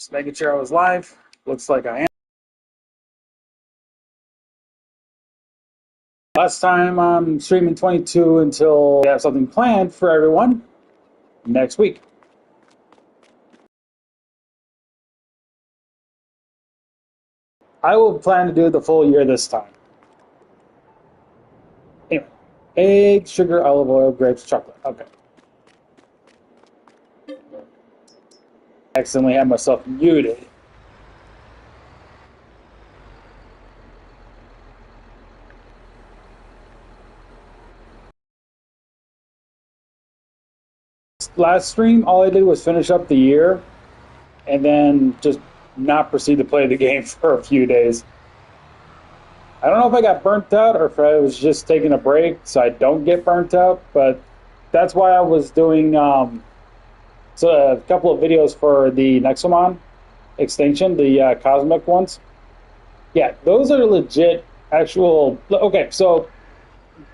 Just making sure I was live. Looks like I am. Last time I'm streaming 22 until we have something planned for everyone next week. I will plan to do the full year this time. Anyway, egg, sugar, olive oil, grapes, chocolate. Okay. Accidentally had myself muted. Last stream, all I did was finish up the year and then just not proceed to play the game for a few days. I don't know if I got burnt out or if I was just taking a break so I don't get burnt out, but that's why I was doing so a couple of videos for the Nexomon extinction, the cosmic ones. Yeah, those are legit actual. Okay, so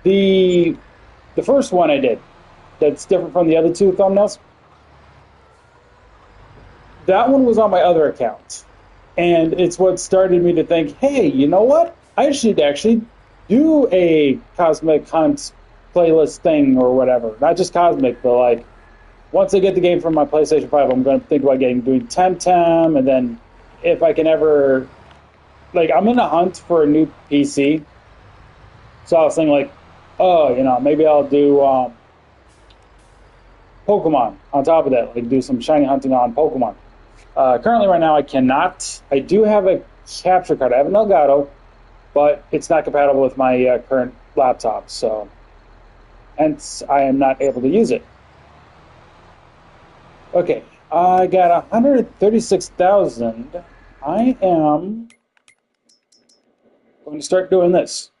the the first one I did that's different from the other two thumbnails. That one was on my other account, and it's what started me to think, hey, you know what? I should actually do a Cosmic Hunt playlist thing or whatever. Not just Cosmic, but like once I get the game from my PlayStation 5, I'm going to think about doing Temtem, and then if I can ever, like, I'm in a hunt for a new PC. So I was thinking, like, oh, maybe I'll do Pokemon on top of that, like do some shiny hunting on Pokemon. Currently, right now, I cannot. I do have a capture card. I have an Elgato, but it's not compatible with my current laptop, so hence I am not able to use it. Okay, I got 136,000. I am going to start doing this.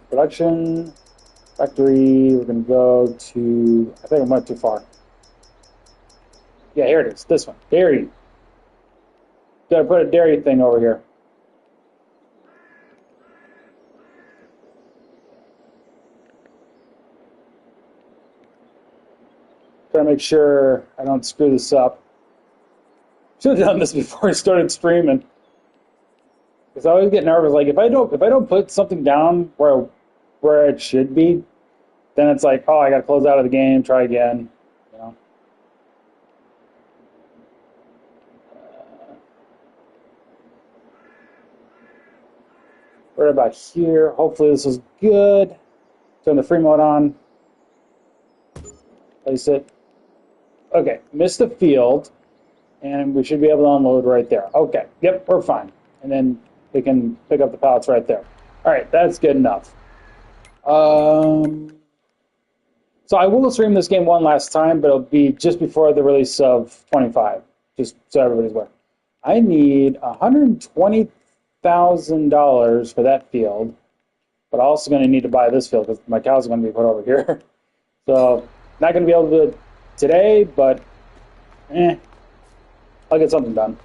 Production, factory, we're going to go to, I think I went too far. Yeah, here it is, this one, dairy. Gotta put a dairy thing over here. Trying to make sure I don't screw this up. Should have done this before I started streaming. Because I always get nervous. Like if I don't put something down where it should be, then it's like, oh, I got to close out of the game, try again. You know. Right about here. Hopefully this is good. Turn the free mode on. Place it. Okay, missed the field, and we should be able to unload right there. Okay, yep, we're fine. And then we can pick up the pallets right there. All right, that's good enough. So I will stream this game one last time, but it'll be just before the release of 25, just so everybody's aware. I need $120,000 for that field, but I'm also going to need to buy this field because my cows are going to be put over here. So not going to be able to do it today, but I'll get something done.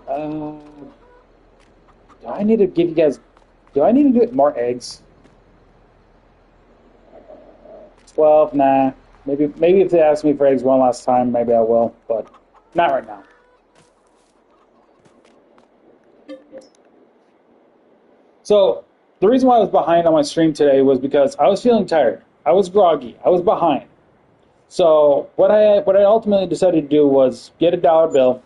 Do I need to give you guys? Do I need to do more eggs? 12, nah. Maybe if they ask me for eggs one last time, maybe I will, but not right now. So the reason why I was behind on my stream today was because I was feeling tired. I was groggy. I was behind. So what I ultimately decided to do was get a dollar bill,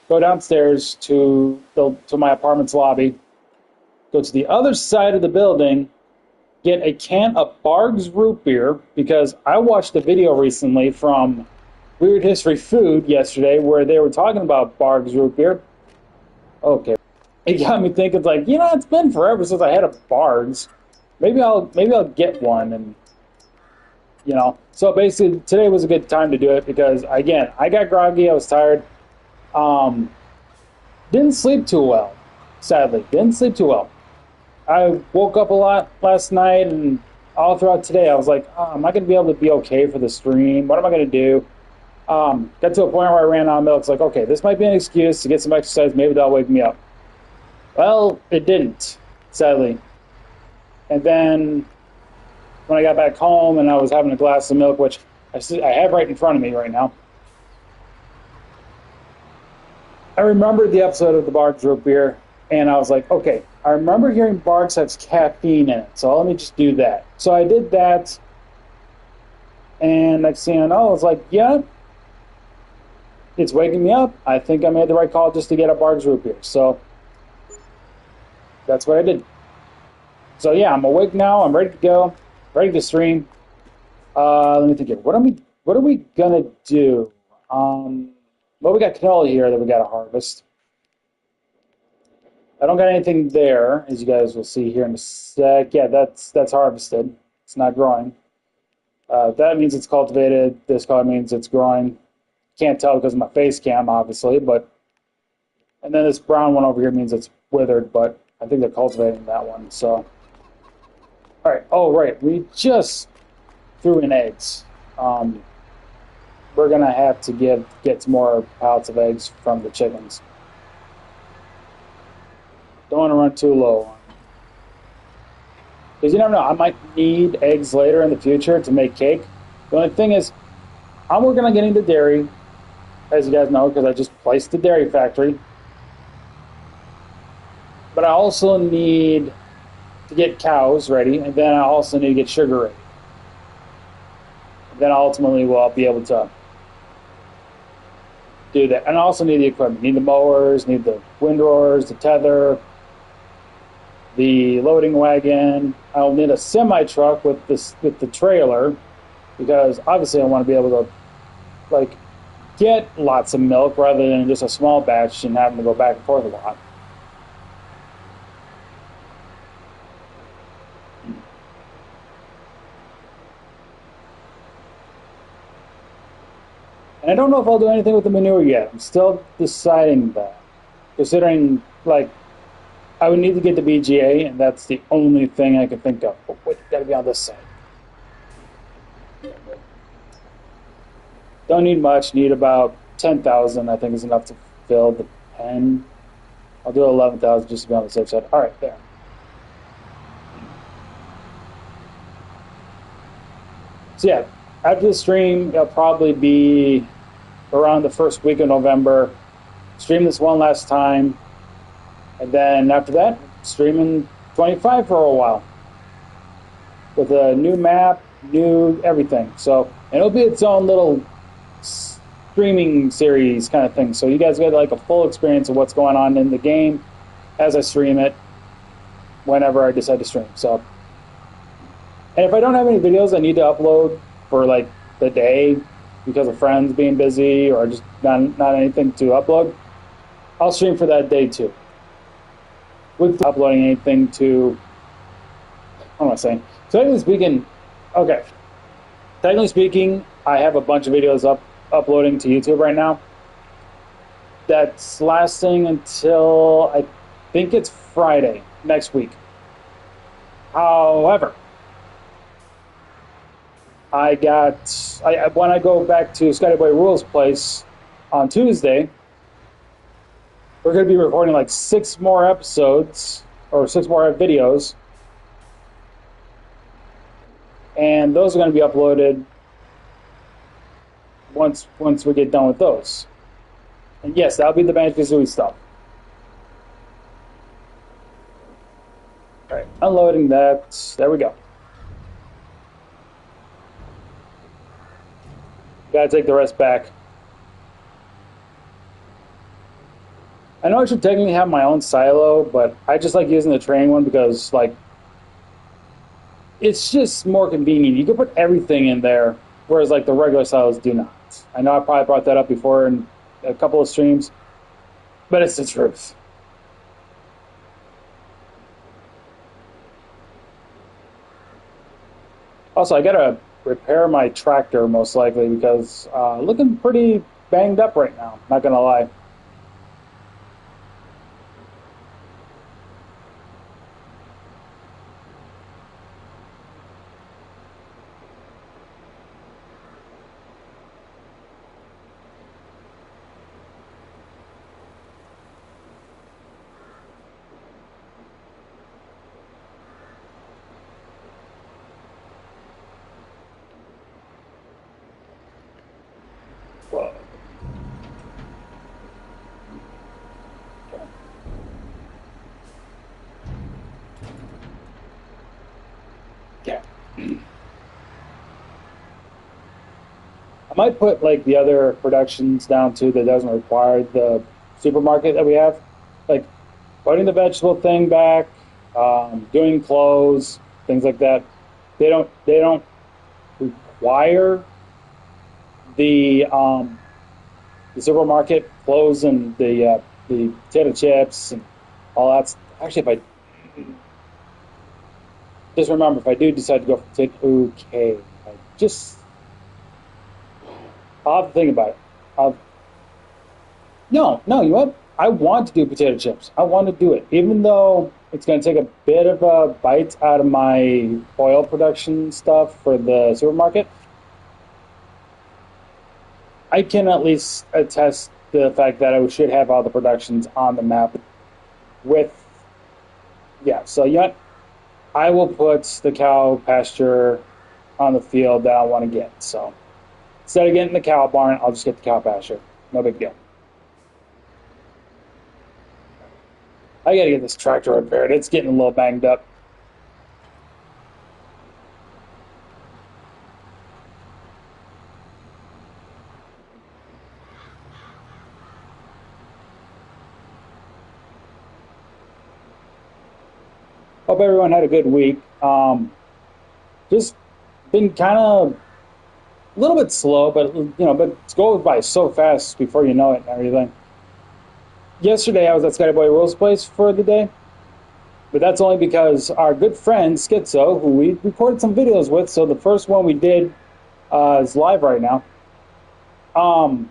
go downstairs to my apartment's lobby, go to the other side of the building, get a can of Barg's root beer, because I watched a video recently from Weird History Food yesterday where they were talking about Barg's root beer. Okay. It got me thinking, like, it's been forever since I had a Barg's. Maybe I'll get one, and so basically today was a good time to do it because, again, I got groggy, I was tired. Didn't sleep too well, sadly. Didn't sleep too well. I woke up a lot last night, and all throughout today I was like, oh, am I going to be able to be okay for the stream? What am I going to do? Got to a point where I ran out of milk. It's like, okay, this might be an excuse to get some exercise. Maybe that'll wake me up. Well, it didn't, sadly. And then when I got back home and I was having a glass of milk, which I have right in front of me right now, I remembered the episode of the Barks root beer, and I was like, okay, I remember hearing Barks has caffeine in it, so let me just do that. So I did that, and next thing I know, I was like, yeah, it's waking me up. I think I made the right call just to get a Barks root beer. So that's what I did. So yeah, I'm awake now. I'm ready to go, ready to stream. Let me think here. What are we gonna do? Well, we got canola here that we gotta harvest. I don't got anything there, as you guys will see here in a sec. Yeah, that's harvested. It's not growing. That means it's cultivated. This color means it's growing. Can't tell because of my face cam, obviously, but and then this brown one over here means it's withered, but I think they're cultivating that one. So, all right. Oh, right. We just threw in eggs. We're gonna have to get some more pallets of eggs from the chickens. Don't want to run too low on. Because you never know, I might need eggs later in the future to make cake. The only thing is, I'm working on getting the dairy, as you guys know, because I just placed the dairy factory. But I also need to get cows ready, and then I also need to get sugar ready. And then ultimately we'll be able to do that. And I also need the equipment. Need the mowers, need the windrowers, the tether, the loading wagon. I'll need a semi truck with the trailer, because obviously I want to be able to like get lots of milk rather than just a small batch and having to go back and forth a lot. And I don't know if I'll do anything with the manure yet. I'm still deciding that. Considering, like, I would need to get the BGA, and that's the only thing I can think of. Oh, wait, gotta be on this side. Don't need much. Need about 10,000, I think, is enough to fill the pen. I'll do 11,000 just to be on the safe side. All right, there. So, yeah, after the stream, it'll probably be around the first week of November. Stream this one last time. And then after that, streaming 25 for a while. With a new map, new everything. So, and it'll be its own little streaming series kind of thing. So you guys get like a full experience of what's going on in the game as I stream it whenever I decide to stream. So, and if I don't have any videos I need to upload for like the day because of friends being busy or just not anything to upload, I'll stream for that day too. With uploading anything to, what am I saying? Technically speaking, okay. Technically speaking, I have a bunch of videos uploading to YouTube right now. That's lasting until I think it's Friday next week. However, when I go back to Scotty Boy Rules place on Tuesday, we're going to be recording like 6 more episodes or 6 more videos, and those are going to be uploaded once we get done with those. And yes, that'll be the Banjo-Kazooie stuff. All right, unloading that. There we go. Gotta take the rest back. I know I should technically have my own silo, but I just like using the training one because, like, it's just more convenient. You can put everything in there, whereas, like, the regular silos do not. I know I probably brought that up before in a couple of streams, but it's the truth. Also, I gotta repair my tractor most likely because looking pretty banged up right now, not gonna lie. might put like the other productions down too that doesn't require the supermarket that we have, like putting the vegetable thing back, doing clothes, things like that. They don't require the supermarket clothes and the potato chips and all that. Actually, if I just remember, if I do decide to go for potato, okay, I just I'll have to think about it. I'll, no, no, you know what? I want to do potato chips. I want to do it, even though it's going to take a bit of a bite out of my oil production stuff for the supermarket. I can at least attest the fact that I should have all the productions on the map with, yeah, so yeah, I will put the cow pasture on the field that I want to get. So instead of getting the cow barn, I'll just get the cow pasture. No big deal. I got to get this tractor repaired. It's getting a little banged up. Hope everyone had a good week. Just been kind of a little bit slow, but but it's going by so fast before you know it and everything. Yesterday, I was at Skyboy Will's place for the day, but that's only because our good friend Schizo, who we recorded some videos with, so the first one we did is live right now. Um,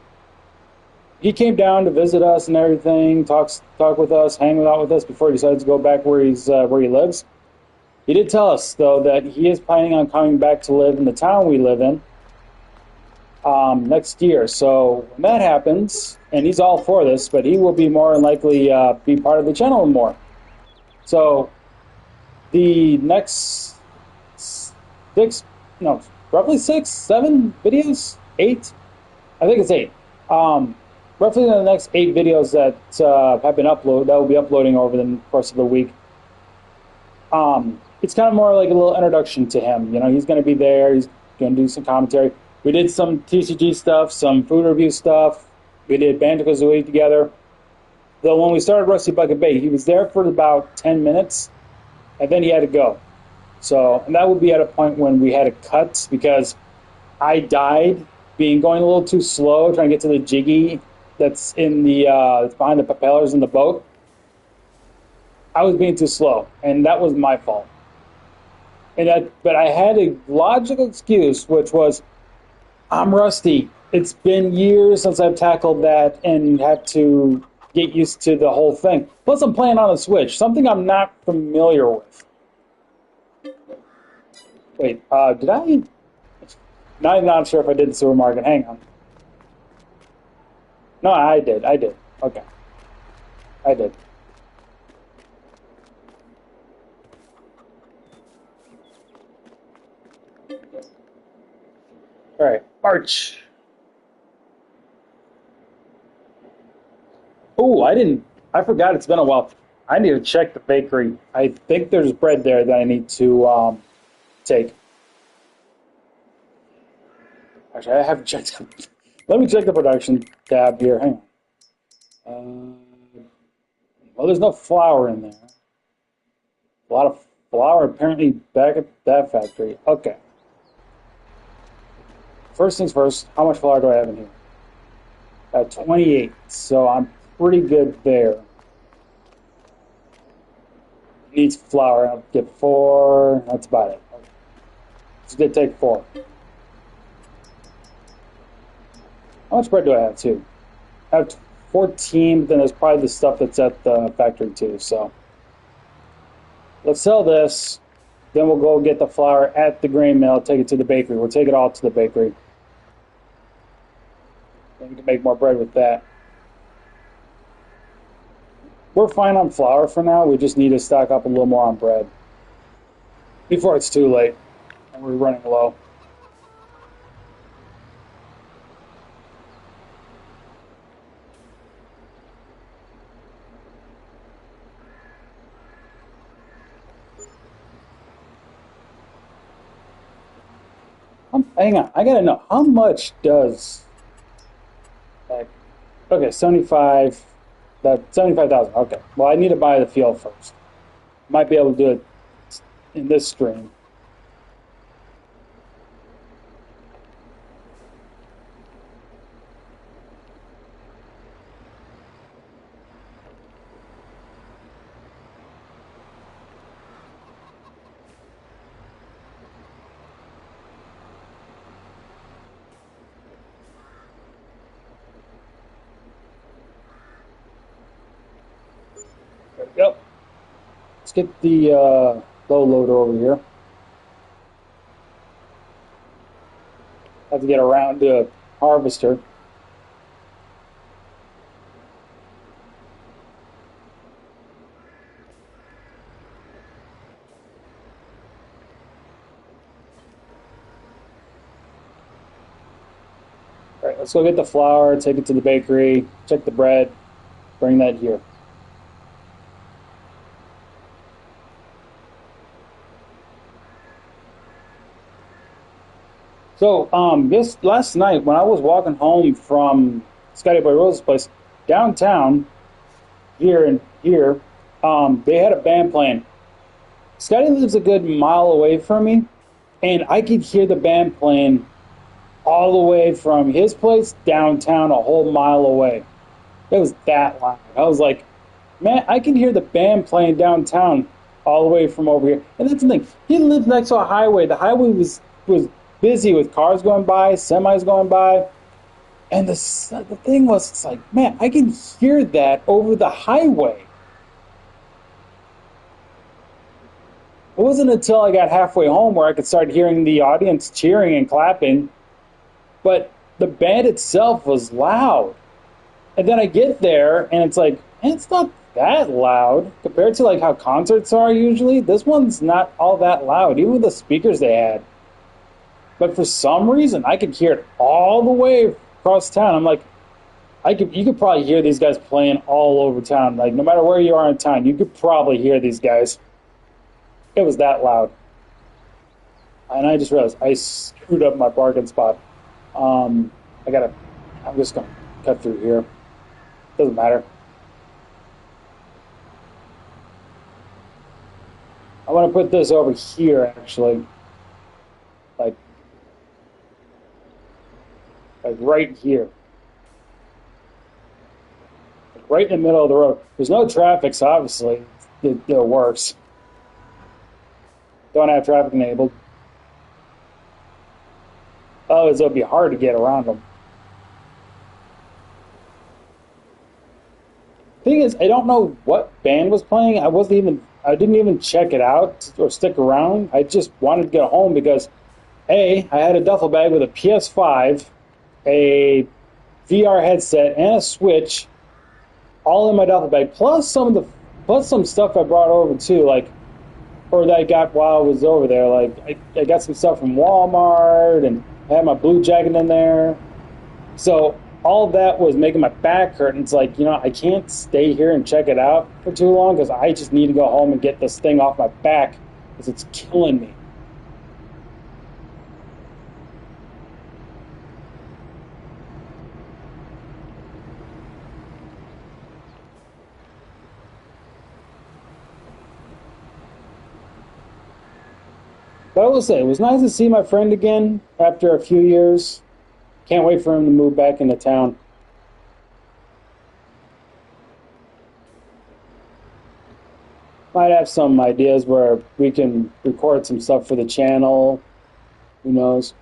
he came down to visit us and everything, talk with us, hang out with us before he decides to go back where he lives. He did tell us though that he is planning on coming back to live in the town we live in next year. So when that happens, and he's all for this, but he will be more than likely be part of the channel more. So the next roughly 6, 7 videos, 8. I think it's 8. Roughly the next 8 videos that have been uploaded, that will be uploading over the course of the week. It's kind of more like a little introduction to him. He's going to be there. He's going to do some commentary. We did some TCG stuff, some food review stuff. We did Banjo-Kazooie together. Though when we started Rusty Bucket Bay, he was there for about 10 minutes, and then he had to go. So, and that would be at a point when we had to cut because I died going a little too slow, trying to get to the jiggy that's in that's behind the propellers in the boat. I was being too slow, and that was my fault. But I had a logical excuse, which was, I'm rusty. It's been years since I've tackled that and had to get used to the whole thing. Plus, I'm playing on a Switch, something I'm not familiar with. Wait, did I? Now I'm not sure if I did the supermarket. Hang on. No, I did. Okay. I did. All right, March. Oh, I forgot it's been a while. I need to check the bakery. I think there's bread there that I need to take. Actually, I haven't checked. Let me check the production tab here. Hang on. Well, there's no flour in there. A lot of flour apparently back at that factory. Okay. First things first, how much flour do I have in here? 28, so I'm pretty good there. Needs flour. I'll get 4. That's about it. Just did take 4. How much bread do I have too? I have 14, but then there's probably the stuff that's at the factory too. So let's sell this. Then we'll go get the flour at the grain mill, take it to the bakery. We'll take it all to the bakery. Then we can make more bread with that. We're fine on flour for now. We just need to stock up a little more on bread before it's too late and we're running low. Hang on, I gotta know how much does like okay 75 that 75,000. Okay, well I need to buy the field first. Might be able to do it in this stream. Yep. Let's get the low loader over here. Have to get around to a harvester. All right, let's go get the flour, take it to the bakery, check the bread, bring that here. So, this last night when I was walking home from Scotty Boy Rose's place downtown here, they had a band playing. Scotty lives a good mile away from me, and I could hear the band playing all the way from his place downtown, a whole mile away. It was that loud. I was like, man, I can hear the band playing downtown all the way from over here. And that's the thing. He lived next to a highway. The highway was busy with cars going by, semis going by. And the thing was, it's like, man, I can hear that over the highway. It wasn't until I got halfway home where I could start hearing the audience cheering and clapping. But the band itself was loud. And then I get there and it's like, man, it's not that loud compared to like how concerts are usually. This one's not all that loud, even with the speakers they had. But for some reason, I could hear it all the way across town. I'm like, you could probably hear these guys playing all over town. Like no matter where you are in town, you could probably hear these guys. It was that loud. And I just realized I screwed up my parking spot. I'm just gonna cut through here. Doesn't matter. I want to put this over here, actually. Like, like right here. Like right in the middle of the road. There's no traffic, so obviously it works. Don't have traffic enabled. Otherwise, it'll be hard to get around them. Thing is, I don't know what band was playing. I didn't even check it out or stick around. I just wanted to get home because I had a duffel bag with a PS5, a VR headset, and a Switch, all in my duffel bag. Plus some stuff I brought over too, or that I got while I was over there. Like I got some stuff from Walmart, and I had my blue jacket in there. So all that was making my back hurt. And it's like, I can't stay here and check it out for too long because I just need to go home and get this thing off my back because it's killing me. But I will say, it was nice to see my friend again after a few years. Can't wait for him to move back into town. Might have some ideas where we can record some stuff for the channel. Who knows?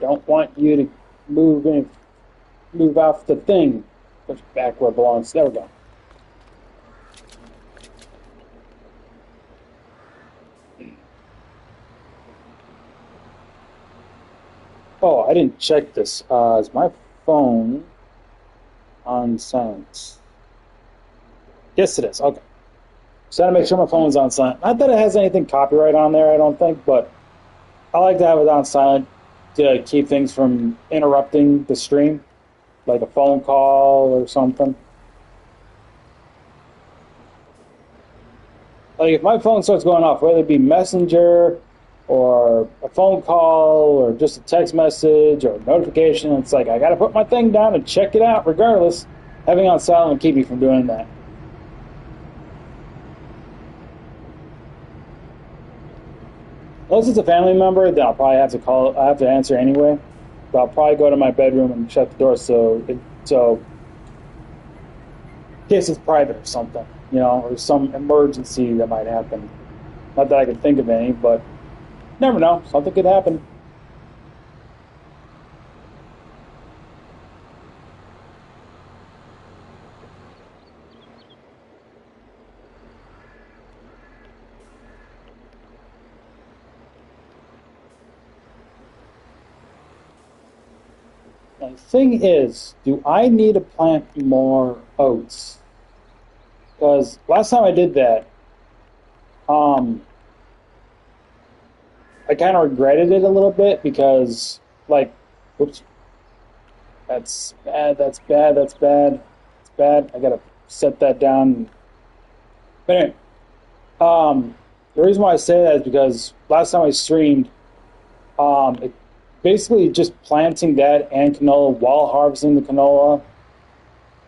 Don't want you to move off the thing. Push back where it belongs. There we go. Oh, I didn't check this. Is my phone on silent? Yes, it is. Okay. So I gotta make sure my phone's on silent. Not that it has anything copyright on there, I don't think, but I like to have it on silent to keep things from interrupting the stream, like a phone call or something. Like if my phone starts going off, whether it be Messenger or a phone call or just a text message or a notification, it's like I got to put my thing down and check it out regardless. Having it on silent will keep me from doing that. Unless it's a family member, then I'll probably have to call. I have to answer anyway. But I'll probably go to my bedroom and shut the door so in case it's private or something, or some emergency that might happen. Not that I can think of any, but never know. Something could happen. The thing is, do I need to plant more oats? Because last time I did that, um, I kind of regretted it a little bit because, like, whoops, that's bad, that's bad, that's bad, it's bad. I gotta set that down. But anyway, the reason why I say that is because last time I streamed, it basically just planting that and canola while harvesting the canola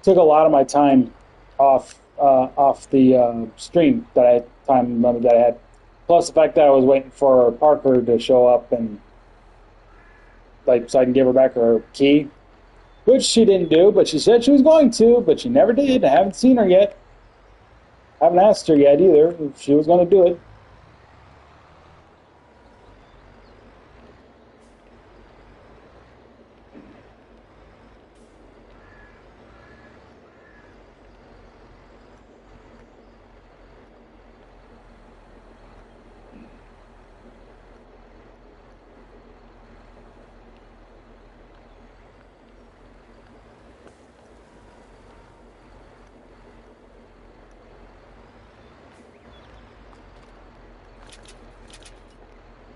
took a lot of my time off the stream that I time limit that I had. Plus the fact that I was waiting for Parker to show up and like so I can give her back her key, which she didn't do, but she said she was going to, but she never did. I haven't seen her yet. I haven't asked her yet either if she was going to do it.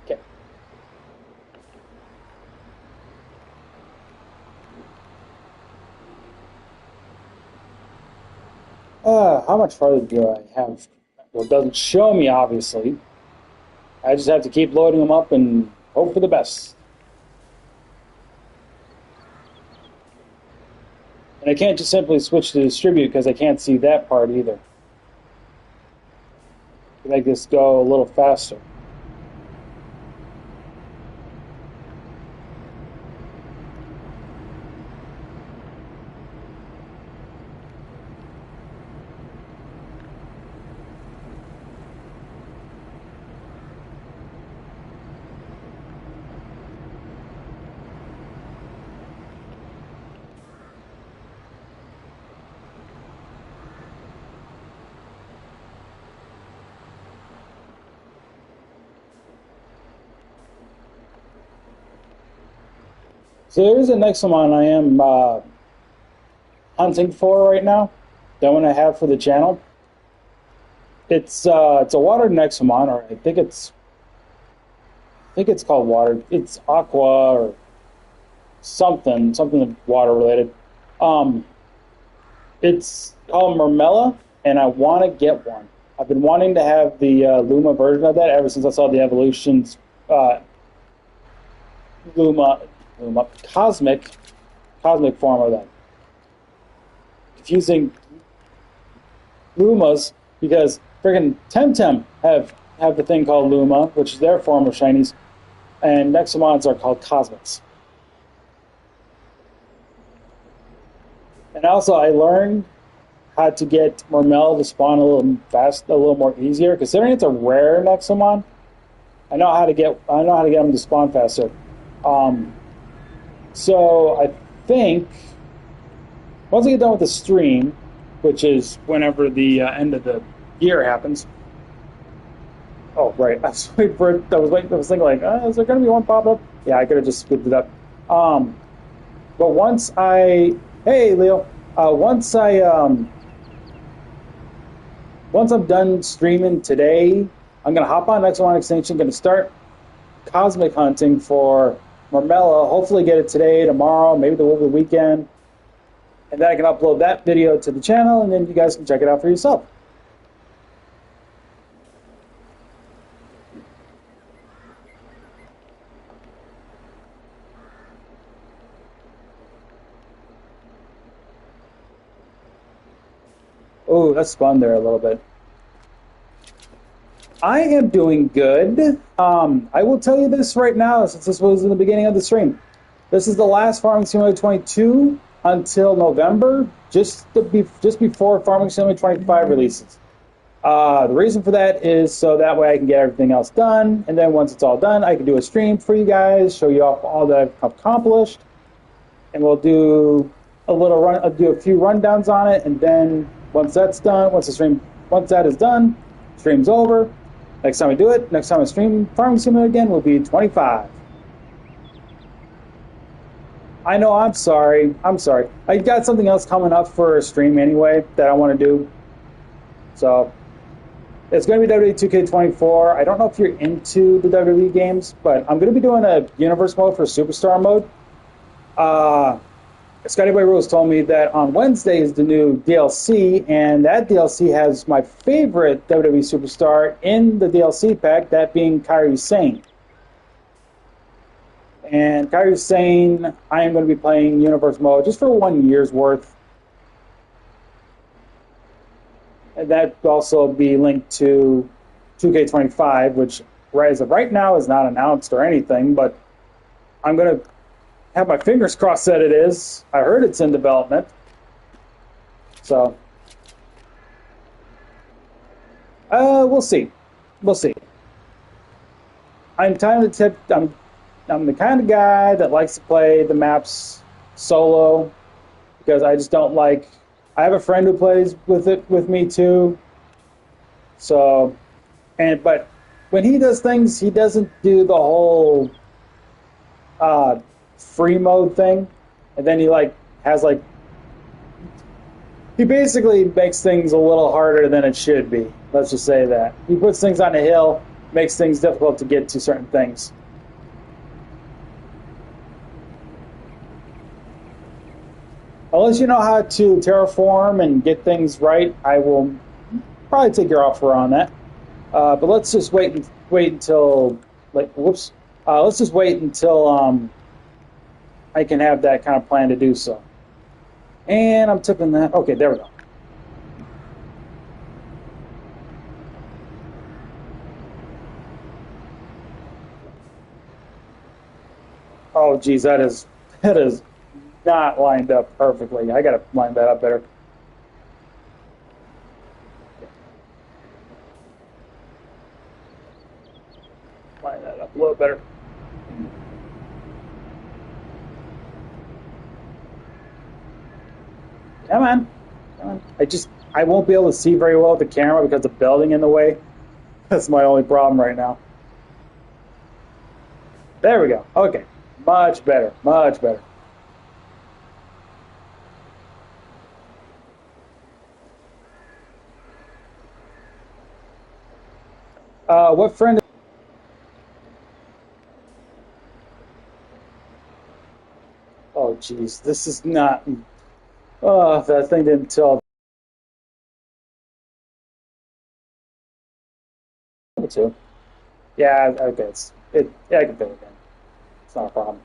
Okay. How much farther do I have? Well, it doesn't show me, obviously. I just have to keep loading them up and hope for the best. And I can't just simply switch to distribute because I can't see that part either. Make this go a little faster. So there is a Nexomon I am hunting for right now. That one I have for the channel. It's a water Nexomon, or I think it's called water. It's aqua or something water related. Um, it's called Mermella, and I want to get one. I've been wanting to have the Luma version of that ever since I saw the Evolutions uh, Luma, Luma cosmic form of that. Confusing Lumas because friggin' Temtem have the thing called Luma, which is their form of shinies, and Nexomons are called Cosmics. And also, I learned how to get Mormel to spawn a little more easier. Considering it's a rare Nexomon, I know how to get them to spawn faster. Um, so I think once I get done with the stream, which is whenever the end of the year happens. Oh, right. I was waiting for it. I was thinking like, is there going to be one pop up? Yeah, I could have just scooped it up. Um, but hey Leo, once I'm done streaming today, I'm gonna hop on X1 Extinction. Gonna start cosmic hunting for Marmella. Hopefully get it today, tomorrow, maybe over the weekend. And then I can upload that video to the channel, and then you guys can check it out for yourself. Oh, that spun there a little bit. I am doing good. I will tell you this right now, since this was in the beginning of the stream. This is the last Farming Simulator 22 until November, just before Farming Simulator 25 releases. The reason for that is so that way I can get everything else done, and then once it's all done, I can do a stream for you guys, show you off all that I've accomplished, and we'll do a little run, I'll do a few rundowns on it, and then once that's done, once that is done, stream's over. Next time I do it, next time I stream Farming Simulator again will be 25. I know, I'm sorry. I got something else coming up for a stream anyway that I want to do. So, it's going to be WWE 2K24. I don't know if you're into the WWE games, but I'm going to be doing a universe mode for Superstar mode. Scotty Boy Rules told me that on Wednesday is the new DLC, and that DLC has my favorite WWE superstar in the DLC pack, that being Kairi Sane. And Kairi Sane, I am going to be playing Universe Mode just for 1 year's worth. And that will also be linked to 2K25, which as of right now is not announced or anything, but I'm going to have my fingers crossed that it is. I heard it's in development. So, we'll see. We'll see. I'm the kind of guy that likes to play the maps solo because I just don't like. I have a friend who plays with me too. So, but when he does things, he doesn't do the whole free mode thing, and then he he basically makes things a little harder than it should be. Let's just say that he puts things on a hill, makes things difficult to get to certain things. Unless you know how to terraform and get things right, I will probably take your offer on that. But let's just wait until let's just wait until I can have that kind of plan to do so. And I'm tipping that. Okay, there we go. Oh, geez, that is not lined up perfectly. I got to line that up better. Line that up a little better. Come on. Come on. I won't be able to see very well with the camera because the building in the way. That's my only problem right now. There we go. Okay. Much better. Much better. What friend? Oh, geez. This is not. Oh, that thing didn't tell. Too. Yeah, okay. Yeah, I can fit it in. It's not a problem.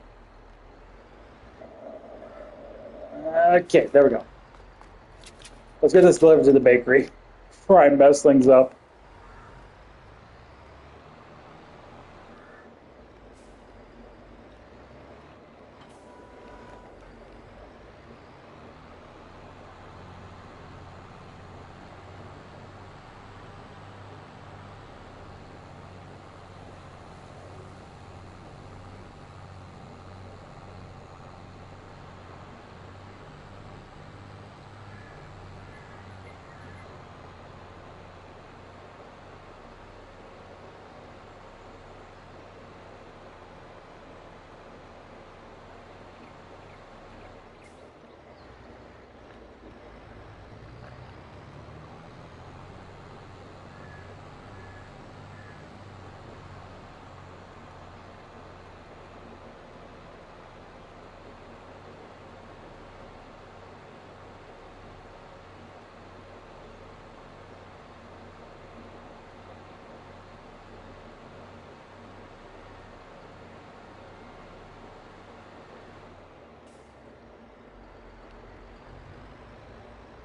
Okay, there we go. Let's get this delivered to the bakery before I mess things up.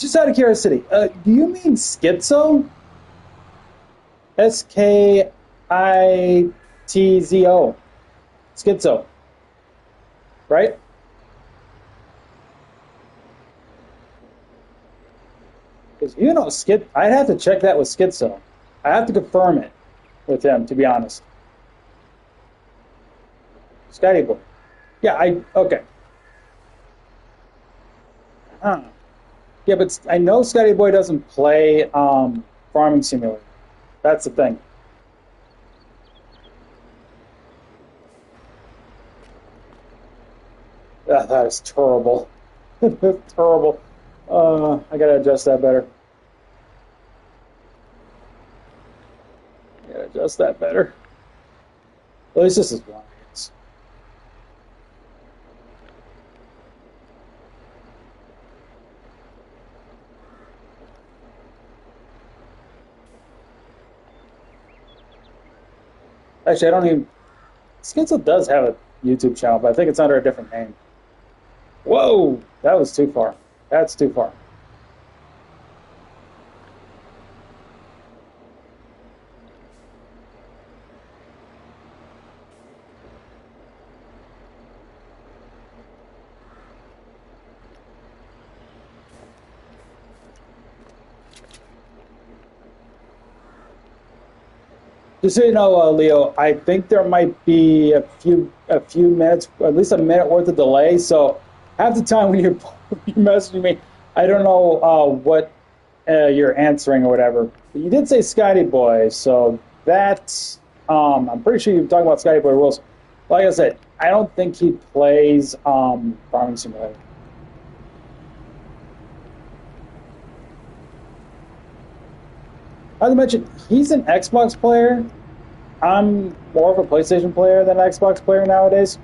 Just out of curiosity, do you mean schizo? Skitzo. Schizo, right? Because you know, I'd have to check that with schizo. I have to confirm it with him, to be honest. Scotty Boy. Yeah, okay. Huh. Yeah, but I know Scotty Boy doesn't play Farming Simulator. That's the thing. That is terrible. Terrible. I gotta adjust that better. I gotta adjust that better. At least this is one. Actually, I don't even. Schizo does have a YouTube channel, but I think it's under a different name. Whoa, that was too far. That's too far. Just so you know, Leo, I think there might be a few minutes, at least a minute worth of delay. So half the time when you're, you're messaging me, I don't know what you're answering or whatever. But you did say Scotty Boy, so that's I'm pretty sure you're talking about Scotty Boy rules. Like I said, I don't think he plays Farming Simulator. Not to mention, he's an Xbox player. I'm more of a PlayStation player than an Xbox player nowadays.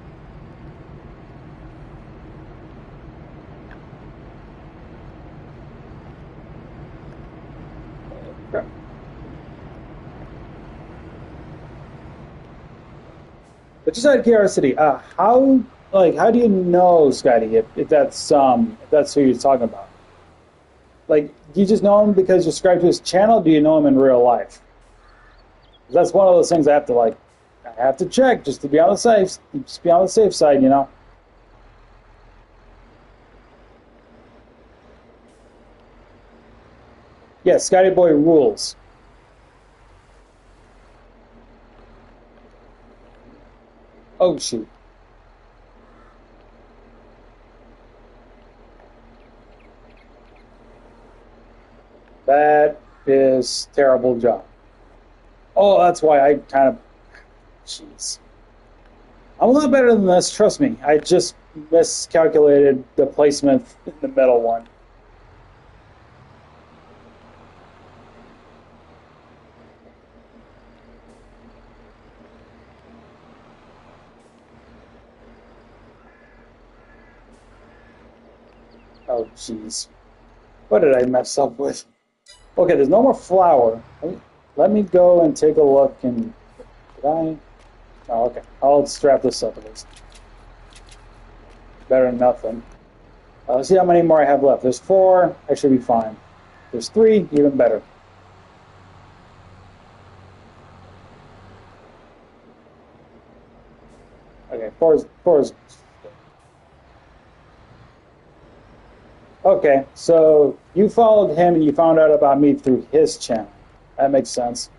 But just out of curiosity, how do you know Scotty if that's who you're talking about? Like, do you just know him because you subscribe to his channel? Do you know him in real life? That's one of those things I have to check just to be on the safe side, you know. Yeah, Scotty Boy rules. Oh shoot, that is terrible job. Oh, that's why I kind of, jeez. I'm a lot better than this. Trust me. I just miscalculated the placement in the middle one. Oh, jeez. What did I mess up with? Okay, there's no more flour. Let me go and take a look. And did I? Oh, okay. I'll strap this up at least. Better than nothing. Let's see how many more I have left. There's four. I should be fine. There's three. Even better. Okay, four is. Okay, so you followed him and you found out about me through his channel. That makes sense.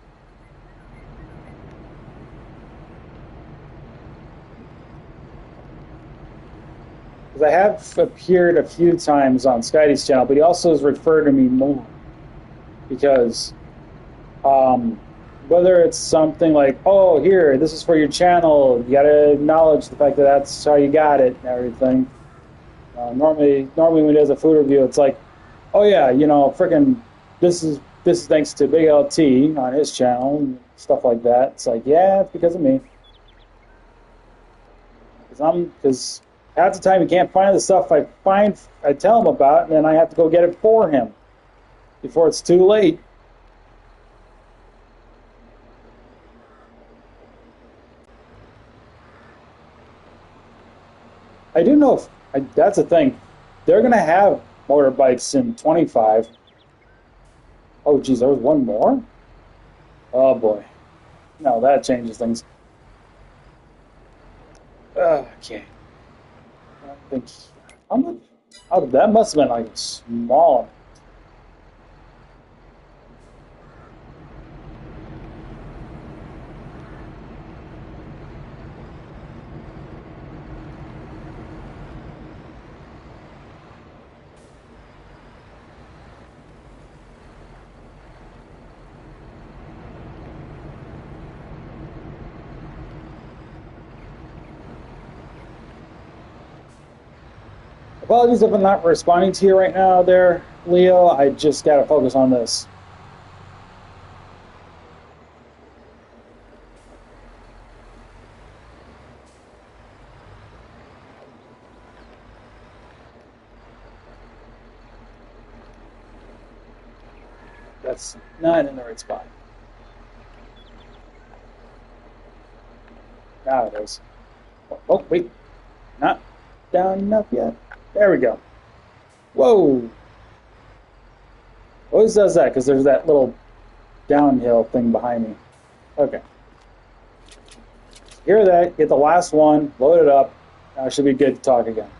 Because I have appeared a few times on Scotty's channel, but he also has referred to me more. Because um, whether it's something like, oh, here, this is for your channel, you got to acknowledge the fact that that's how you got it and everything. Normally when he does a food review, it's like, oh yeah, freaking, this is thanks to Big LT on his channel and stuff like that. It's like, yeah, it's because of me. Because half the time he can't find the stuff I tell him about, and then I have to go get it for him before it's too late. I do know if that's the thing. They're gonna have motorbikes in 25. Oh, geez, there was one more? Oh, boy. No, that changes things. Okay. I think, how much? Oh, that must have been like small. Apologies if I'm not responding to you right now there, Leo. I just got to focus on this. That's not in the right spot. Now it is. Oh, wait. Not down enough yet. There we go. Whoa. Always does that because there's that little downhill thing behind me. Okay. Hear that. Get the last one. Load it up. Now it should be good to talk again.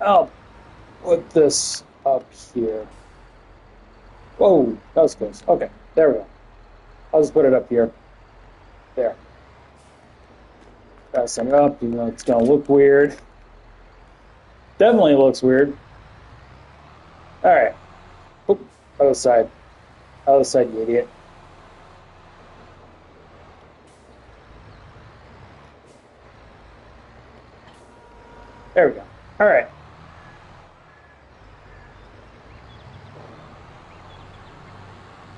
I'll put this up here. Whoa, that was close. Okay, there we go. I'll just put it up here. There. Fasten it up, even though it's going to look weird. Definitely looks weird. All right. Oop, other side. Other side, you idiot. There we go. All right.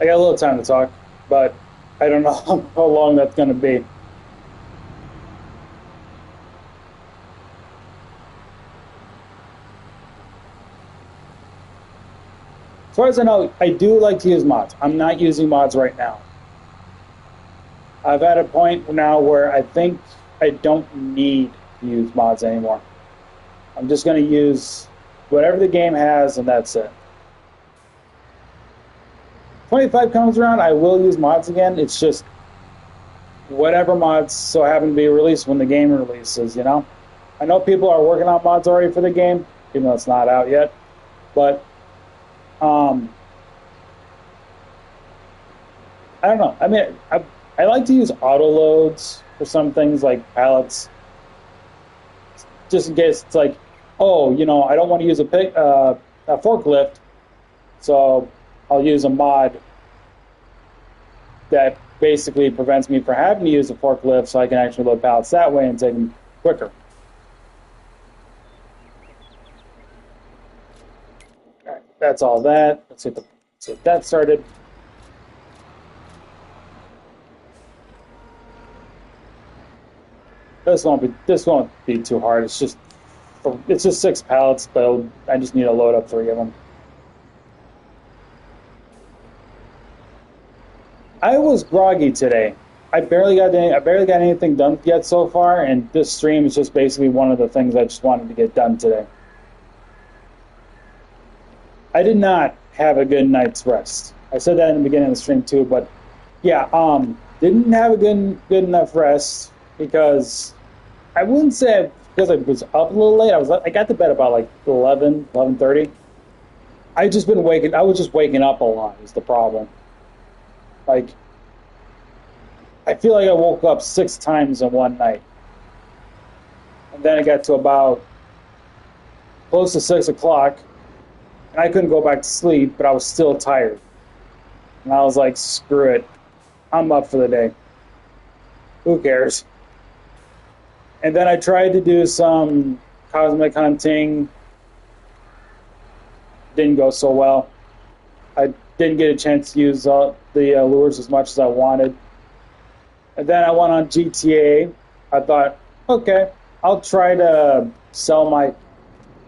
I got a little time to talk, but I don't know how long that's going to be. As far as I know, I do like to use mods. I'm not using mods right now. I've at a point now where I think I don't need to use mods anymore. I'm just going to use whatever the game has, and that's it. 25 comes around, I will use mods again. It's just whatever mods so happen to be released when the game releases, you know? I know people are working on mods already for the game, even though it's not out yet. But, I don't know. I mean, I like to use auto loads for some things like pallets, just in case it's like, oh, you know, I don't want to use a forklift, so I'll use a mod that basically prevents me from having to use a forklift so I can actually load pallets that way and take them quicker. All right, that's all that. Let's get that started. This won't be too hard. It's just 6 pallets, but I just need to load up 3 of them. I was groggy today. I barely got anything done yet so far, and this stream is just basically one of the things I just wanted to get done today. I did not have a good night's rest. I said that in the beginning of the stream too, but yeah, didn't have a good enough rest because I wouldn't say because I was up a little late. I got to bed about like 11:30. I was just waking up a lot is the problem. Like, I feel like I woke up 6 times in one night. And then I got to about close to 6 o'clock, and I couldn't go back to sleep, but I was still tired. And I was like, screw it. I'm up for the day. Who cares? And then I tried to do some cosmic hunting. Didn't go so well. I didn't get a chance to use the lures as much as I wanted. And then I went on GTA. I thought, okay, I'll try to sell my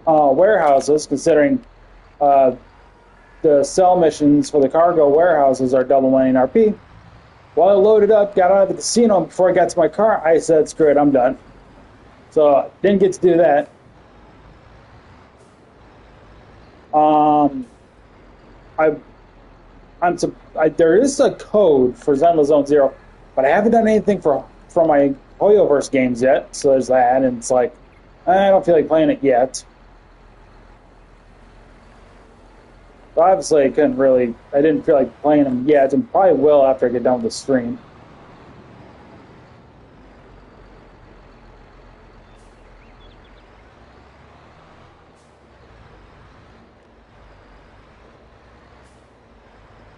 warehouses, considering the sell missions for the cargo warehouses are double money in RP. Well, I loaded up, got out of the casino. Before I got to my car, I said, screw it, I'm done. So didn't get to do that. I, there is a code for Zenless Zone Zero, but I haven't done anything for my Hoyoverse games yet. So there's that, and it's like I don't feel like playing it yet. So obviously, I didn't feel like playing them yet, and probably will after I get done with the stream.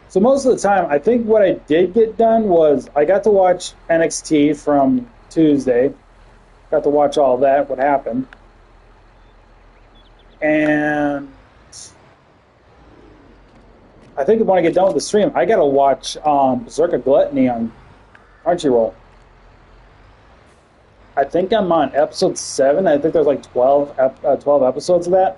So most of the time, I think what I did get done was I got to watch NXT from Tuesday. Got to watch all that, what happened. And I think when I get done with the stream, I got to watch Berserker Gluttony on Crunchyroll. I think I'm on episode 7. I think there's like 12 episodes of that.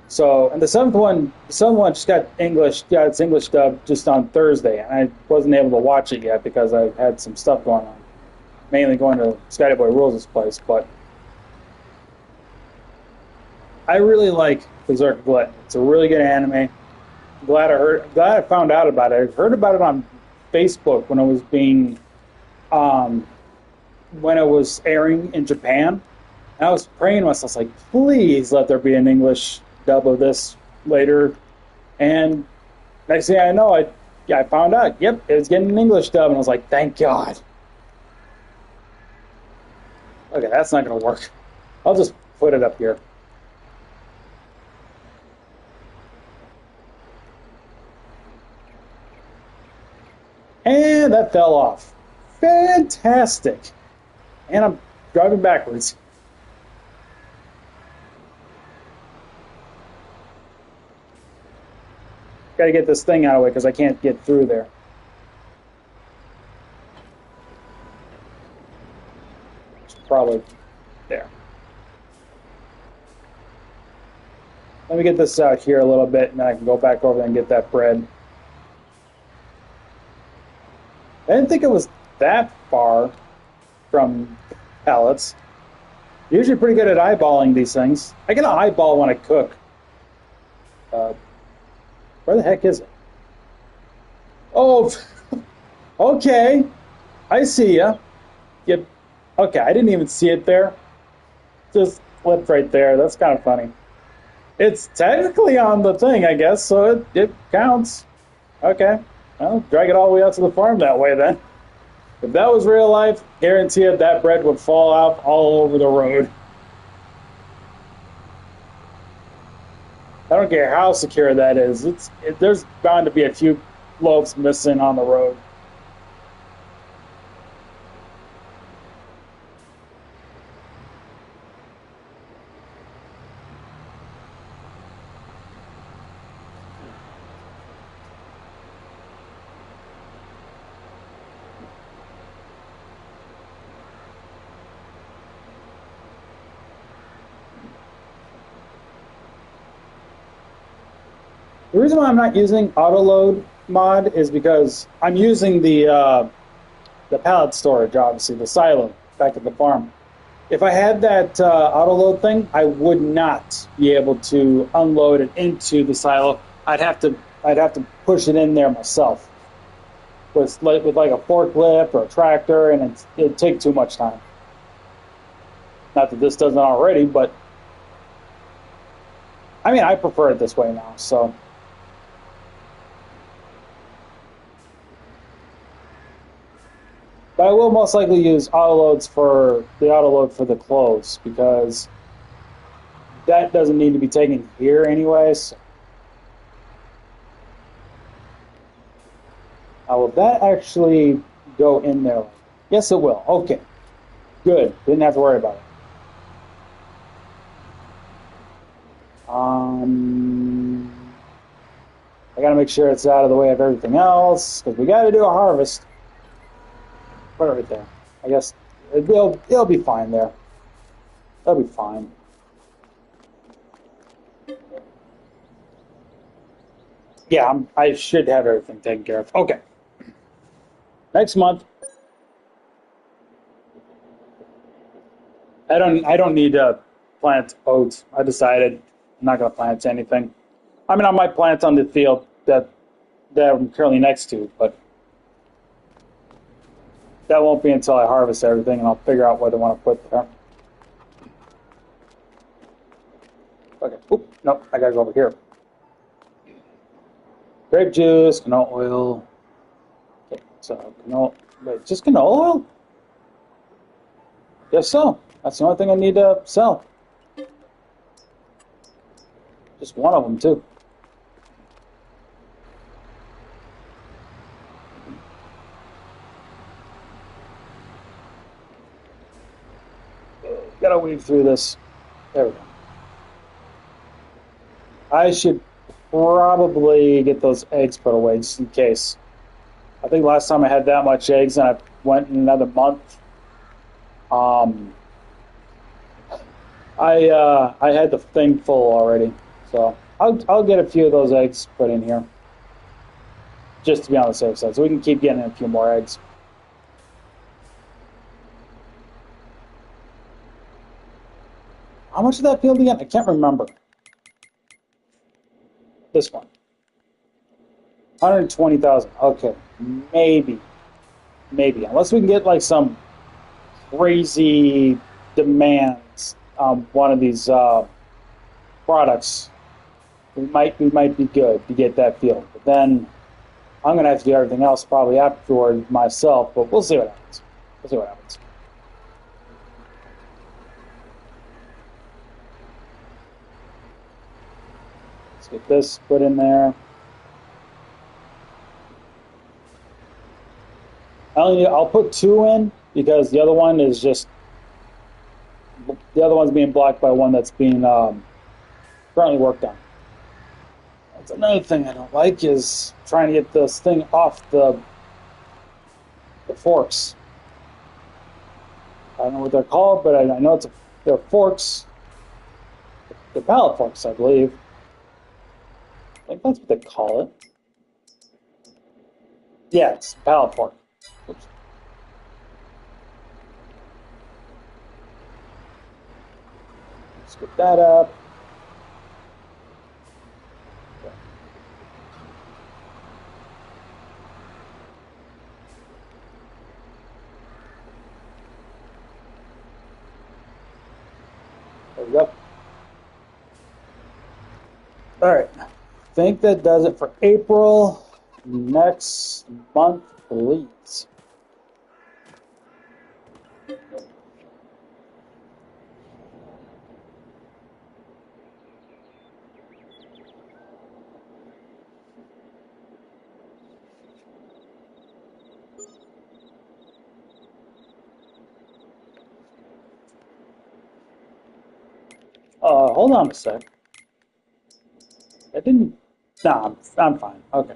So, and the seventh one just got its English dub just on Thursday, and I wasn't able to watch it yet because I had some stuff going on, mainly going to Scotty Boy Rules' place. But I really like Berserk Gluttony. It's a really good anime. Glad I found out about it. I heard about it on Facebook when it was airing in Japan. And I was praying to myself, like, please let there be an English dub of this later. And next thing I know, I found out, yep, it was getting an English dub, and I was like, thank God. Okay, that's not going to work. I'll just put it up here. And that fell off. Fantastic. And I'm driving backwards. Got to get this thing out of the way because I can't get through there. It's probably there. Let me get this out here a little bit, and then I can go back over there and get that bread. I didn't think it was that far from pallets. Usually pretty good at eyeballing these things. I get an eyeball when I cook. Where the heck is it? Oh, okay. I see ya. Yep. Okay, I didn't even see it there. Just flipped right there. That's kind of funny. It's technically on the thing, I guess, so it counts. Okay. Well, drag it all the way out to the farm that way then. If that was real life, guarantee it that bread would fall out all over the road. I don't care how secure that is. There's bound to be a few loaves missing on the road. The reason why I'm not using autoload mod is because I'm using the pallet storage, obviously, the silo back at the farm. If I had that autoload thing, I would not be able to unload it into the silo. I'd have to push it in there myself with like a forklift or a tractor, and it'd take too much time. Not that this doesn't already, but I mean, I prefer it this way now, so. But I will most likely use autoload for the clothes, because that doesn't need to be taken here anyways. Will that actually go in there? Yes, it will. Okay, good. Didn't have to worry about it. I gotta make sure it's out of the way of everything else because we gotta do a harvest. Put it right there. I guess it'll be fine there. That'll be fine. Yeah, I should have everything taken care of. Okay. Next month, I don't need to plant oats. I decided I'm not gonna plant anything. I mean, I might plant on the field that I'm currently next to, but that won't be until I harvest everything and I'll figure out what I want to put there. Okay. Oop, nope, I gotta go over here. Grape juice, canola oil. Okay, so wait, just canola oil? Yes, so. That's the only thing I need to sell. Just one of them, too. Gotta weave through this. There we go. I should probably get those eggs put away just in case. I think last time I had that much eggs and I went in another month. I had the thing full already, so I'll get a few of those eggs put in here, just to be on the safe side, so we can keep getting a few more eggs. How much did that field again? I can't remember. This one. 120,000. Okay, maybe, unless we can get like some crazy demands on one of these products, we might be good to get that field. But then I'm gonna have to do everything else probably afterward myself. But we'll see what happens. We'll see what happens. Let's get this put in there. I'll put 2 in because the other one is just the other one's being blocked by one that's being currently worked on. That's another thing I don't like is trying to get this thing off the forks. I don't know what they're called, but I know they're forks. They're pallet forks, I believe. I think that's what they call it. Yeah, it's pallet fork. Oops. Let's get that up. There we go. All right. I think that does it for April. Next month, please. Hold on a sec. I didn't. Nah, I'm fine. Okay.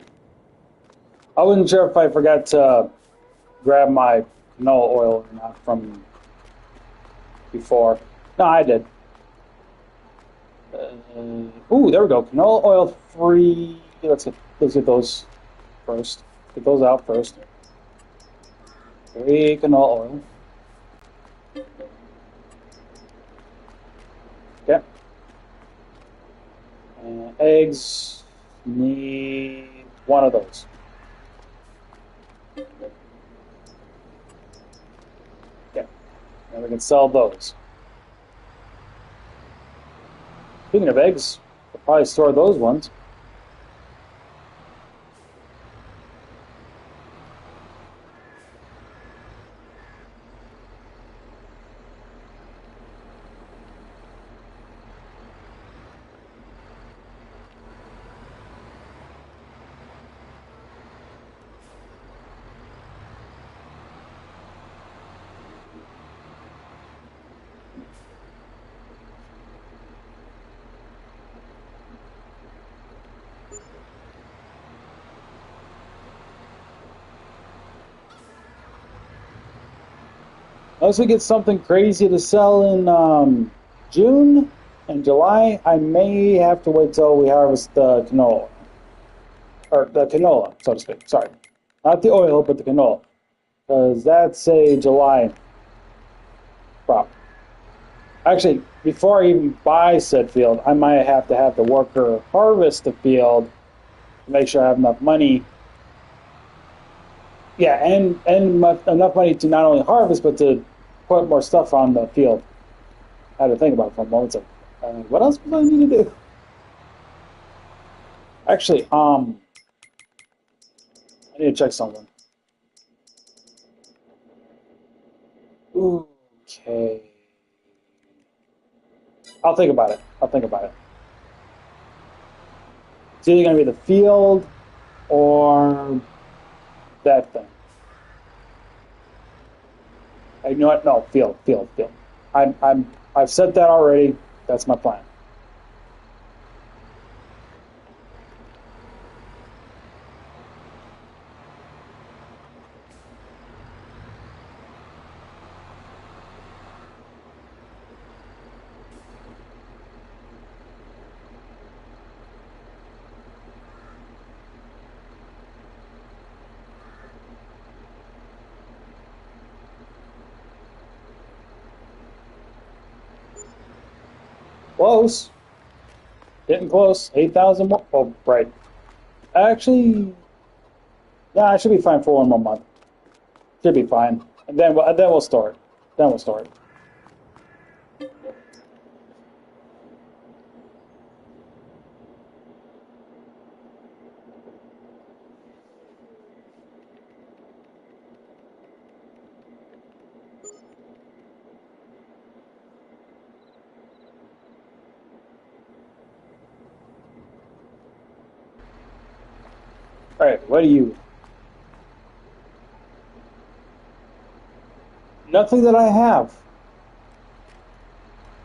I wasn't sure if I forgot to grab my canola oil or not from before. No, I did. Ooh, there we go. Canola oil free. Let's get those first. Get those out first. Free canola oil. Okay. And eggs need 1 of those. Okay. And we can sell those. Speaking of eggs, we'll probably store those ones. Unless we get something crazy to sell in June and July, I may have to wait till we harvest the canola. Or the canola, so to speak. Sorry. Not the oil, but the canola. Because that's a July crop. Actually, before I even buy said field, I might have the worker harvest the field to make sure I have enough money. Yeah, and enough money to not only harvest, but to put more stuff on the field. I had to think about it for a moment. It's like, what else do I need to do? Actually, I need to check something. Okay. I'll think about it. I'll think about it. It's either going to be the field or that thing. You know what? No, field. I've said that already. That's my plan. Close. Getting close. 8,000 more. Oh, right. Actually, yeah, I should be fine for one more month. Should be fine. And then we'll store it. Then we'll store it. All right. What do you? Nothing that I have.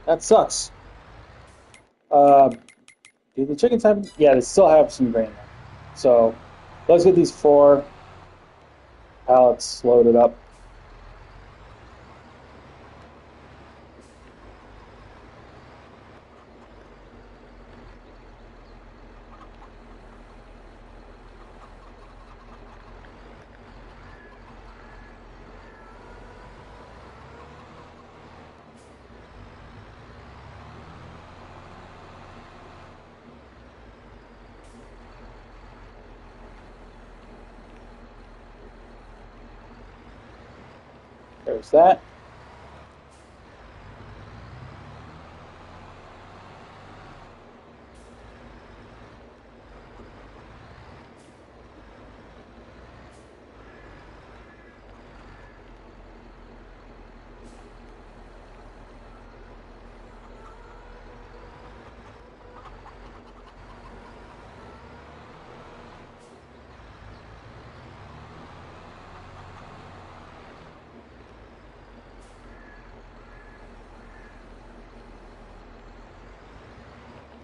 That sucks. Uh, do the chickens have? Yeah, they still have some grain there. So let's get these 4 pallets loaded up. There's that.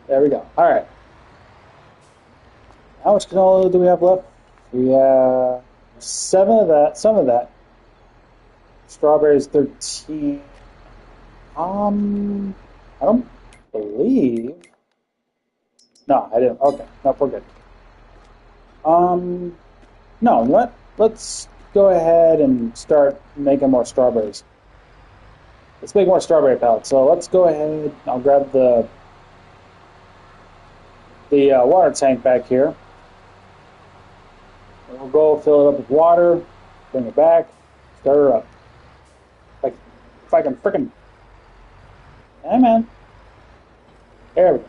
There we go. All right. How much canola do we have left? We have 7 of that. Some of that. Strawberries 13. I don't believe. No, I didn't. Okay, no, we're good. Um, no, what? Let's go ahead and start making more strawberries. Let's make more strawberry pellets. So let's go ahead. I'll grab the water tank back here. And we'll go fill it up with water. Bring it back. Start her up. Like if I can frickin'. Hey man. There we go.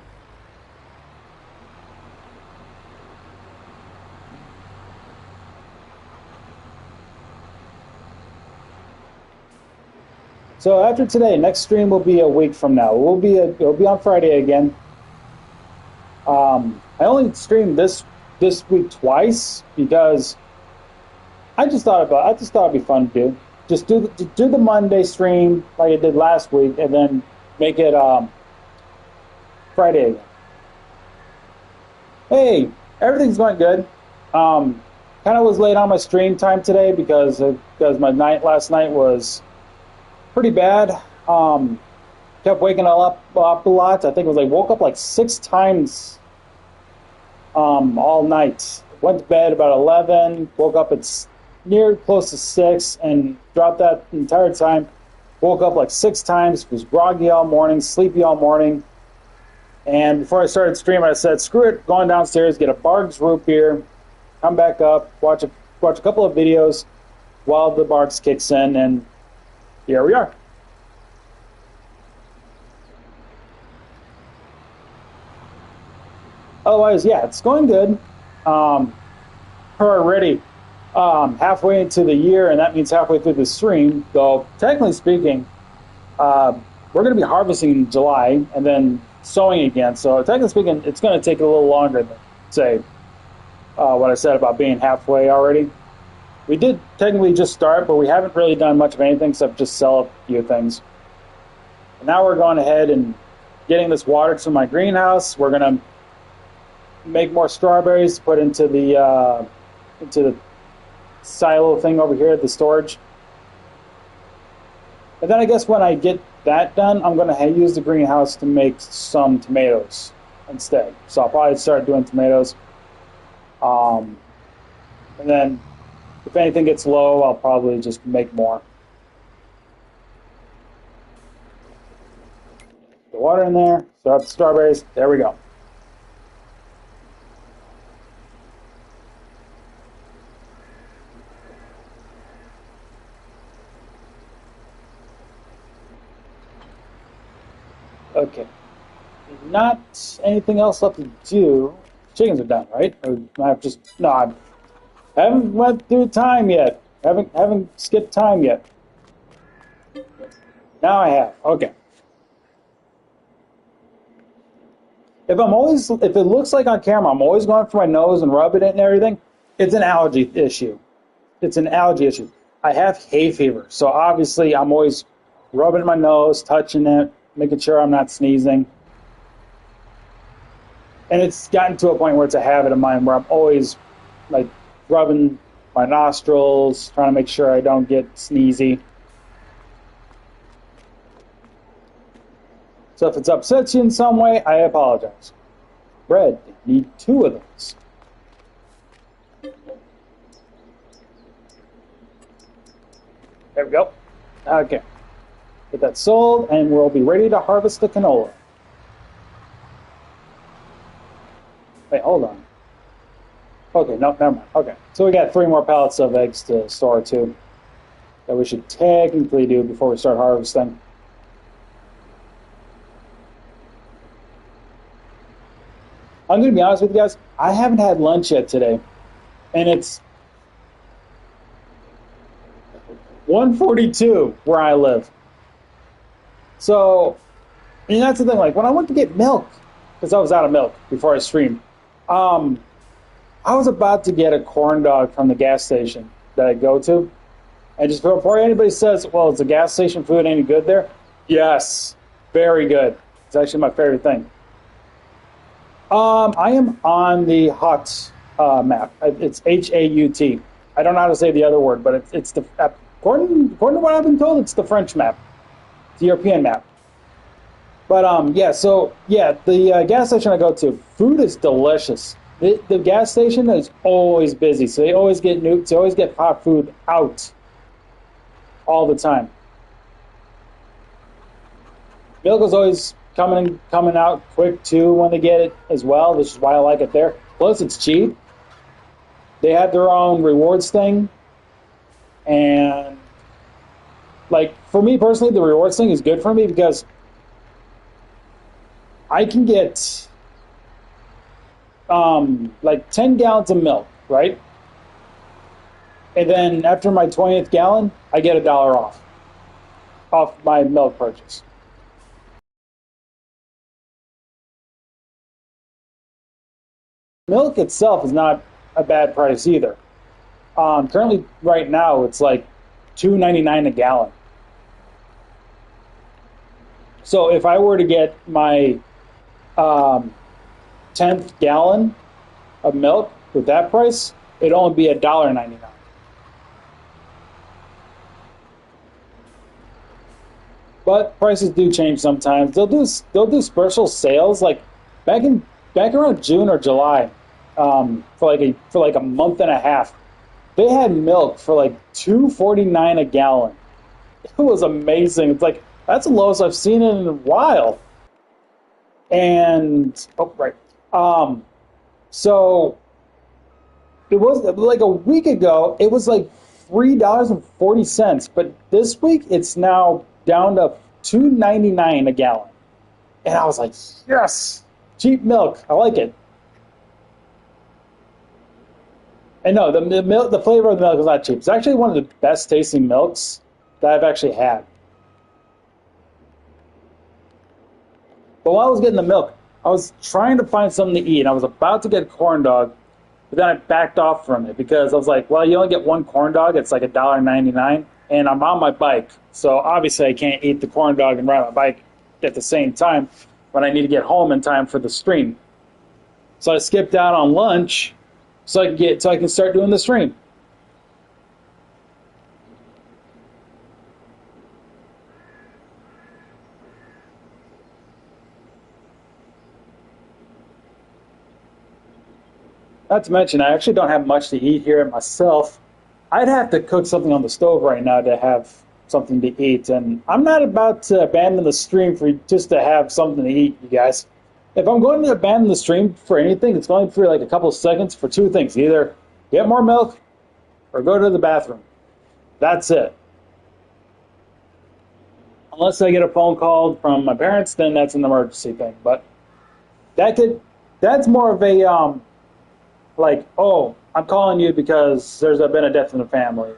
So after today, next stream will be a week from now. It'll be on Friday again. I only streamed this week twice because I just thought it'd be fun to do. Just do the Monday stream like I did last week, and then make it Friday again. Hey, everything's going good. Kind of was late on my stream time today because my night last night was pretty bad. Kept waking up a lot. I think it was like woke up like 6 times all night. Went to bed about 11. Woke up at near close to 6, and throughout that entire time, woke up like 6 times. Was groggy all morning, sleepy all morning. And before I started streaming, I said, "Screw it, going downstairs, get a Barq's root beer, come back up, watch a couple of videos while the Barq's kicks in," and here we are. Otherwise, yeah, it's going good. We're already halfway into the year, and that means halfway through the stream. Though technically speaking, we're going to be harvesting in July and then sowing again. So technically speaking, it's going to take a little longer than say what I said about being halfway already. We did technically just start, but we haven't really done much of anything except just sell a few things. And now we're going ahead and getting this watered to my greenhouse. We're going to make more strawberries to put into the silo thing over here at the storage. And then I guess when I get that done, I'm going to use the greenhouse to make some tomatoes instead. So I'll probably start doing tomatoes. And then if anything gets low, I'll probably just make more. The water in there, throw out the strawberries. There we go. Okay. Not anything else left to do. Chickens are done, right? Or I've just no. I haven't went through time yet. Haven't skipped time yet. Now I have. Okay. If it looks like on camera, I'm always going for my nose and rubbing it and everything. It's an allergy issue. It's an allergy issue. I have hay fever, so obviously I'm always rubbing my nose, touching it, making sure I'm not sneezing. And it's gotten to a point where it's a habit of mine where I'm always like rubbing my nostrils, trying to make sure I don't get sneezy. So if it's upsets you in some way, I apologize. Bread, need 2 of those. There we go. Okay. Get that sold, and we'll be ready to harvest the canola. Wait, hold on. Okay, no, never mind. Okay, so we got 3 more pallets of eggs to store, too, that we should technically do before we start harvesting. I'm going to be honest with you guys, I haven't had lunch yet today, and it's 1:42 where I live. So, and that's the thing, like, when I went to get milk, because I was out of milk before I streamed, I was about to get a corn dog from the gas station that I go to. And just before anybody says, well, is the gas station food any good there? Yes, very good. It's actually my favorite thing. I am on the HOT map. It's HAUT. I don't know how to say the other word, but it's the, according to what I've been told, it's the French map. It's the European map. But yeah, so yeah, the gas station I go to, food is delicious. The gas station is always busy, so they always get nukes. They always get hot food out all the time. Milk is always coming out quick too when they get it as well, which is why I like it there. Plus, it's cheap. They have their own rewards thing, and like for me personally, the rewards thing is good for me because I can get like 10 gallons of milk, right? And then after my 20th gallon, I get $1 off my milk purchase. Milk itself is not a bad price either. Currently, right now, it's like $2.99 a gallon. So if I were to get my 10th gallon of milk with that price, it'd only be $1.99. but prices do change sometimes. They'll do special sales like back in back around June or July, for like a month and a half. They had milk for like 2.49 a gallon. It was amazing. It's like that's the lowest I've seen it in a while. And oh right, so it was like a week ago. It was like $3.40, but this week it's now down to 2.99 a gallon. And I was like, yes, cheap milk. I like it. And no, the flavor of the milk is not cheap. It's actually one of the best tasting milks that I've actually had. But while I was getting the milk, I was trying to find something to eat. I was about to get a corn dog, but then I backed off from it because I was like, well, you only get one corn dog. It's like $1.99, and I'm on my bike. So obviously I can't eat the corn dog and ride my bike at the same time when I need to get home in time for the stream. So I skipped out on lunch so I can start doing the stream. Not to mention, I actually don't have much to eat here myself. I'd have to cook something on the stove right now to have something to eat, and I'm not about to abandon the stream for just to have something to eat, you guys. If I'm going to abandon the stream for anything, it's going for like a couple of seconds for two things: either get more milk or go to the bathroom. That's it. Unless I get a phone call from my parents, then that's an emergency thing. But that could that's more of a like, oh, I'm calling you because been a death in the family.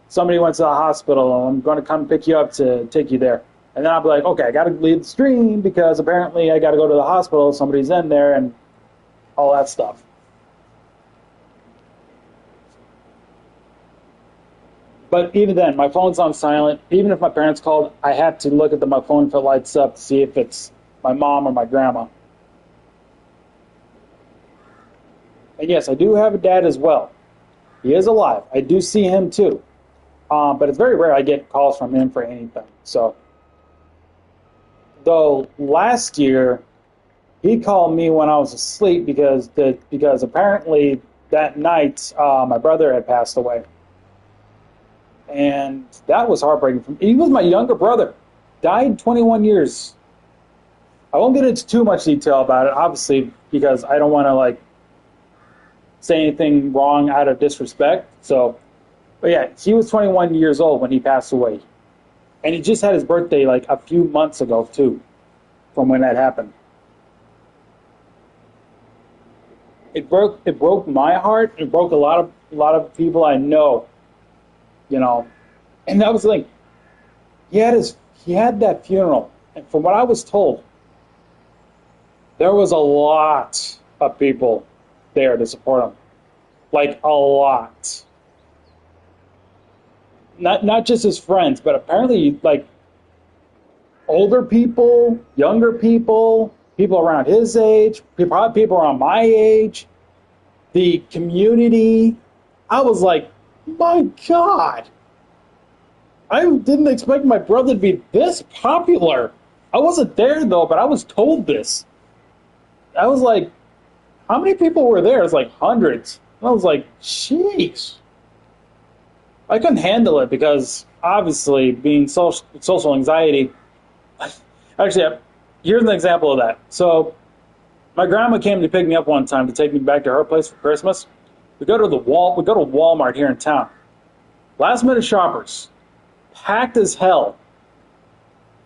Somebody went to the hospital, and I'm going to come pick you up to take you there. And then I'll be like, okay, I got to leave the stream because apparently I got to go to the hospital. Somebody's in there and all that stuff. But even then, my phone's on silent. Even if my parents called, I have to look at my phone if it lights up to see if it's my mom or my grandma. And yes, I do have a dad as well. He is alive. I do see him too. But it's very rare I get calls from him for anything. So, though last year he called me when I was asleep because apparently that night my brother had passed away, and that was heartbreaking for me. He was my younger brother, died 21 years. I won't get into too much detail about it, obviously, because I don't want to like say anything wrong out of disrespect. So, but yeah, he was 21 years old when he passed away. And he just had his birthday like a few months ago too, from when that happened. It broke my heart. It broke a lot of people I know, you know. And that was the thing. He had that funeral, and from what I was told, there was a lot of people there to support him. Like a lot. Not just his friends, but apparently like older people, younger people, people around his age, people around my age, the community. I was like, my God, I didn't expect my brother to be this popular. I wasn't there though, but I was told this. I was like, how many people were there? It's like hundreds. And I was like, jeez. I couldn't handle it because obviously being social anxiety. Actually, here's an example of that. So my grandma came to pick me up one time to take me back to her place for Christmas. We go to Walmart here in town. Last minute shoppers, packed as hell.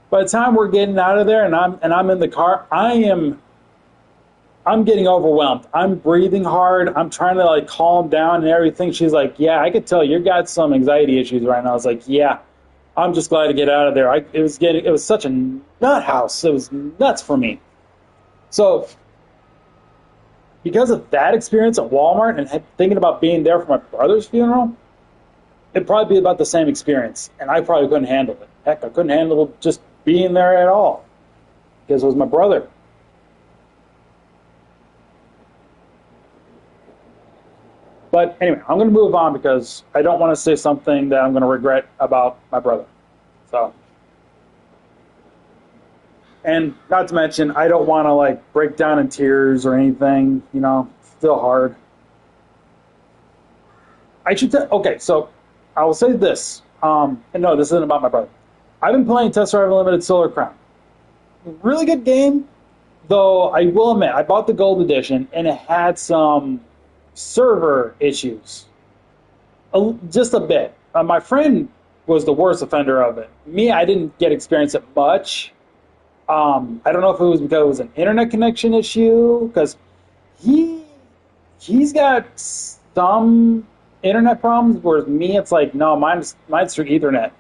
By the time we're getting out of there and I'm in the car, I'm getting overwhelmed. I'm breathing hard. I'm trying to like calm down and everything. She's like, yeah, I could tell you got some anxiety issues right now. I was like, yeah, I'm just glad to get out of there. It was such a nut house. It was nuts for me. So because of that experience at Walmart and thinking about being there for my brother's funeral, it'd probably be about the same experience. And I probably couldn't handle it. Heck, I couldn't handle just being there at all because it was my brother. But anyway, I'm going to move on because I don't want to say something that I'm going to regret about my brother. So, And not to mention, I don't want to like break down in tears or anything. You know, it's still hard. I should tell. Okay, so I will say this. And no, this isn't about my brother. I've been playing Test Drive Unlimited Solar Crown. Really good game, though. I will admit, I bought the gold edition and it had some server issues, just a bit. My friend was the worst offender of it. Me, I didn't get experience it much. I don't know if it was because it was an internet connection issue, because he he's got some internet problems, whereas me, it's like no, mine's through Ethernet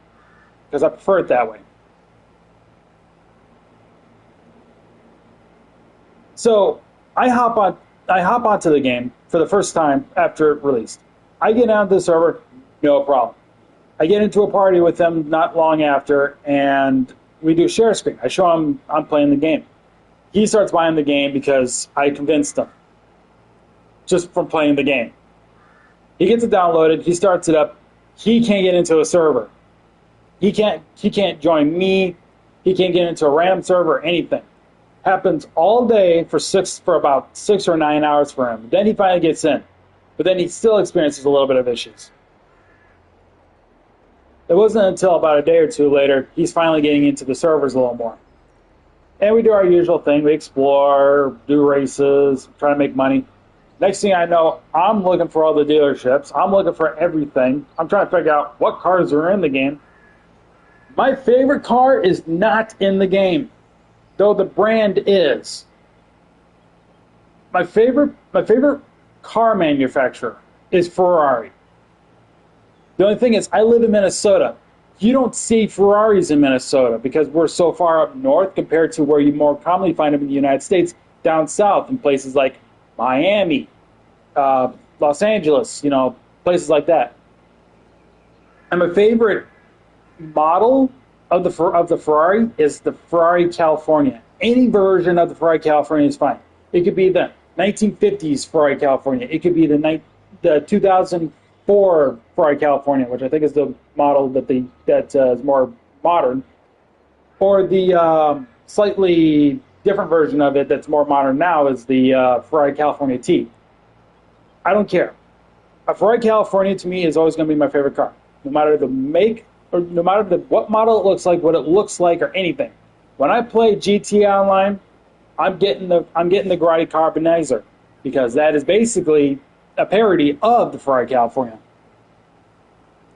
because I prefer it that way. So I hop onto the game for the first time after it released. I get onto the server, no problem. I get into a party with them not long after, and we do share screen. I show him I'm playing the game. He starts buying the game because I convinced him just from playing the game. He gets it downloaded. He starts it up. He can't get into a server. He can't join me. He can't get into a random server or anything. Happens all day for about 6 or 9 hours for him. Then he finally gets in, but then he still experiences a little bit of issues. It wasn't until about a day or two later he's finally getting into the servers a little more. And we do our usual thing. We explore, do races, try to make money. Next thing I know, I'm looking for all the dealerships. I'm looking for everything. I'm trying to figure out what cars are in the game. My favorite car is not in the game, though the brand is. My favorite car manufacturer is Ferrari. The only thing is, I live in Minnesota. You don't see Ferraris in Minnesota because we're so far up north compared to where you more commonly find them in the United States, down south in places like Miami, Los Angeles, places like that. And my favorite model of the Ferrari is the Ferrari California. Any version of the Ferrari California is fine. It could be the 1950s Ferrari California. It could be the 2004 Ferrari California, which I think is the model that is more modern, or the slightly different version of it that's more modern now is the Ferrari California T. I don't care. A Ferrari California to me is always going to be my favorite car, no matter the make or no matter what model it looks like, what it looks like, or anything. When I play GTA Online, I'm getting the Grotti Carbonizer because that is basically a parody of the Ferrari California.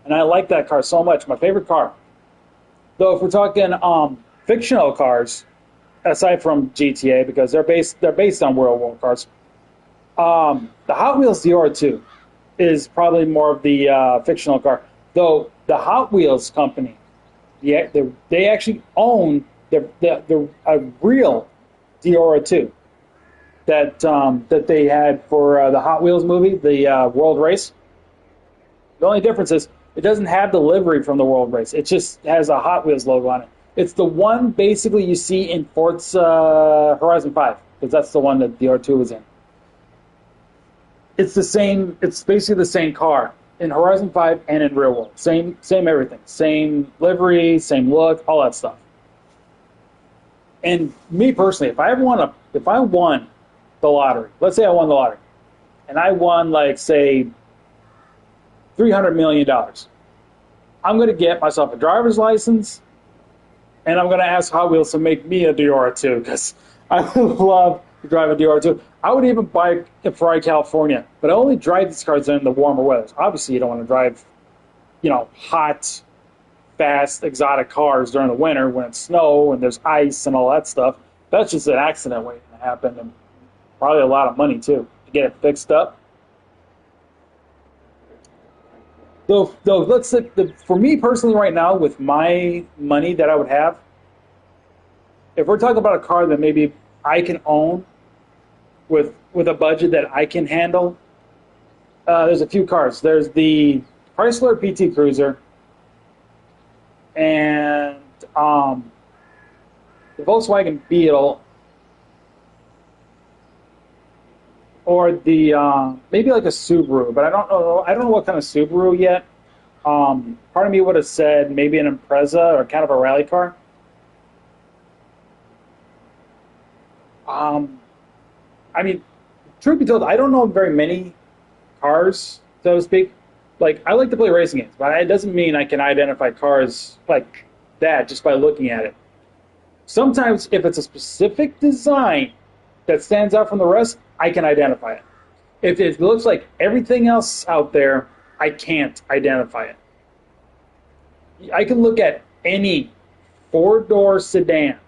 And I like that car so much. My favorite car. Though if we're talking fictional cars, aside from GTA, because they're based on real world cars, the Hot Wheels Dior 2 is probably more of the fictional car. Though the Hot Wheels company, they actually own a real Diora 2 that they had for the Hot Wheels movie, the World Race. The only difference is it doesn't have the livery from the World Race. It just has a Hot Wheels logo on it. It's the one basically you see in Forza Horizon 5, because that's the one that the R2 was in. It's the same. It's basically the same car in Horizon 5 and in Real World. Same everything. Same livery, same look, all that stuff. And me personally, if I won the lottery, let's say I won the lottery, and I won like say $300 million, I'm going to get myself a driver's license, and I'm going to ask Hot Wheels to make me a Diora 2 because I would love to drive a Diora 2. I would even buy a Ferrari California, but I only drive these cars in the warmer weather. Obviously, you don't want to drive, hot, fast, exotic cars during the winter when it's snow and there's ice and all that stuff. That's just an accident waiting to happen, and probably a lot of money too to get it fixed up. Though let's say for me personally right now, with my money that I would have, if we're talking about a car that maybe I can own with a budget that I can handle, there's a few cars. There's the Chrysler PT Cruiser and the Volkswagen Beetle, or the maybe like a Subaru, but I don't know. I don't know what kind of Subaru yet. Part of me would have said maybe an Impreza or kind of a rally car. Um, I mean, truth be told, I don't know very many cars, so to speak. Like, I like to play racing games, but it doesn't mean I can identify cars like that just by looking at it. Sometimes, if it's a specific design that stands out from the rest, I can identify it. If it looks like everything else out there, I can't identify it. I can look at any four-door sedan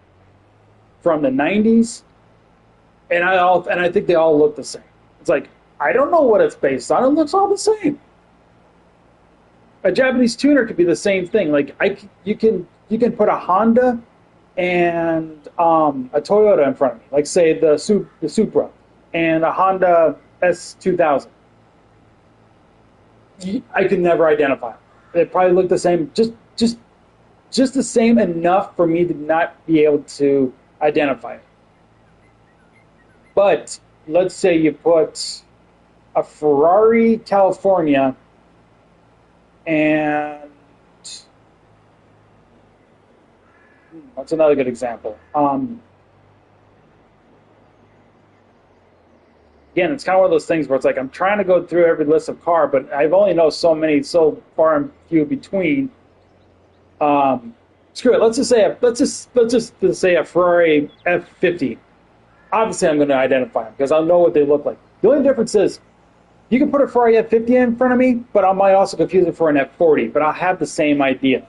from the 90s, and I think they all look the same. It's like, I don't know what it's based on. It looks all the same. A Japanese tuner could be the same thing. Like, you can put a Honda and a Toyota in front of me, like say the Supra and a Honda S2000. I could never identify them. They probably look the same, just the same enough for me to not be able to identify it. But let's say you put a Ferrari California and what's another good example? Again, it's kind of one of those things where it's like I'm trying to go through every list of car, but I've only know so many, so far and few between. Screw it. Let's just say a Ferrari F50. Obviously, I'm going to identify them because I'll know what they look like. The only difference is you can put a Ferrari F50 in front of me, but I might also confuse it for an F40. But I'll have the same idea.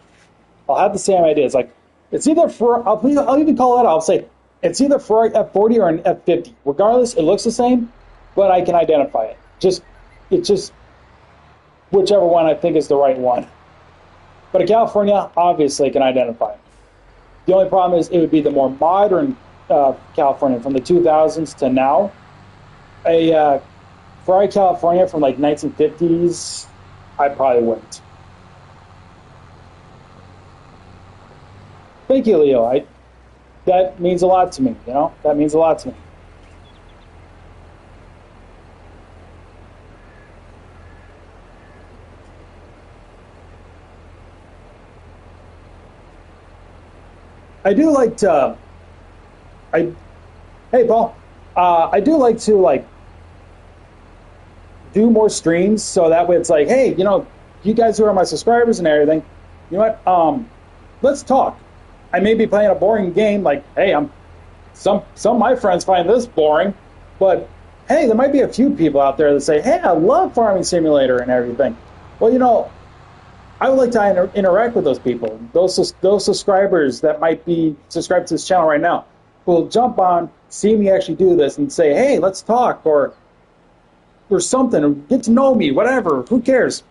It's like it's either for I'll even call it out. I'll say it's either Ferrari F40 or an F50. Regardless, it looks the same, but I can identify it. It's just whichever one I think is the right one. But a California, obviously, can identify it. The only problem is it would be the more modern California from the 2000s to now. A Ferrari California from like 1950s, I probably wouldn't. Thank you, Leo. That means a lot to me. That means a lot to me. I do like to. Hey, Paul. I do like to do more streams so that way it's like, hey, you guys who are my subscribers and everything, you know what? Let's talk. I may be playing a boring game, like, hey, some of my friends find this boring, but hey, there might be a few people out there that say, hey, I love Farming Simulator and everything. Well, I would like to interact with those people, those subscribers that might be subscribed to this channel right now, who will jump on, see me actually do this, and say, hey, let's talk, or something, or get to know me, whatever. Who cares?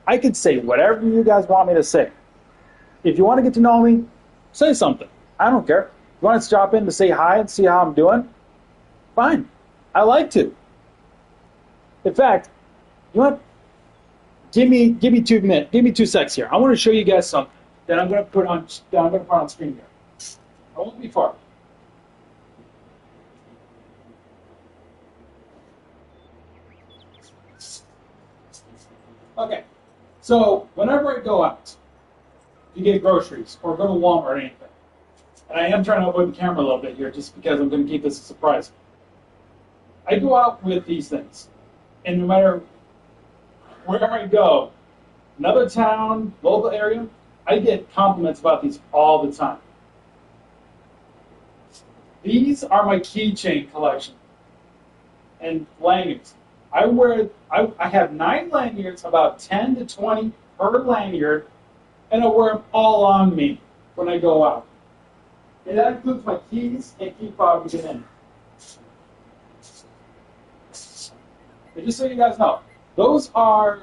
I could say whatever you guys want me to say. If you want to get to know me, say something. I don't care. If you want to drop in to say hi and see how I'm doing, fine. I like to. In fact, you know what? Give me 2 minutes. Give me 2 seconds here. I want to show you guys something that I'm going to put on screen here. I won't be far. Okay. So whenever I go out to get groceries or go to Walmart or anything, and I am trying to avoid the camera a little bit here just because I'm going to keep this a surprise. I go out with these things, and no matter wherever I go, another town, local area, I get compliments about these all the time. These are my keychain collection and lanyards. I have 9 lanyards, about 10 to 20 per lanyard, and I wear them all on me when I go out. And that includes my keys and key fob to get in. And just so you guys know, those are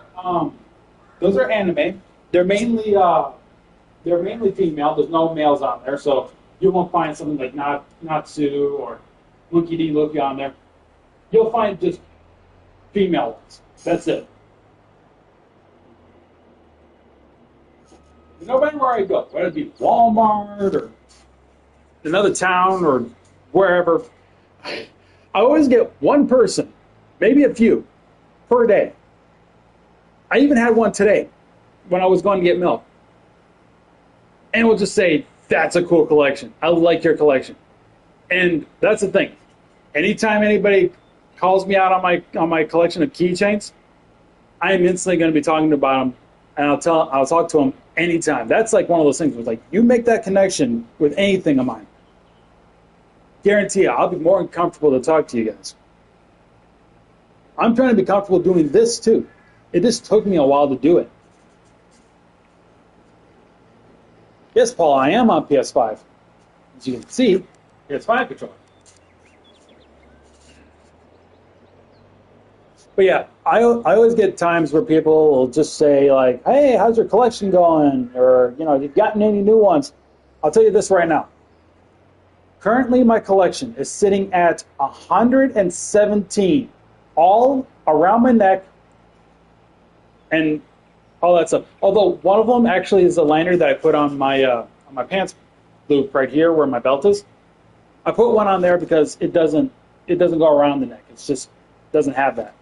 anime. They're mainly female. There's no males on there, so you won't find something like Natsu or Monkey D. Luffy on there. You'll find just female ones. That's it. No matter where I go, whether it be Walmart or another town or wherever, I always get one person, maybe a few, per day. I even had one today when I was going to get milk. And we'll just say, that's a cool collection. I like your collection. And that's the thing. Anytime anybody calls me out on my collection of keychains, I am instantly going to be talking about them, and I'll talk to them anytime. That's like one of those things where like you make that connection with anything of mine, guarantee you, I'll be more than comfortable to talk to you guys. I'm trying to be comfortable doing this too. It just took me a while to do it. Yes, Paul, I am on PS5. As you can see, PS5 controller. But yeah, I always get times where people will just say like, "Hey, how's your collection going?" Or "You've gotten any new ones?" I'll tell you this right now. Currently, my collection is sitting at 117, all around my neck and all that stuff. Although one of them actually is a lanyard that I put on my pants loop right here where my belt is. I put one on there because it doesn't go around the neck. It's just doesn't have that.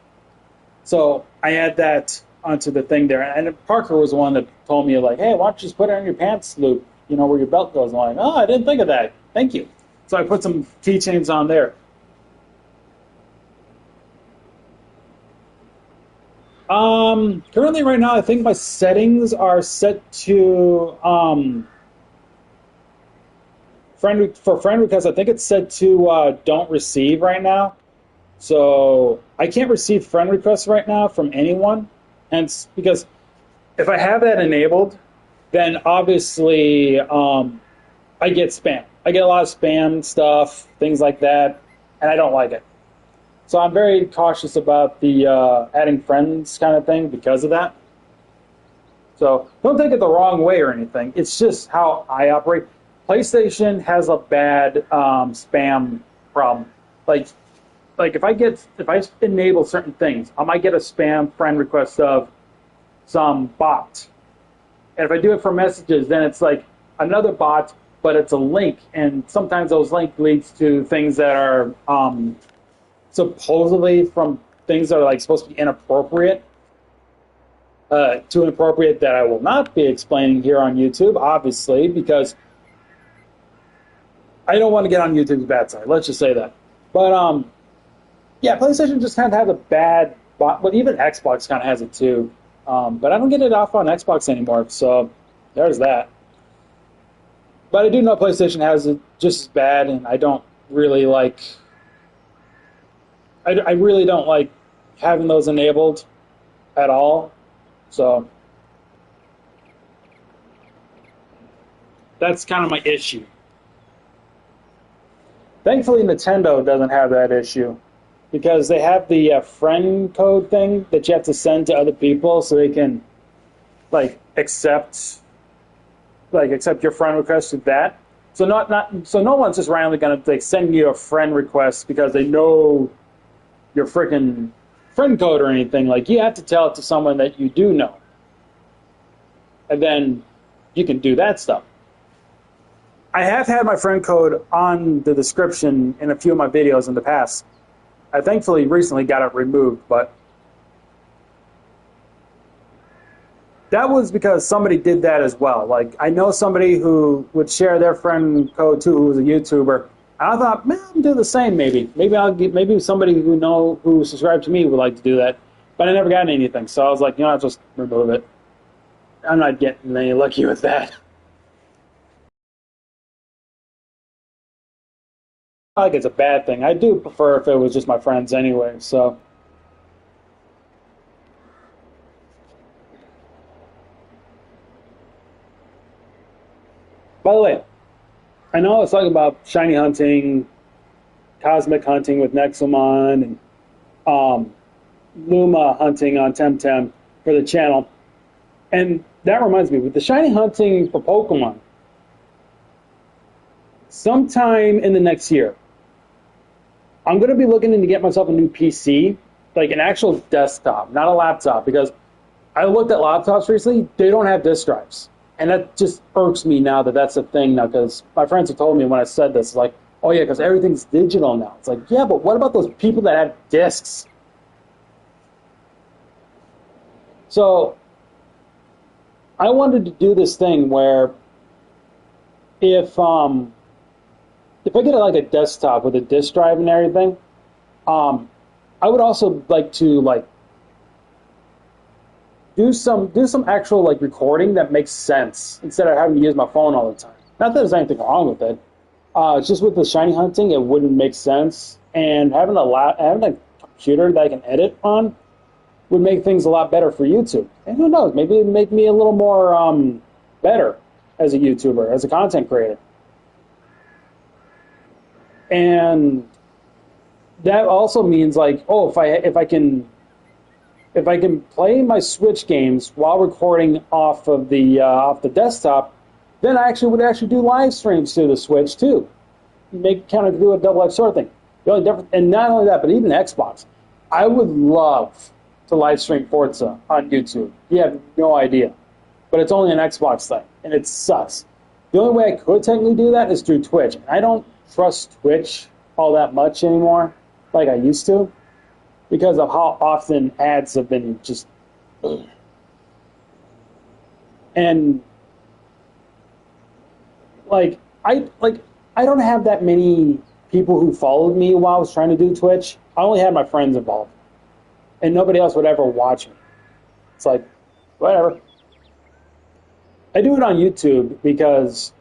So I add that onto the thing there. And Parker was the one that told me like, "Hey, why don't you just put it on your pants loop? Where your belt goes." And I'm like, "Oh, I didn't think of that. Thank you." So I put some keychains on there. Currently right now, I think my settings are set to friend request. I think it's set to don't receive right now. So I can't receive friend requests right now from anyone. Hence, because if I have that enabled, then obviously I get spam. I get a lot of spam stuff, things like that, and I don't like it. So I'm very cautious about the adding friends kind of thing because of that. So don't take it the wrong way or anything. It's just how I operate. PlayStation has a bad spam problem. Like if I enable certain things, I might get a spam friend request of some bot. And if I do it for messages, then it's like another bot, but it's a link. And sometimes those links leads to things that are supposedly from things that are like supposed to be inappropriate. Too inappropriate that I will not be explaining here on YouTube, obviously, because I don't want to get on YouTube's bad side. Let's just say that. But yeah, PlayStation just kind of has a bad, but even Xbox kind of has it too. But I don't get it off on Xbox anymore, so there's that. But I do know PlayStation has it just as bad, and I don't really like. I really don't like having those enabled at all. So that's kind of my issue. Thankfully, Nintendo doesn't have that issue because they have the friend code thing that you have to send to other people so they can like accept your friend request with that. So so no one's just randomly gonna like send you a friend request because they know your freaking friend code or anything. Like you have to tell it to someone that you do know, and then you can do that stuff. I have had my friend code on the description in a few of my videos in the past. I thankfully recently got it removed, but that was because somebody did that as well. Like I know somebody who would share their friend code too, who was a YouTuber. And I thought, man, I'll do the same. Maybe somebody who subscribed to me would like to do that. But I never got anything, so I was like, I'll just remove it. I'm not getting any lucky with that. I think it's a bad thing. I do prefer if it was just my friends anyway. So, by the way, I know I was talking about shiny hunting, cosmic hunting with Nexomon, and um, Luma hunting on Temtem for the channel. And that reminds me, with the shiny hunting for Pokemon, sometime in the next year, I'm going to be looking to get myself a new PC, like an actual desktop, not a laptop, because I looked at laptops recently, they don't have disk drives. And that just irks me now that that's a thing now, because my friends have told me when I said this, like, oh yeah, because everything's digital now. It's like, yeah, but what about those people that have disks? So I wanted to do this thing where if if I get like a desktop with a disk drive and everything, um, I would also like to like do some actual like recording that makes sense instead of having to use my phone all the time. Not that there's anything wrong with it. It's just with the shiny hunting, it wouldn't make sense. And having a computer that I can edit on would make things a lot better for YouTube. And who knows, maybe it'd make me a little more better as a YouTuber, as a content creator. And that also means like, oh, if I can play my Switch games while recording off the desktop, then I actually would actually do live streams to the Switch too. Make kind of do a double-edged sword thing. The only difference, and not only that, but even Xbox, I would love to live stream Forza on YouTube. You have no idea, but it's only an Xbox thing, and it sucks. The only way I could technically do that is through Twitch. I don't trust Twitch all that much anymore, like I used to, because of how often ads have been just. And like I don't have that many people who followed me while I was trying to do Twitch. I only had my friends involved, and nobody else would ever watch me. It's like, whatever. I do it on YouTube because,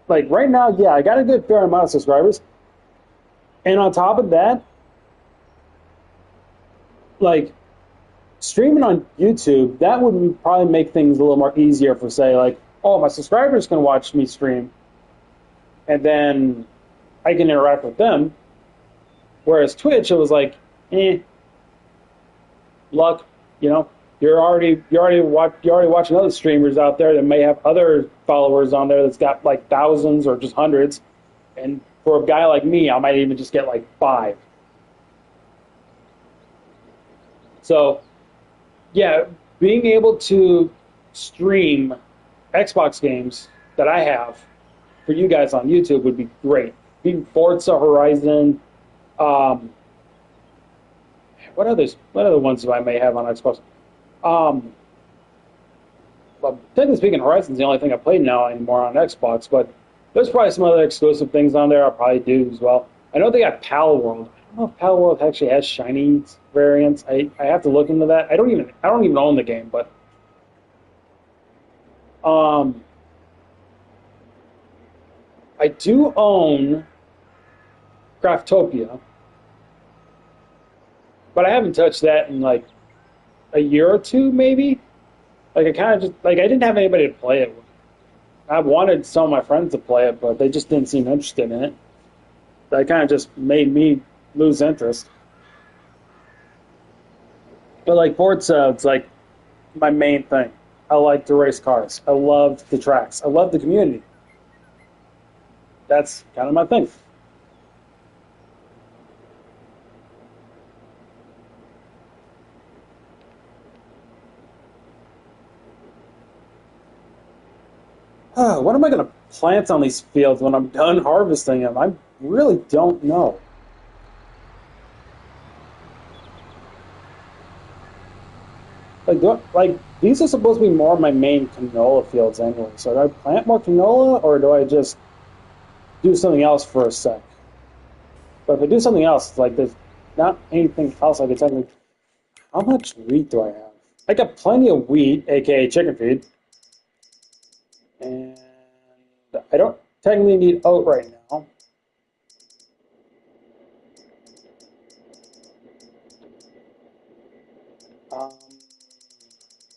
like, right now, yeah, I got a good fair amount of subscribers, and on top of that, like, streaming on YouTube, that would probably make things a little more easier for, say, like, oh, my subscribers can watch me stream, and then I can interact with them. Whereas Twitch, it was like, luck, you know. You're already watching other streamers out there that may have other followers on there that's got like thousands or just hundreds, and for a guy like me, I might even just get like 5. So, yeah, being able to stream Xbox games that I have for you guys on YouTube would be great. Being Forza Horizon, um, what other ones do I may have on Xbox? Um, well, technically speaking, Horizon's the only thing I play now anymore on Xbox, but there's probably some other exclusive things on there I'll probably do as well. I know they got Pal World. I don't know if Pal World actually has shiny variants. I have to look into that. I don't even own the game, but um, I do own Craftopia, but I haven't touched that in like a year or two, maybe. Like I kind of just like I didn't have anybody to play it with. I wanted some of my friends to play it, but they just didn't seem interested in it. That kind of just made me lose interest. But like Forza, it's like my main thing. I like to race cars. I love the tracks. I love the community. That's kind of my thing. What am I going to plant on these fields when I'm done harvesting them? I really don't know. Like these are supposed to be more of my main canola fields anyway. So do I plant more canola or do I just do something else for a sec? But if I do something else, it's like there's not anything else I can technically. How much wheat do I have? I got plenty of wheat, aka chicken feed, and I don't technically need oat right now. Um,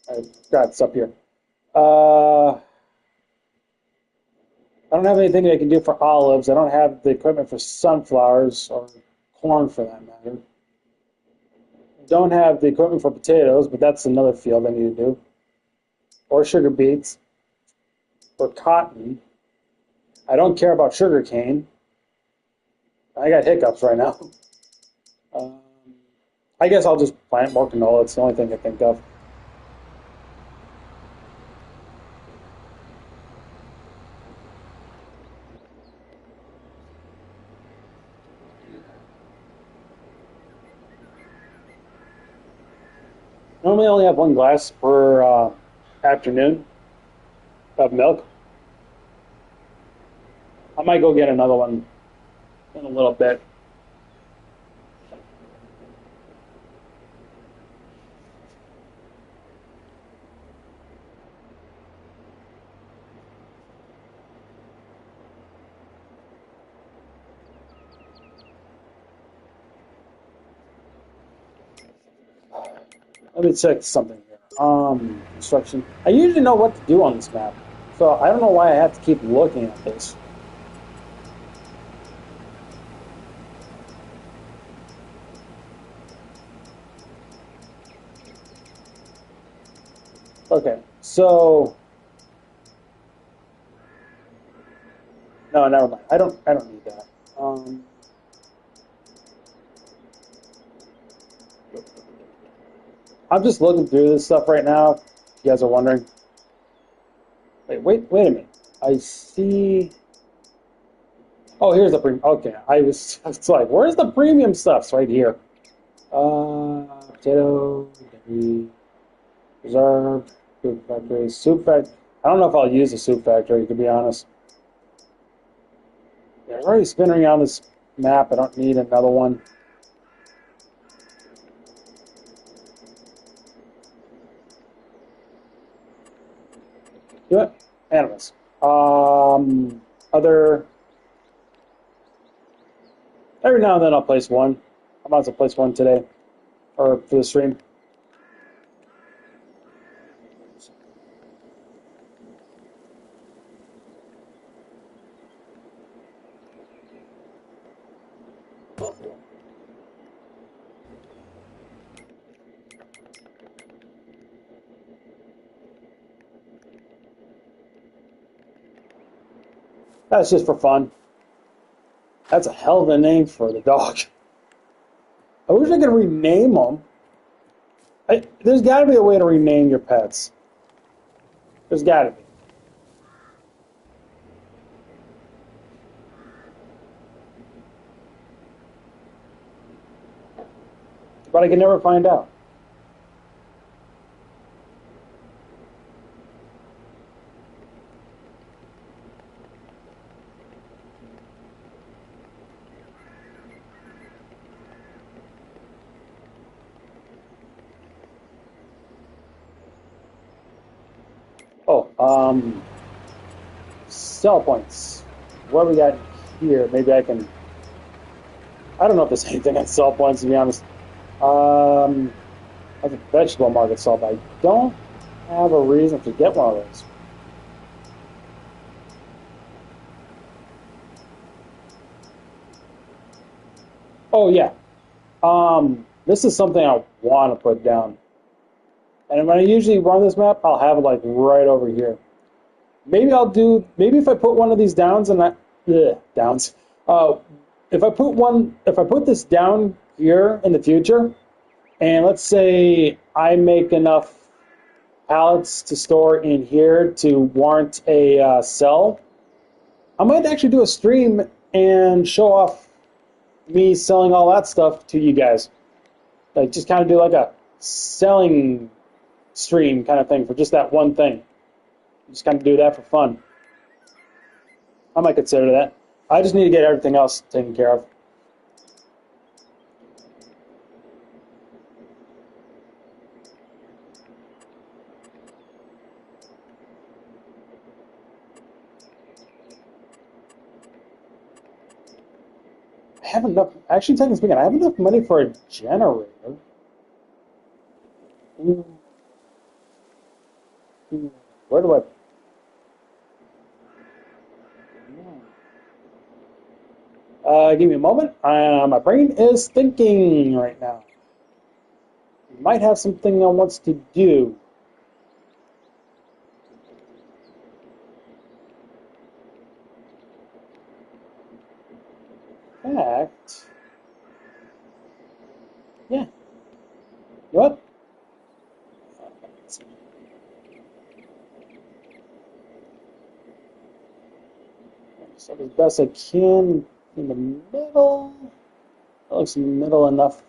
I got this up here. I don't have anything that I can do for olives. I don't have the equipment for sunflowers or corn for that matter. Don't have the equipment for potatoes, but that's another field I need to do. Or sugar beets, or cotton. I don't care about sugar cane. I got hiccups right now. Um, I guess I'll just plant more canola. It's the only thing I think of. Normally, I only have 1 glass per afternoon of milk. I might go get another one in a little bit. Let me check something here. Construction. I usually know what to do on this map, so I don't know why I have to keep looking at this. Okay, so no, never mind. I don't need that. I'm just looking through this stuff right now. If you guys are wondering. Wait a minute. I see. Oh, here's the premium. Okay, it's like, where's the premium stuff? It's right here. Potato, dairy, preserved, food factory, soup factory. I don't know if I'll use the soup factory, to be honest. Yeah, I'm already spinning around this map. I don't need another one. Do it. Animals. Other. Every now and then I'll place one. I might as well place one today, or for the stream. That's just for fun. That's a hell of a name for the dog. I wish I could rename them. There's got to be a way to rename your pets. There's got to be. But I can never find out. Oh, sell points. What do we got here? Maybe I can. I don't know if there's anything on sell points, to be honest. I have a vegetable market sell, but I don't have a reason to get one of those. Oh yeah. This is something I want to put down. And when I usually run this map, I'll have it like right over here. Maybe if I put one of these downs and downs. If I put this down here in the future, and let's say I make enough pallets to store in here to warrant a sell, I might actually do a stream and show off me selling all that stuff to you guys. Like just kind of do like a selling stream kind of thing for just that one thing. Just kind of do that for fun. I might consider that. I just need to get everything else taken care of. I have enough. Actually, technically speaking, I have enough money for a generator. Where do I? Give me a moment. My brain is thinking right now. Might have something I wants to do. In fact, yeah. You know what? So as best I can in the middle. That looks middle enough.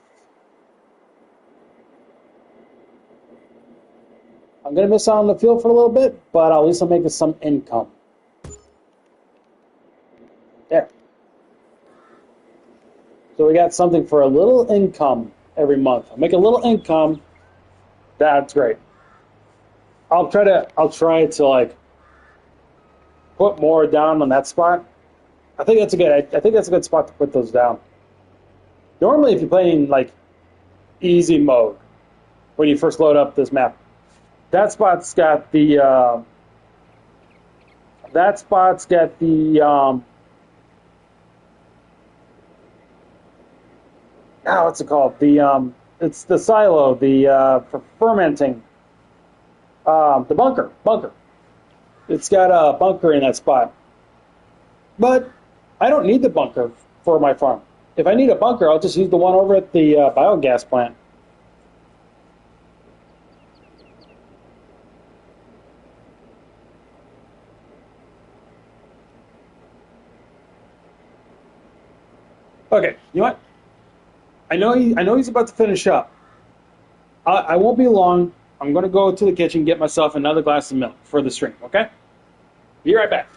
I'm going to miss out on the field for a little bit, but at least I'm making some income. So we got something for a little income every month. I'll make a little income. That's great. I'll try to like put more down on that spot. I think that's a good spot to put those down. Normally, if you're playing like easy mode when you first load up this map, that spot's got the that spot's got the what's it called? It's the silo, for fermenting. The bunker. It's got a bunker in that spot. But I don't need the bunker for my farm. If I need a bunker, I'll just use the one over at the biogas plant. Okay, you know what? I know he's about to finish up. I won't be long. I'm going to go to the kitchen, get myself another glass of milk for the stream, okay? Be right back.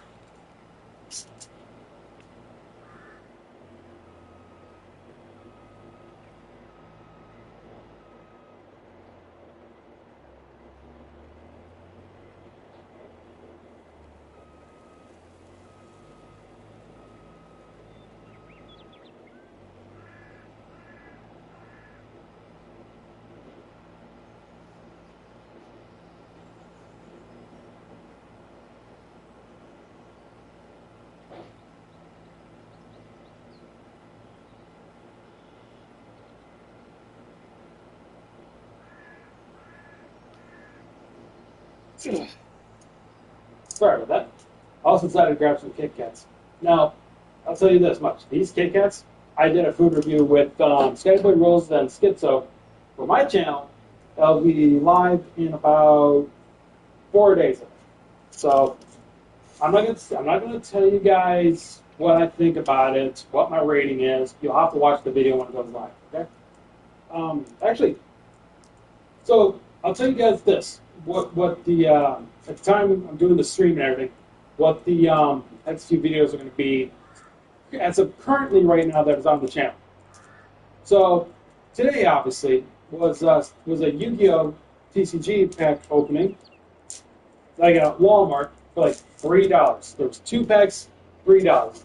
Sorry about that. I also decided to grab some Kit Kats. Now, I'll tell you this much. These Kit Kats, I did a food review with Skyboy Rules and Schizo for my channel. That'll be live in about 4 days. So I'm not gonna tell you guys what I think about it, what my rating is. You'll have to watch the video when it goes live. Okay? Actually, so I'll tell you guys this. What the at the time I'm doing the stream and everything, what the next few videos are going to be as of currently right now that is on the channel. So today obviously was a Yu-Gi-Oh TCG pack opening. I got Walmart for like $3. There was 2 packs, $3.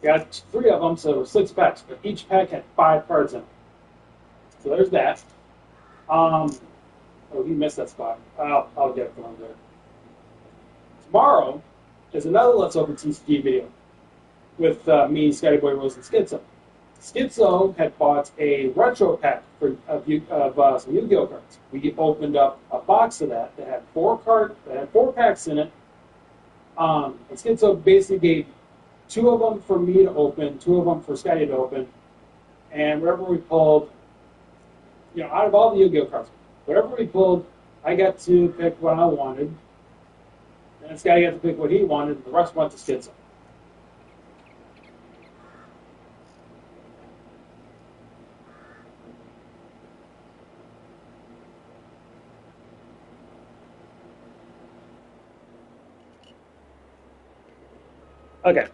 Got 3 of them, so there were 6 packs, but each pack had 5 cards in it. So there's that. Oh, he missed that spot. I'll get it from there. Tomorrow is another Let's Open TCG video with me, Scotty Boy Rose, and Schizo. Schizo had bought a retro pack of some Yu-Gi-Oh cards. We opened up a box of that had 4 packs in it. And Schizo basically gave 2 of them for me to open, 2 of them for Scotty to open, and wherever we pulled, out of all the Yu-Gi-Oh cards, whatever we pulled, I got to pick what I wanted, and this guy got to pick what he wanted, and the rest went to Schizo. Okay.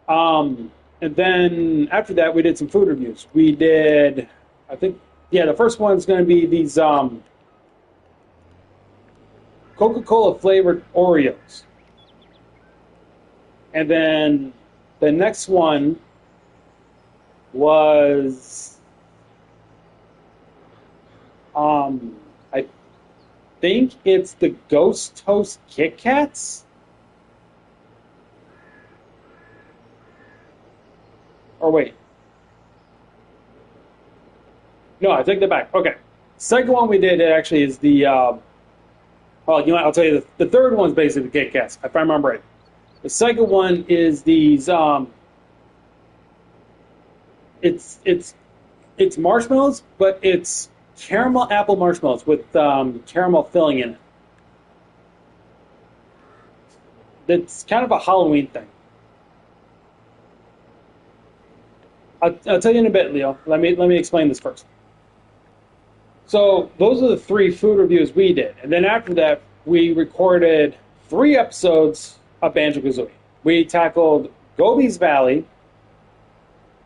And then after that, we did some food reviews. We did, I think, the first one's going to be these Coca-Cola flavored Oreos. And then the next one was, I think it's the Ghost Toast Kit Kats. Or wait. No, I take that back. Okay. Second one we did actually is the, well, I'll tell you, the third one's basically the Kit Kats, if I remember right. The second one is these, it's marshmallows, but it's caramel apple marshmallows with caramel filling in it. It's kind of a Halloween thing. I'll tell you in a bit, Leo. Let me explain this first. So those are the 3 food reviews we did, and then after that, we recorded 3 episodes of Banjo-Kazooie. We tackled Gobi's Valley,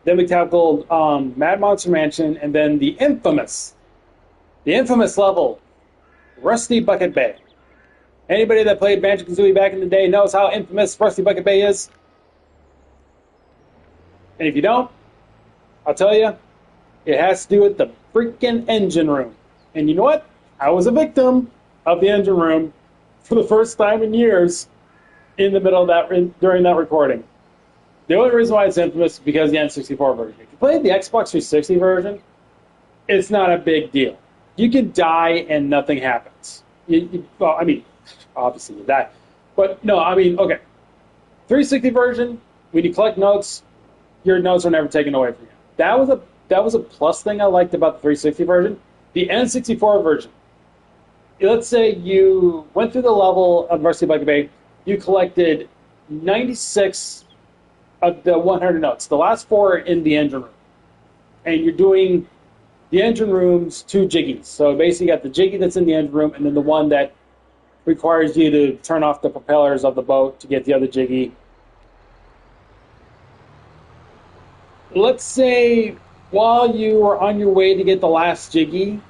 Then we tackled Mad Monster Mansion, and then the infamous level, Rusty Bucket Bay. Anybody that played Banjo-Kazooie back in the day knows how infamous Rusty Bucket Bay is. And if you don't, I'll tell you, it has to do with the freaking engine room. And you know what? I was a victim of the engine room for the first time in years in the middle of that, during that recording. The only reason why it's infamous is because of the N64 version. If you play the Xbox 360 version, it's not a big deal. You can die and nothing happens. Well, I mean, obviously you die. But no, I mean, okay. 360 version, when you collect notes, your notes are never taken away from you. That was a plus thing I liked about the 360 version. The N64 version, let's say you went through the level of Rusty Bucket Bay, you collected 96 of the 100 notes. The last 4 are in the engine room. And you're doing the engine room's 2 jiggies. So basically you got the jiggy that's in the engine room and then the one that requires you to turn off the propellers of the boat to get the other jiggy. Let's say while you are on your way to get the last jiggy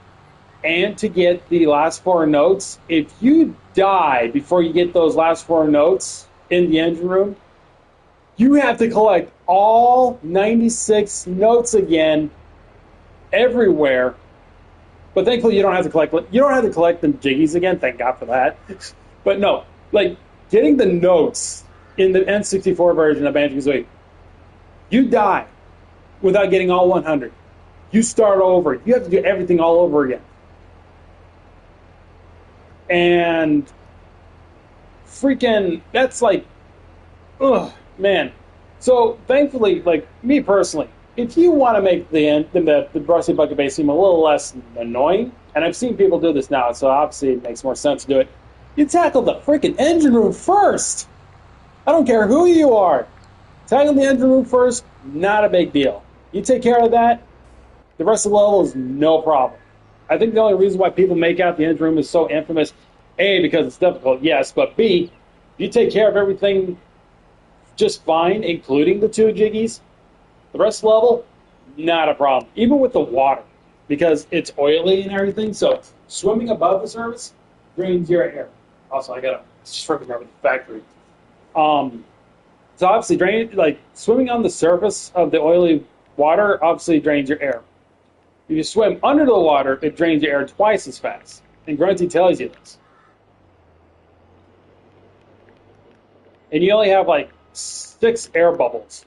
and to get the last 4 notes, if you die before you get those last 4 notes in the engine room, you have to collect all 96 notes again everywhere. But thankfully you don't have to collect the jiggies again, thank God for that. But no, like getting the notes in the N64 version of Banjo-Kazooie, you die without getting all 100. You start over. You have to do everything all over again. And freaking, that's like, ugh, man. So thankfully, like me personally, if you want to make the Rusty Bucket Bay seem a little less annoying, and I've seen people do this now, so obviously it makes more sense to do it, you tackle the freaking engine room first. I don't care who you are. Tackle the engine room first, not a big deal. You take care of that, the rest of the level is no problem. I think the only reason why people make out the engine room is so infamous, A, because it's difficult, yes, but B, you take care of everything just fine, including the 2 jiggies, the rest of the level, not a problem. Even with the water, because it's oily and everything, so swimming above the surface drains your air. Also, I gotta just remember the factory. So obviously, swimming on the surface of the oily water obviously drains your air. If you swim under the water, it drains your air twice as fast. And Grunty tells you this. And you only have like 6 air bubbles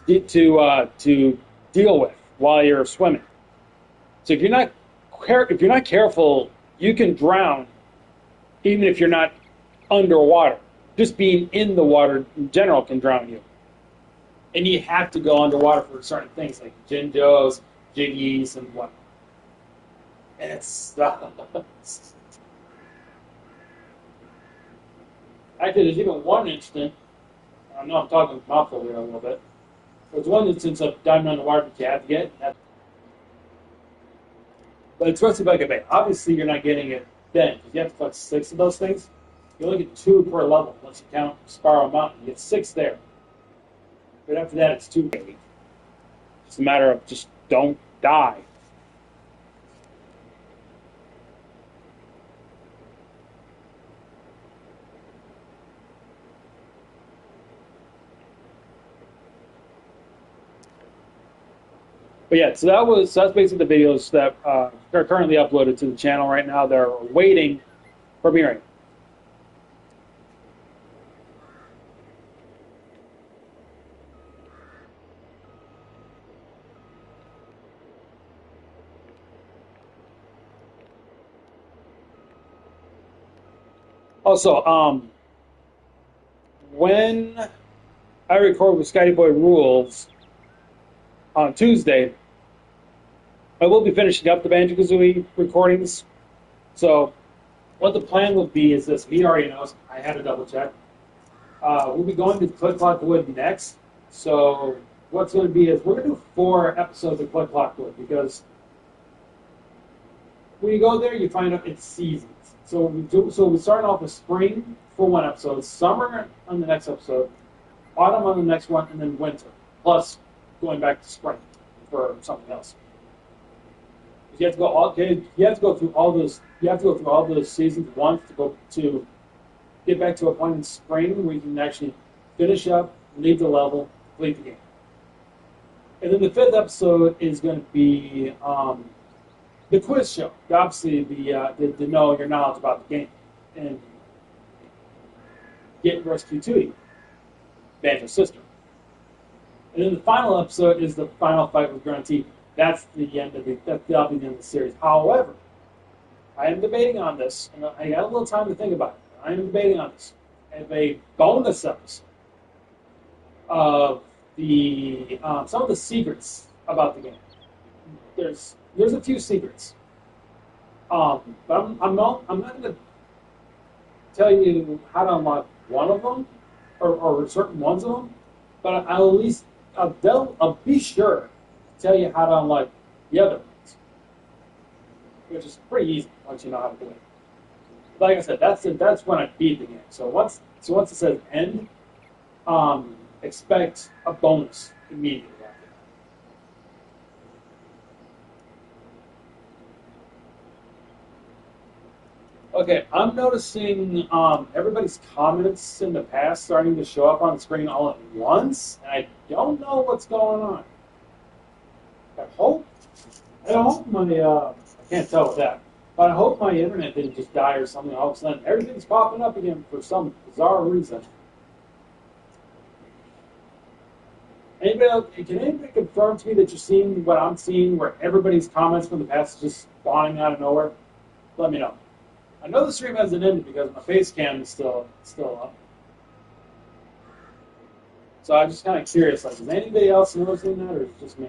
to deal with while you're swimming. So if you're not careful, you can drown, even if you're not underwater. Just being in the water in general can drown you. And you have to go underwater for certain things like Jinjos, Jiggies, and whatnot. And it's actually, there's even one instant. I know I'm talking mouthful here a little bit. There's one instance of diving underwater that you have to get. But it's Rusty Bucket Bay. Obviously, you're not getting it then, because you have to collect 6 of those things. You only get 2 per level. Once you count Sparrow Mountain, you get 6 there. But after that, it's 2. It's a matter of just don't die. But yeah, so that's basically the videos that are currently uploaded to the channel right now. They're waiting for premiering. Also, when I record with Scotty Boy Rules on Tuesday, I will be finishing up the Banjo-Kazooie recordings. So what the plan will be is this. He already knows. I had to double check. We'll be going to Click Clock Wood next. So what's going to be is we're going to do 4 episodes of Click Clock Wood, because when you go there, you find out it's seasons. So we start off with spring for 1 episode, summer on the next episode, autumn on the next one, and then winter. Plus going back to spring for something else. You have to go all. You have to go through all those. You have to go through all those seasons once to get back to a point in spring where you can actually finish up, leave the level, complete the game. And then the fifth episode is going to be the quiz show. Obviously, the know your knowledge about the game and get Rescue Tootie, Banjo's sister. And then the final episode is the final fight with Grunty. That'll be the end of the series. However, I am debating on this, and I got a little time to think about it. I am debating on this. I have a bonus episode of the some of the secrets about the game. There's a few secrets, but I'm not going to tell you how to unlock one of them or certain ones of them, but I'll be sure to tell you how to unlock the other ones, which is pretty easy once you know how to do it. Like I said, that's when I beat the game. So once it says end, expect a bonus immediately after that. Okay, I'm noticing everybody's comments in the past starting to show up on the screen all at once, and I don't know what's going on. I hope my I can't tell with that, but I hope my internet didn't just die or something. All of a sudden, everything's popping up again for some bizarre reason. Can anybody confirm to me that you're seeing what I'm seeing, where everybody's comments from the past is just spawning out of nowhere? Let me know. I know the stream hasn't ended because my face cam is still up. So I'm just kind of curious, like, is anybody else noticing that, or is it just me?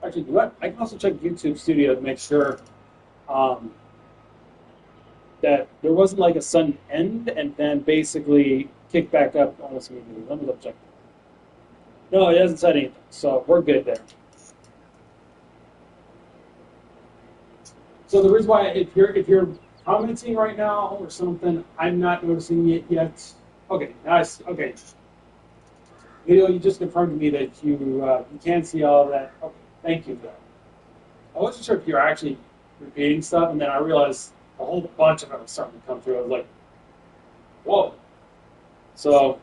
Actually, I can also check YouTube Studio to make sure that there wasn't like a sudden end and then basically kick back up almost immediately. Let me double check. No, it hasn't said anything, so we're good there. So the reason why, if you're commenting right now or something, I'm not noticing it yet. Okay, nice. Okay, video, you just confirmed to me that you can see all of that. Okay, thank you for that. I wasn't sure if you're actually repeating stuff, and then I realized a whole bunch of it was starting to come through. I was like, whoa. So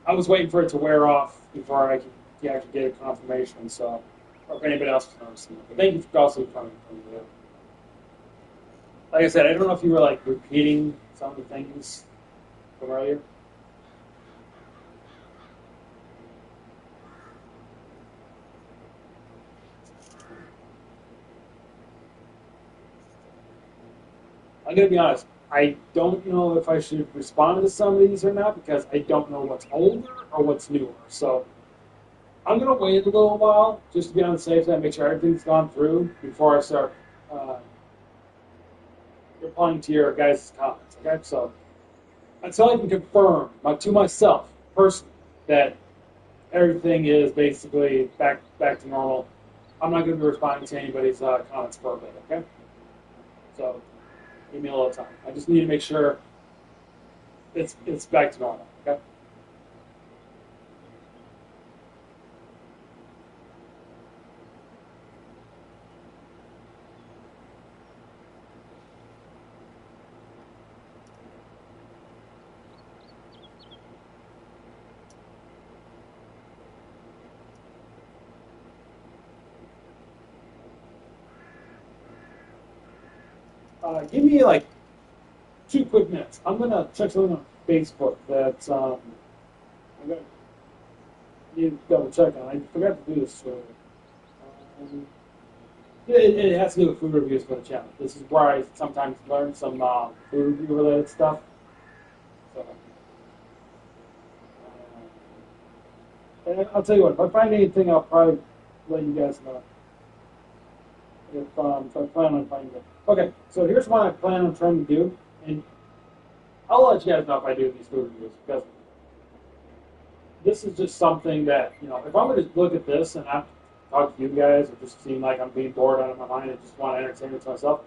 I was waiting for it to wear off before I could actually get a confirmation. So, or if anybody else was noticing it. But thank you for also coming from the video. Like I said, I don't know if you were like repeating some of the things from earlier. I'm going to be honest, I don't know if I should respond to some of these or not because I don't know what's older or what's newer. So I'm going to wait a little while just to be on the safe side, make sure everything's gone through before I start replying to your guys' comments. Okay, so until I can confirm to myself personally that everything is basically back to normal, I'm not going to be responding to anybody's comments for a bit. Okay, so give me a little time. I just need to make sure it's back to normal. Okay. Give me like 2 quick minutes. I'm gonna check something on Facebook that I'm gonna need to double check on. I forgot to do this. So, it has to do with food reviews for the channel. This is where I sometimes learn some food review related stuff. So, and I'll tell you what. If I find anything, I'll probably let you guys know. If I plan on finding it. Okay, so here's what I plan on trying to do, and I'll let you guys know if I do these food reviews, because this is just something that, you know, if I'm going to look at this and not talk to you guys, or just seem like I'm being bored out of my mind and just want to entertain it to myself,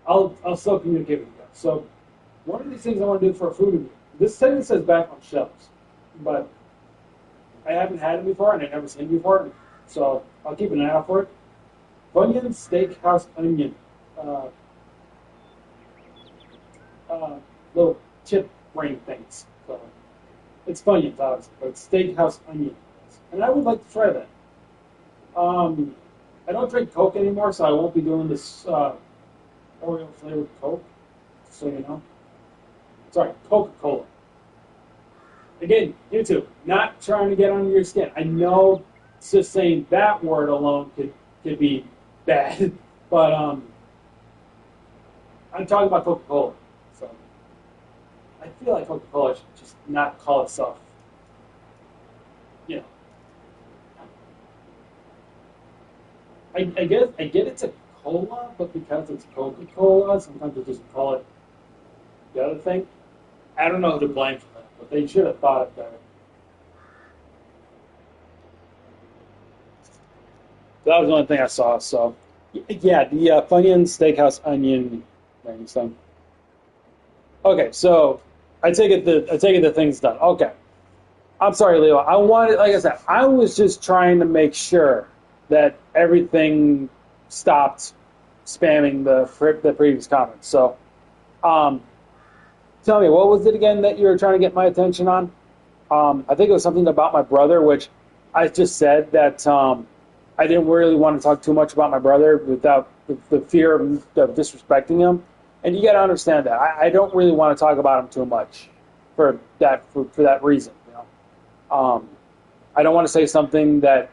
I'll still communicate with you guys. So one of these things I want to do for a food review, this thing says back on shelves, but I haven't had it before and I've never seen it before, so I'll keep an eye out for it. Funyun Steakhouse Onion. Uh, Little chip ring things. So it's Funyuns, obviously, but it's Steakhouse Onion. And I would like to try that. I don't drink Coke anymore, so I won't be doing this Oreo flavored Coke, just so you know. Sorry, Coca-Cola. Again, YouTube, not trying to get under your skin. I know just saying that word alone could be bad, but I'm talking about Coca-Cola. So I feel like Coca-Cola should just not call itself, you know. I get it's a cola, but because it's Coca-Cola, sometimes they just call it the other thing. I don't know who to blame for that, but they should have thought of better. So that was the only thing I saw. So yeah, the Funyuns Steakhouse Onion rings thing. Okay, so I take it the thing's done. Okay, I'm sorry, Leo. I wanted, like I said, I was just trying to make sure that everything stopped spamming the previous comments. So, um, tell me, what was it again that you were trying to get my attention on? I think it was something about my brother, which I just said that I didn't really want to talk too much about my brother without the fear of disrespecting him. And you got to understand that I don't really want to talk about him too much for that reason. You know, I don't want to say something that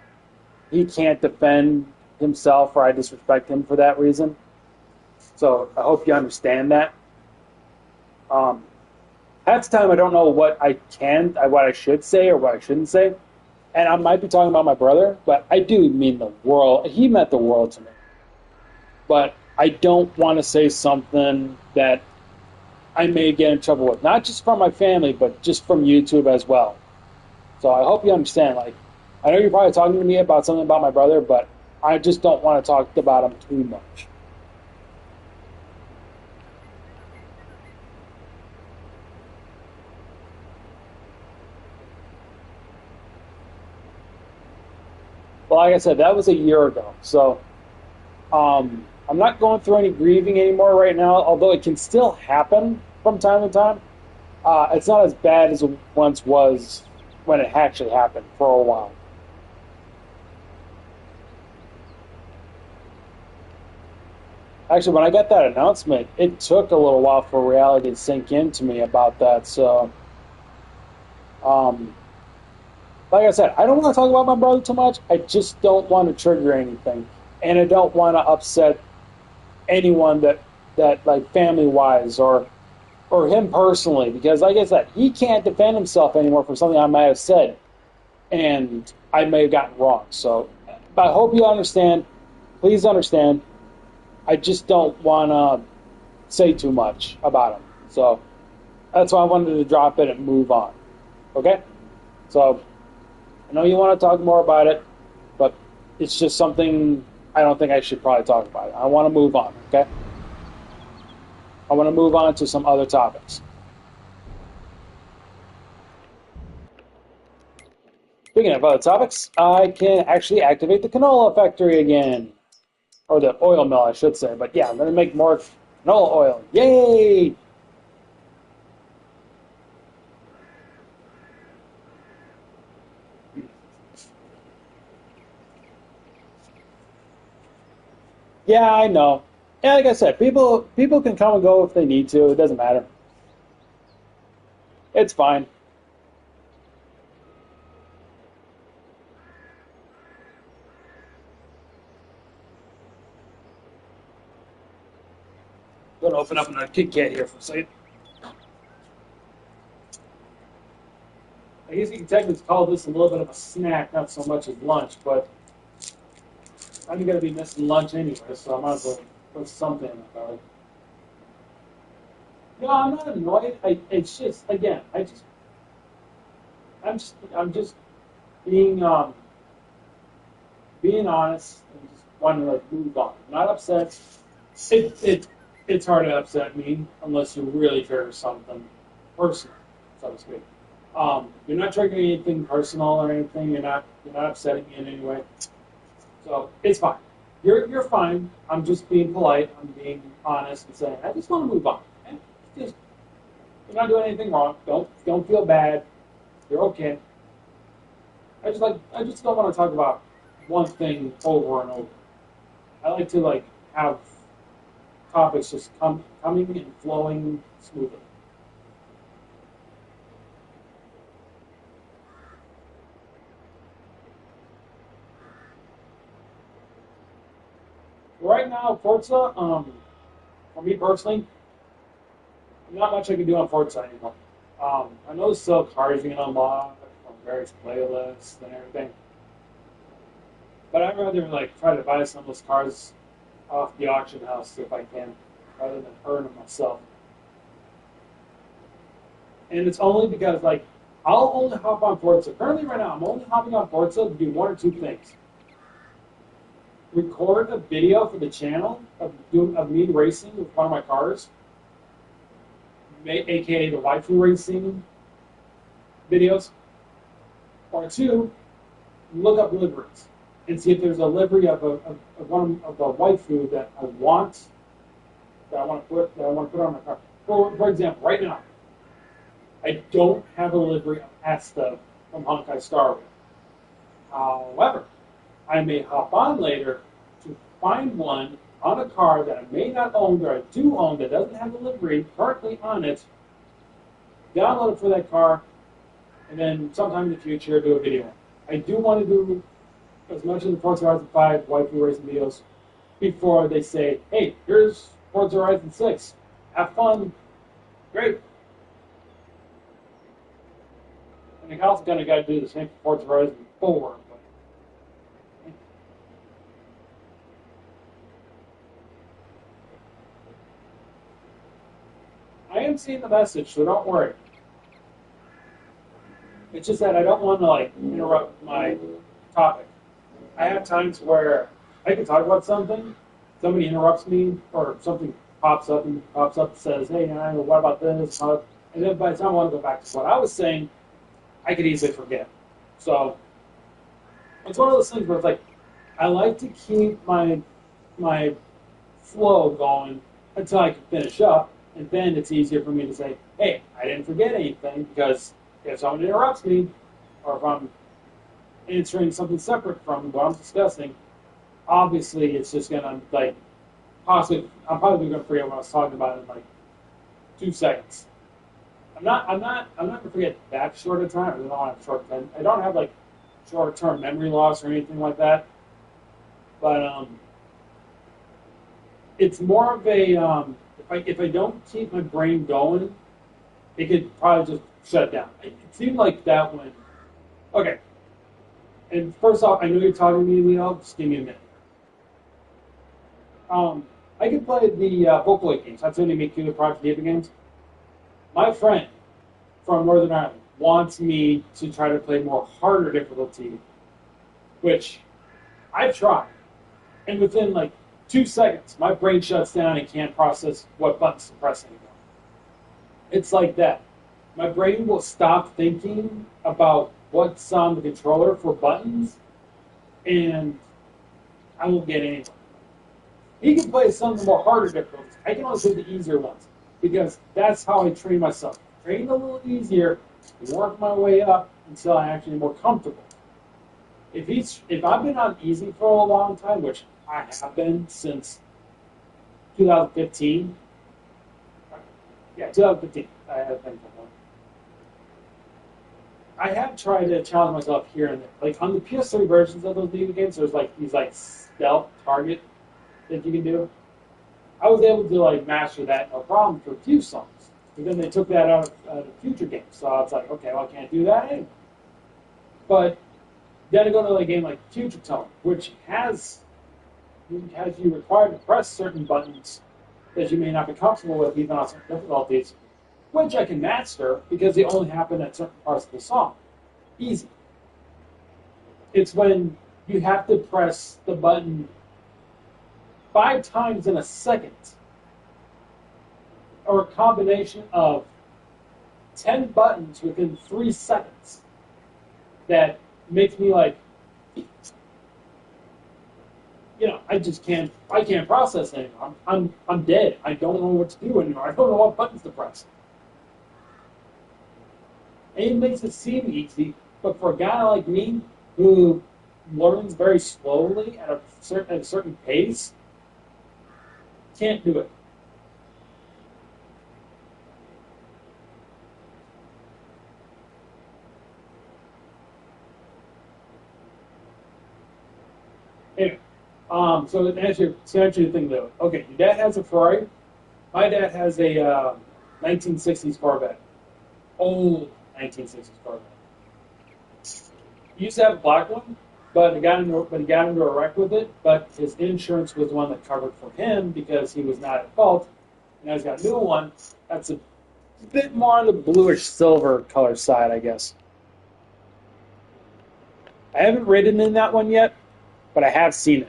he can't defend himself, or I disrespect him for that reason. So I hope you understand that. Um, Half the time, I don't know what I should say or what I shouldn't say, and I might be talking about my brother, but I do mean the world. He meant the world to me, but I don't want to say something that I may get in trouble with, not just from my family, but just from YouTube as well. So I hope you understand. Like, I know you're probably talking to me about something about my brother, but I just don't want to talk about him too much. Well, like I said, that was a year ago. So I'm not going through any grieving anymore right now, although it can still happen from time to time. It's not as bad as it once was when it actually happened for a while. Actually, when I got that announcement, it took a little while for reality to sink into me about that. So, um, like I said, I don't want to talk about my brother too much. I just don't want to trigger anything, and I don't want to upset anyone that like family wise or him personally, because like I said, he can't defend himself anymore for something I might have said, and I may have gotten wrong. So, but I hope you understand. Please understand. I just don't want to say too much about him. So that's why I wanted to drop it and move on. Okay? So I know you want to talk more about it, but it's just something I don't think I should probably talk about it. I want to move on. Okay? I want to move on to some other topics. Speaking of other topics, I can actually activate the canola factory again. Or the oil mill, I should say. But yeah, I'm going to make more canola oil. Yay! Yeah, I know. Yeah, like I said, people can come and go if they need to. It doesn't matter. It's fine. I'm going to open up another Kit Kat here for a second. I guess you can technically call this a little bit of a snack, not so much as lunch, but I'm going to be missing lunch anyway, so I might as well put something about it. No, I'm not annoyed. It's just, again, I'm just being being honest and just wanting to like move on. I'm not upset. It's hard to upset me unless you really care something personal, so to speak. You're not triggering anything personal or anything. You're not upsetting me in any way. So it's fine. You're fine. I'm just being polite. I'm being honest and saying I just want to move on. Okay? Just you're not doing anything wrong. Don't feel bad. You're okay. I just don't want to talk about one thing over and over. I like to have topics just coming and flowing smoothly. Right now, Forza, for me personally, not much I can do on Forza anymore. I know there's still cars you can unlock from various playlists and everything, but I'd rather try to buy some of those cars off the auction house if I can, rather than earn them myself. And it's only because I'll only hop on Forza. Currently, right now, I'm only hopping on Forza to do one or two things: record a video for the channel of me racing with one of my cars, aka the waifu racing videos, or two, look up liveries and see if there's a livery of one of the waifu that I want to put on my car. For example, right now, I don't have a livery of Asta from Honkai Star Rail. However, I may hop on later to find one on a car that I may not own or I do own that doesn't have a livery currently on it, download it for that car, and then sometime in the future do a video. I do want to do as much of the Forza Horizon 5 waifu racing videos before they say, hey, here's Forza Horizon 6. Have fun. Great. And I also kind of got to do the same for Forza Horizon 4. I am seeing the message, so don't worry. It's just that I don't want to interrupt my topic. I have times where I can talk about something, somebody interrupts me, or something pops up and says, "Hey, what about this?" And then by the time I want to go back to what I was saying, I could easily forget. So it's one of those things where it's I like to keep my flow going until I can finish up, and then it's easier for me to say, "Hey, I didn't forget anything," because if someone interrupts me, or if I'm answering something separate from what I'm discussing, obviously it's just gonna I'm probably gonna forget what I was talking about in 2 seconds. I'm not gonna forget that short of time. I don't have short-term memory loss or anything like that. But it's more of a if I don't keep my brain going, it could probably just shut down. It seemed like that when okay. And first off, I know you're talking to me, Leo. Just give me a minute. I can play the Vocaloid games. That's when they make you the Project Diva games. My friend from Northern Ireland wants me to try to play more harder difficulty, which I've tried. And within 2 seconds, my brain shuts down and can't process what buttons to press anymore. It's like that. My brain will stop thinking about what's on the controller for buttons, and I won't get anything. He can play some of the more harder difficulties. I can only play the easier ones because that's how I train myself. Train a little easier, work my way up until I actually am more comfortable. If I've been on easy for a long time, which I have been since 2015, yeah, 2015, I have been for one. I have tried to challenge myself here and there. On the PS3 versions of those video games, there's these stealth target that you can do. I was able to master that no problem for a few songs. But then they took that out of future games. So it's okay, well I can't do that anymore. But then I go to a game like Future Tone, which has you required to press certain buttons that you may not be comfortable with even on certain difficulties, which I can master because they only happen at certain parts of the song. Easy. It's when you have to press the button 5 times in a second, or a combination of 10 buttons within 3 seconds that makes me like, I can't process anymore. I'm dead. I don't know what to do anymore. I don't know what buttons to press. And it makes it seem easy, but for a guy like me who learns very slowly at a certain pace, can't do it. Anyway, so to answer your thing though, okay, your dad has a Ferrari. My dad has a 1960s Corvette, old 1960s Corvette. He used to have a black one, but he got into a wreck with it. But his insurance was the one that covered for him because he was not at fault. And now he's got a new one that's a bit more on the bluish silver color side, I guess. I haven't ridden in that one yet, but I have seen it.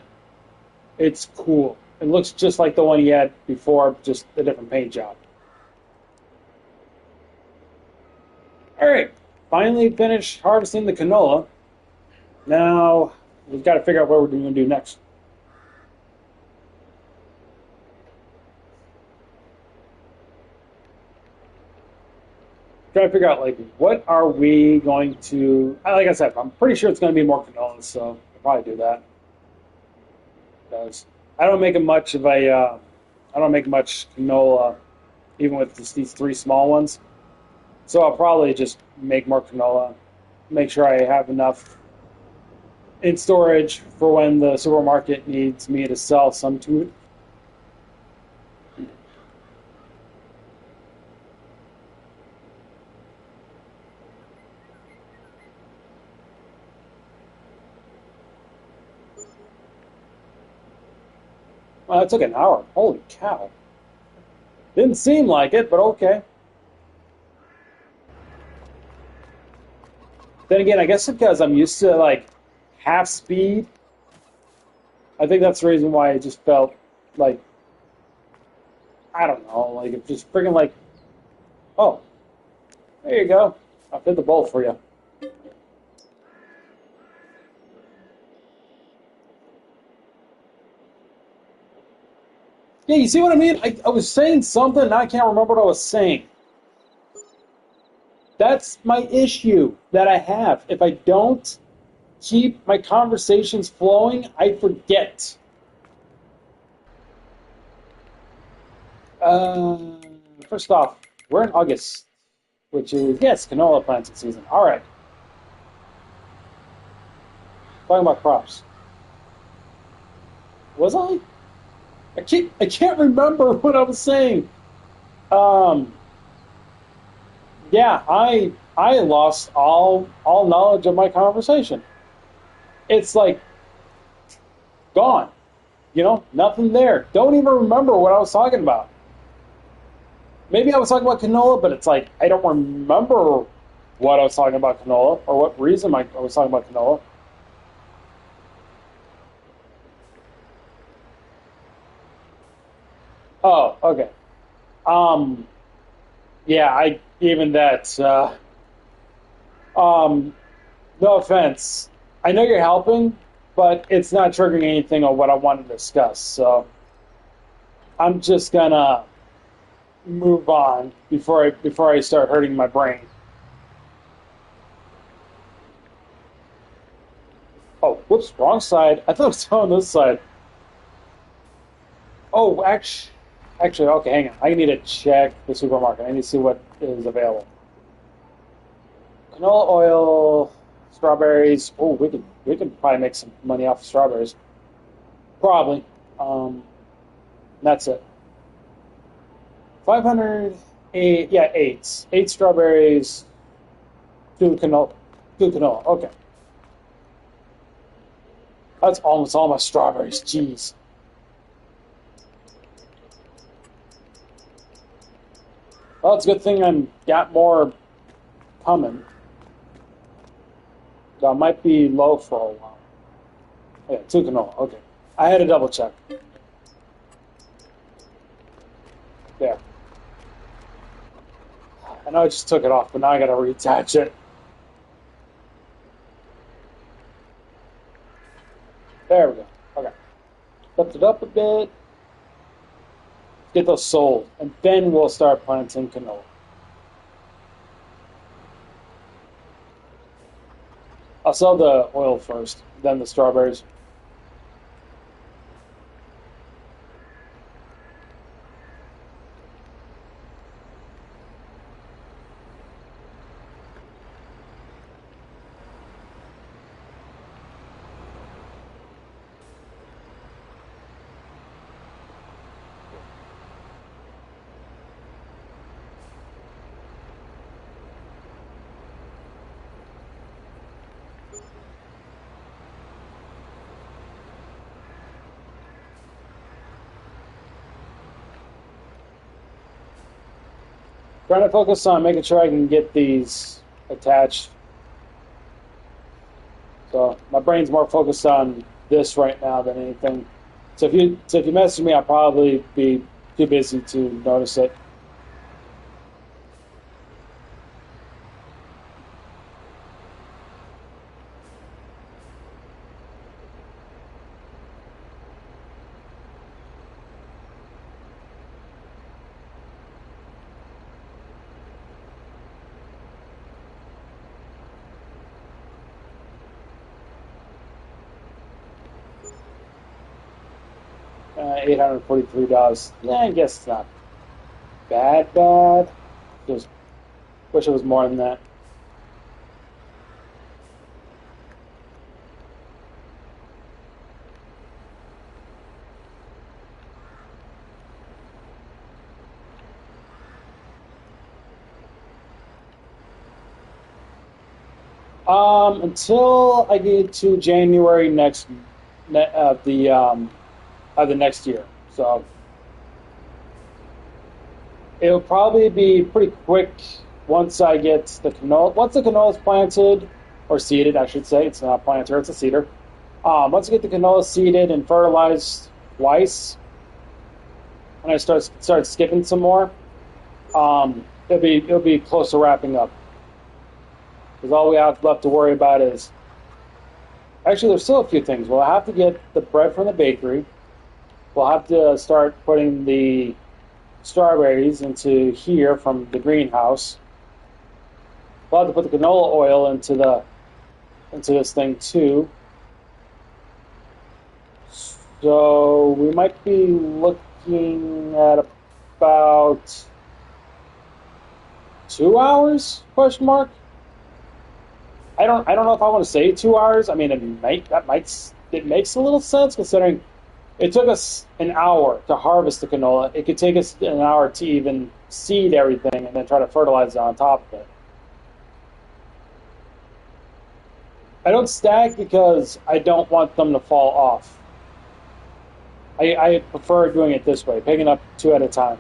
It's cool. It looks just like the one he had before, just a different paint job. All right, finally finished harvesting the canola. Now we've got to figure out what we're going to do next. Try to figure out like what are we going to? Like I said, I'm pretty sure it's going to be more canola, so I'll probably do that. Because I don't make much of a, I don't make much canola, even with just these 3 small ones. So I'll probably just make more canola, make sure I have enough in storage for when the supermarket needs me to sell some to it. Well, it took an hour. Holy cow. Didn't seem like it, but okay. Then again, I guess because I'm used to like half speed, I think that's the reason why I just felt like, I don't know, like it just freaking like, oh, there you go. I did the bowl for you. Yeah, you see what I mean? I was saying something, and I can't remember what I was saying. That's my issue that I have. If I don't keep my conversations flowing, I forget. Uh, First off, we're in August, which is, yes, canola planting season. All right, talking about crops. Was I? I can't remember what I was saying. Um, yeah, I lost all knowledge of my conversation. It's like gone. Nothing there. Don't even remember what I was talking about. Maybe I was talking about canola, but it's like I don't remember what I was talking about canola or what reason I was talking about canola. Oh, okay. Um, yeah, I even that. Um, no offense. I know you're helping, but it's not triggering anything on what I want to discuss. So I'm just gonna move on before I start hurting my brain. Oh, whoops, wrong side. I thought it was on this side. Oh, actually, okay, hang on. I need to check the supermarket. I need to see what is available. Canola oil, strawberries. Oh, we could probably make some money off of strawberries. Probably. Um, that's it. 508. Yeah, eight. Eight strawberries. Two canola. Two canola. Okay, that's almost all my strawberries. Jeez. Well, it's a good thing I'm got more coming. That might be low for a while. Yeah, two canola. Okay, I had to double check. There. I know I just took it off, but now I gotta reattach it. There we go. Okay. Lift it up a bit. Get those sold, and then we'll start planting canola. I'll sell the oil first, then the strawberries. Trying to focus on making sure I can get these attached. So my brain's more focused on this right now than anything. So if you message me, I'll probably be too busy to notice it. $843. Yeah, I guess it's not bad. Just wish it was more than that. Until I get to January next of the next year. So it'll probably be pretty quick once I get the canola. Once the canola is planted or seeded, I should say. It's not a planter; it's a seeder. Once I get the canola seeded and fertilized twice, and I start skipping some more, it'll be close to wrapping up. Because all we have left to worry about is actually there's still a few things. We'll have to get the bread from the bakery. We'll have to start putting the strawberries into here from the greenhouse. We'll have to put the canola oil into this thing too. So we might be looking at about 2 hours? Question mark. I don't know if I want to say 2 hours. I mean, it makes a little sense considering it took us an hour to harvest the canola. It could take us an hour to even seed everything and then try to fertilize it on top of it. I don't stack because I don't want them to fall off. I prefer doing it this way, picking up two at a time.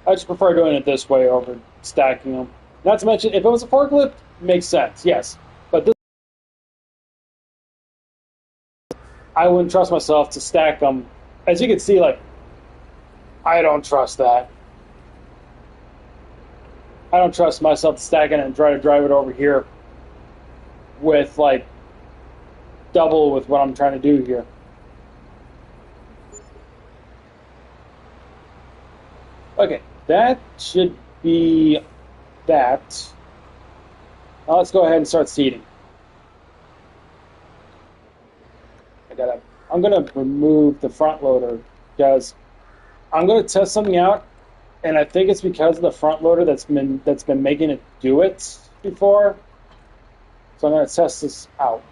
I just prefer doing it this way over stacking them. Not to mention, if it was a forklift, it makes sense, yes. But this, I wouldn't trust myself to stack them. As you can see, like, I don't trust that. I don't trust myself to stack it and try to drive it over here with, like, double with what I'm trying to do here. Okay, that should be that. Now let's go ahead and start seeding. I'm gonna remove the front loader because I'm gonna test something out, and I think it's because of the front loader that's been making it do it before. So I'm gonna test this out.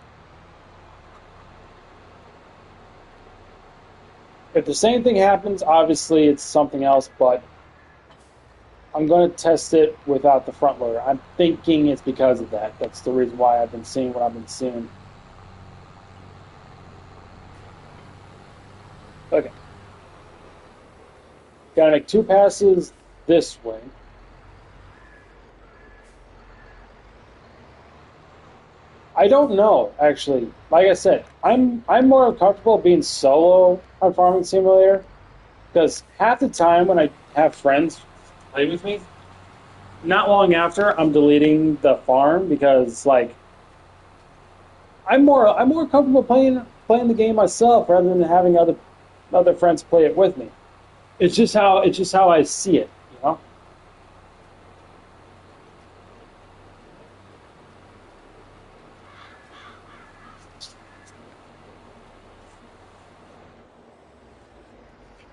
If the same thing happens, obviously it's something else, but I'm going to test it without the front loader. I'm thinking it's because of that. That's the reason why I've been seeing what I've been seeing. Okay. Got to make two passes this way. I don't know actually. Like I said, I'm more comfortable being solo on Farming Simulator because half the time when I have friends play with me, not long after I'm deleting the farm because like I'm more comfortable playing the game myself rather than having other friends play it with me. It's just how I see it, you know.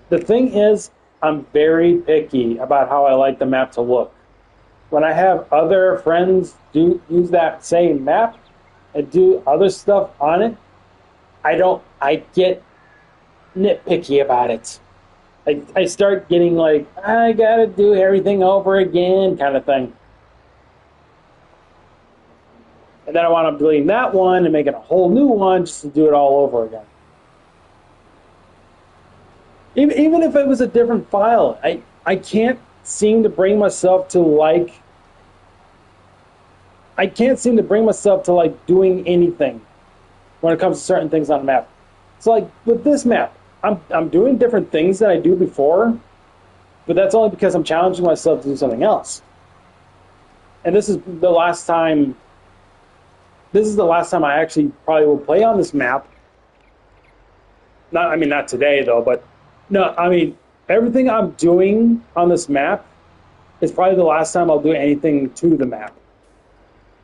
The thing is, I'm very picky about how I like the map to look. When I have other friends do use that same map and do other stuff on it, I get nitpicky about it. I start getting like, I gotta do everything over again kind of thing. And then I want to deleting that one and making a whole new one just to do it all over again. Even if it was a different file, I can't seem to bring myself to like I can't seem to bring myself to like doing anything when it comes to certain things on a map. So like with this map, I'm doing different things that I do before, but that's only because I'm challenging myself to do something else. And this is the last time I actually probably will play on this map. Not today though, but no, I mean everything I'm doing on this map is probably the last time I'll do anything to the map.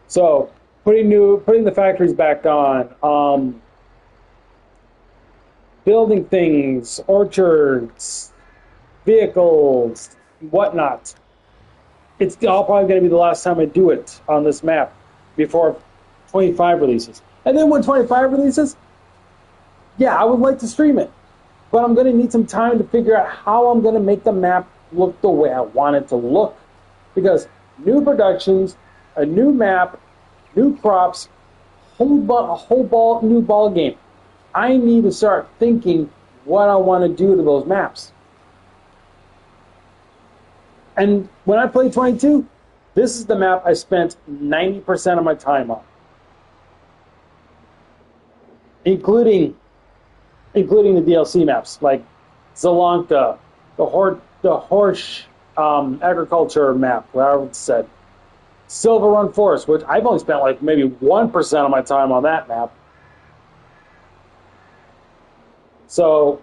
So putting the factories back on, building things, orchards, vehicles, whatnot. It's all probably going to be the last time I do it on this map before 25 releases. And then when 25 releases, yeah, I would like to stream it. But I'm going to need some time to figure out how I'm going to make the map look the way I want it to look. Because new productions, a new map, new crops, new ball game. I need to start thinking what I want to do to those maps. And when I played 22, this is the map I spent 90% of my time on, including the DLC maps like Zalanka, the Horsch agriculture map, where I said Silver Run Forest, which I've only spent like maybe 1% of my time on that map. So,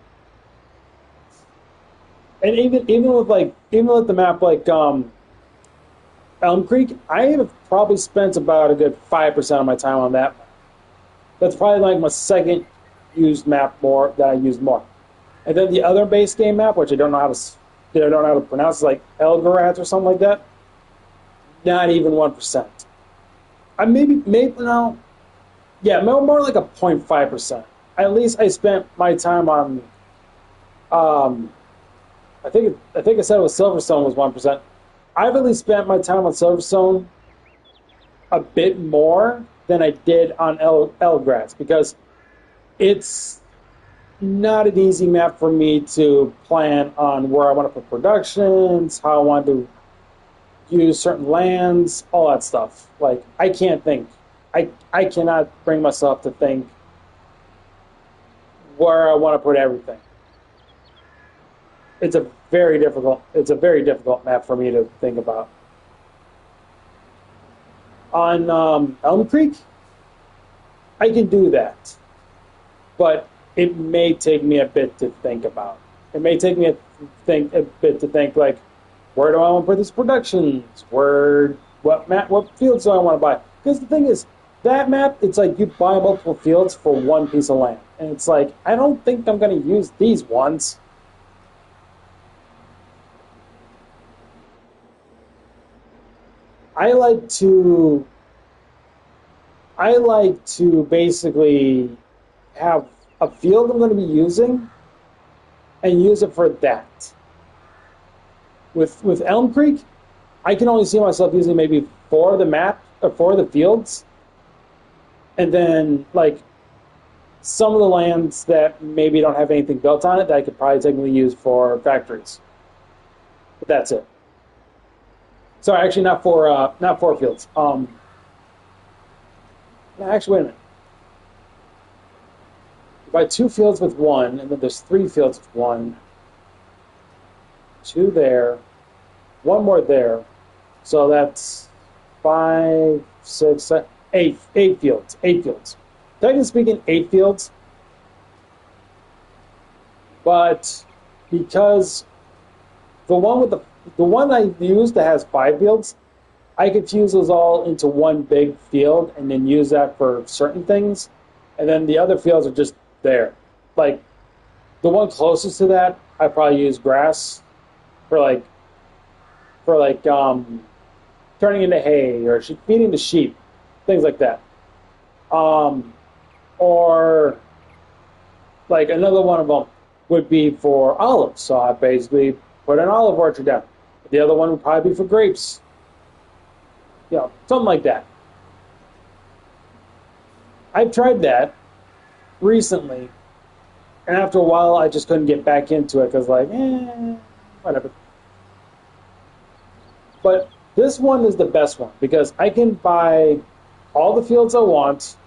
and even with the map like Elm Creek, I have probably spent about a good 5% of my time on that. That's probably like my second used map more that I used more. And then the other base game map, which I don't know how to pronounce, like Elgarat or something like that. Not even 1%. I maybe no, yeah, more like a 0.5%. At least I spent my time on. I think I said it was Silverstone was 1%. I've at least spent my time on Silverstone a bit more than I did on Elgratz because it's not an easy map for me to plan on where I want to put productions, how I want to use certain lands, all that stuff. Like I can't think. I cannot bring myself to think where I want to put everything. It's a very difficult map for me to think about. On Elm Creek, I can do that, but it may take me a bit to think about. It may take me a bit to think like, where do I want to put these productions? What fields do I want to buy? Because the thing is, that map, it's like you buy multiple fields for one piece of land, and it's like I don't think I'm going to use these ones. I like to I like to basically have a field I'm going to be using and use it for that. With Elm Creek, I can only see myself using maybe four of the map or four of the fields, and then like some of the lands that maybe don't have anything built on it that I could probably technically use for factories. But that's it. Sorry, actually not for fields. No, actually, wait a minute. You buy 2 fields with one, and then there's 3 fields with one. 2 there, one more there. So that's 5, 6, 7, 8, 8 fields. 8 fields. Technically speaking, 8 fields. But because the one I used that has 5 fields, I could fuse those all into one big field and then use that for certain things. And then the other fields are just there. Like the one closest to that, I probably use grass for turning into hay or feeding the sheep, things like that. Um, or like another one of them would be for olives. So I basically put an olive orchard down. The other one would probably be for grapes, something like that. I've tried that recently, and after a while, I just couldn't get back into it because, whatever. But this one is the best one because I can buy all the fields I want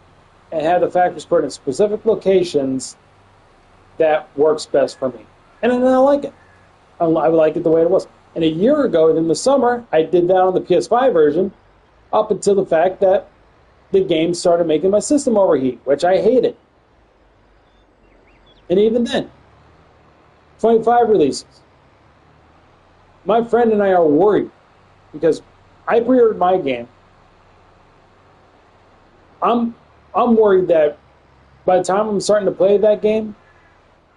and have the factories put in specific locations that works best for me. And then I like it. I like it the way it was. And a year ago, in the summer, I did that on the PS5 version up until the fact that the game started making my system overheat, which I hated. And even then, 25 releases. My friend and I are worried because I pre-ordered my game. I'm worried that by the time I'm starting to play that game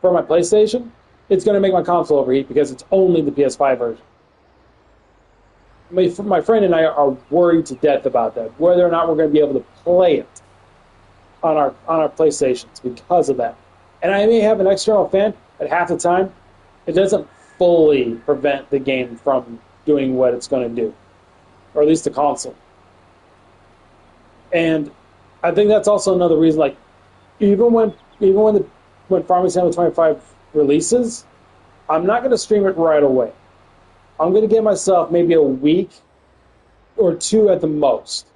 for my PlayStation, it's going to make my console overheat because it's only the PS5 version. My friend and I are worried to death about that, whether or not we're going to be able to play it on our PlayStations because of that. And I may have an external fan, but half the time, it doesn't fully prevent the game from doing what it's going to do, or at least the console. And I think that's also another reason. Like, when Farming Simulator 25 releases, I'm not going to stream it right away. I'm going to give myself maybe a week or 2 at the most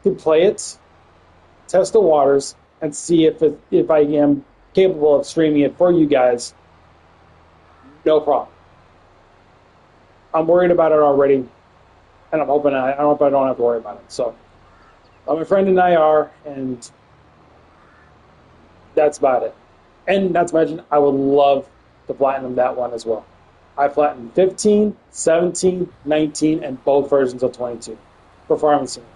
to play it, test the waters, and see if I am capable of streaming it for you guys. No problem. I'm worried about it already, and I'm hoping I don't have to worry about it. So, my friend and I are, and that's about it. And not to mention, I would love to platinum that one as well. I platinumed 15, 17, 19, and both versions of 22 for Farming Simulator.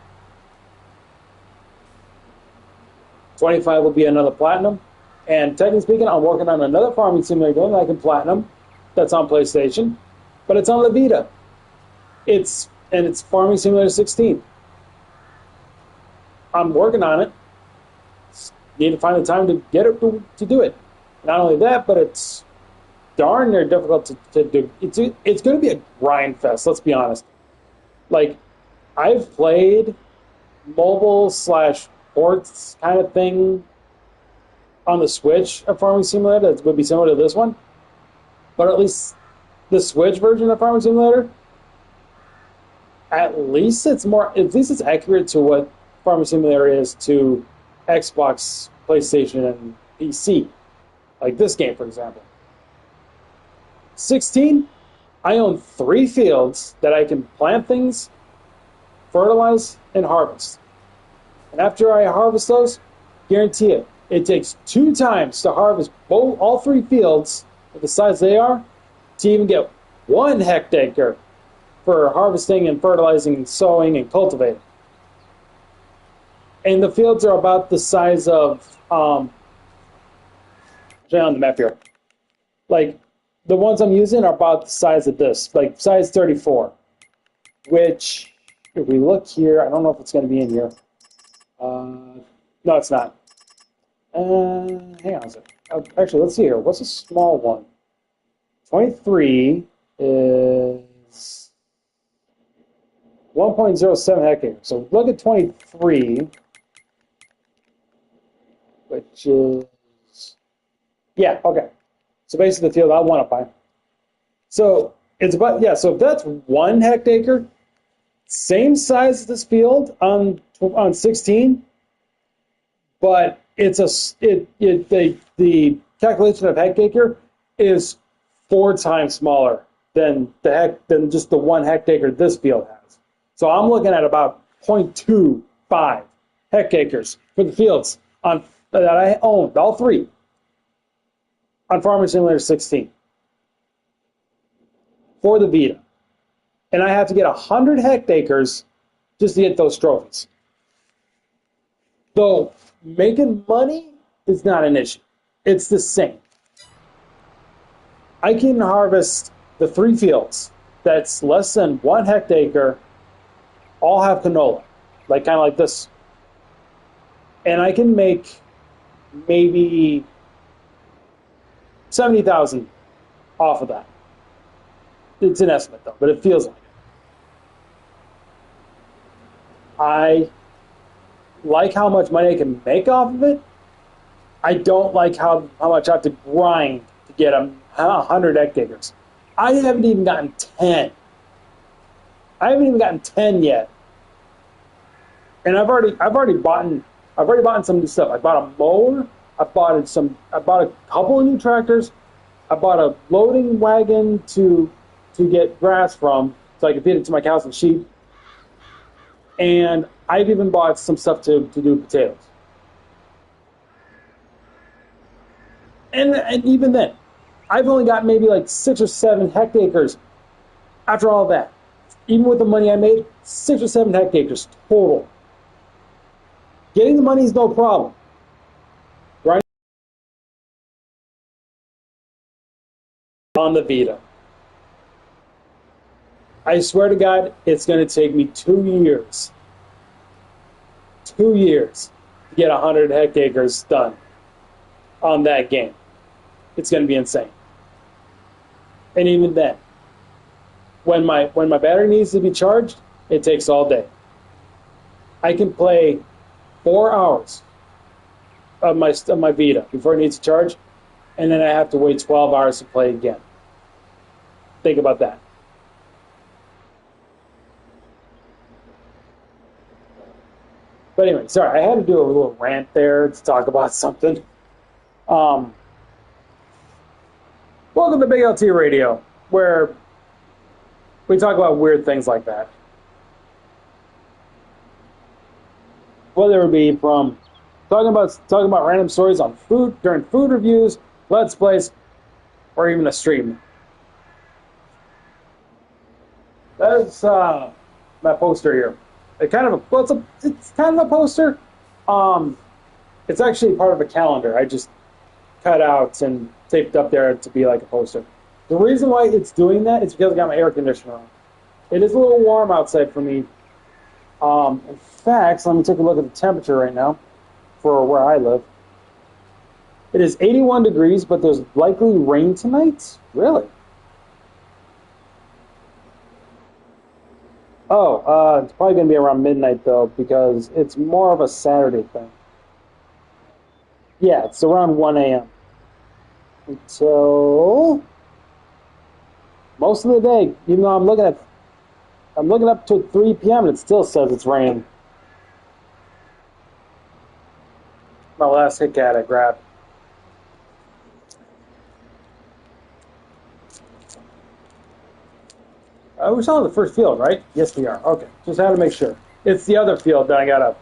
25 will be another platinum. And technically speaking, I'm working on another Farming Simulator game that I can platinum that's on PlayStation, but it's on the Vita. It's Farming Simulator 16. I'm working on it. Need to find the time to get it to do it. Not only that, but it's darn near difficult to do. It's going to be a grind fest, let's be honest. Like, I've played mobile/ports kind of thing on the Switch of Farming Simulator that would be similar to this one. But at least the Switch version of Farming Simulator, at least it's accurate to what Farming Simulator is to Xbox, PlayStation, and PC. Like this game, for example. 16, I own 3 fields that I can plant things, fertilize, and harvest. And after I harvest those, guarantee it takes 2 times to harvest all 3 fields at the size they are to even get 1 hectare for harvesting and fertilizing and sowing and cultivating. And the fields are about the size of, on the map here, like the ones I'm using are about the size of this, like size 34, which if we look here, I don't know if it's going to be in here. No, it's not. Hang on a second. Actually, let's see here. What's a small one? 23 is 1.07 hectares. So look at 23, which is, yeah, okay. So basically the field I want to buy. So it's about, yeah, so if that's 1 hectare, same size as this field on 16, but the calculation of hectare is 4 times smaller than just the 1 hectare this field has. So I'm looking at about 0.25 hectares for the fields that I owned, all three, on Farming Simulator 16 for the Vita. And I have to get 100 hectares just to get those trophies. Though making money is not an issue. It's the same. I can harvest the 3 fields that's less than 1 hectare, all have canola, kind of like this. And I can make maybe 70,000 off of that. It's an estimate though, but it feels like it. I like how much money I can make off of it. I don't like how much I have to grind to get 100 hectares. I haven't even gotten 10. I haven't even gotten 10 yet. And I've already bought some new stuff. I bought a mower. I bought a couple of new tractors. I bought a loading wagon to get grass from, so I can feed it to my cows and sheep. And I've even bought some stuff to do potatoes. And even then, I've only got maybe 6 or 7 hectares after all that. Even with the money I made, 6 or 7 hectares total. Getting the money is no problem. Right? On the Vita. I swear to God, it's going to take me 2 years. 2 years to get 100 hectares done on that game. It's going to be insane. And even then, when my battery needs to be charged, it takes all day. I can play 4 hours of my Vita before it needs to charge, and then I have to wait 12 hours to play again. Think about that. But anyway, sorry, I had to do a little rant there to talk about something. Welcome to Big LT Radio, where we talk about weird things like that. Whether it be from talking about random stories on food during food reviews, Let's Plays, or even a stream. That's my poster here. It's kind of a poster. It's actually part of a calendar. I just cut out and taped up there to be like a poster. The reason why it's doing that is because I got my air conditioner on. It is a little warm outside for me. In fact, let me take a look at the temperature right now for where I live. It is 81 degrees, but there's likely rain tonight. Really? Oh, it's probably going to be around midnight, though, because it's more of a Saturday thing. Yeah, it's around 1 a.m. Until most of the day, even though I'm looking up to 3 p.m. and it still says it's raining. My last Hit Kat I grabbed. We're still on the first field, right? Yes, we are. Okay, just had to make sure. It's the other field that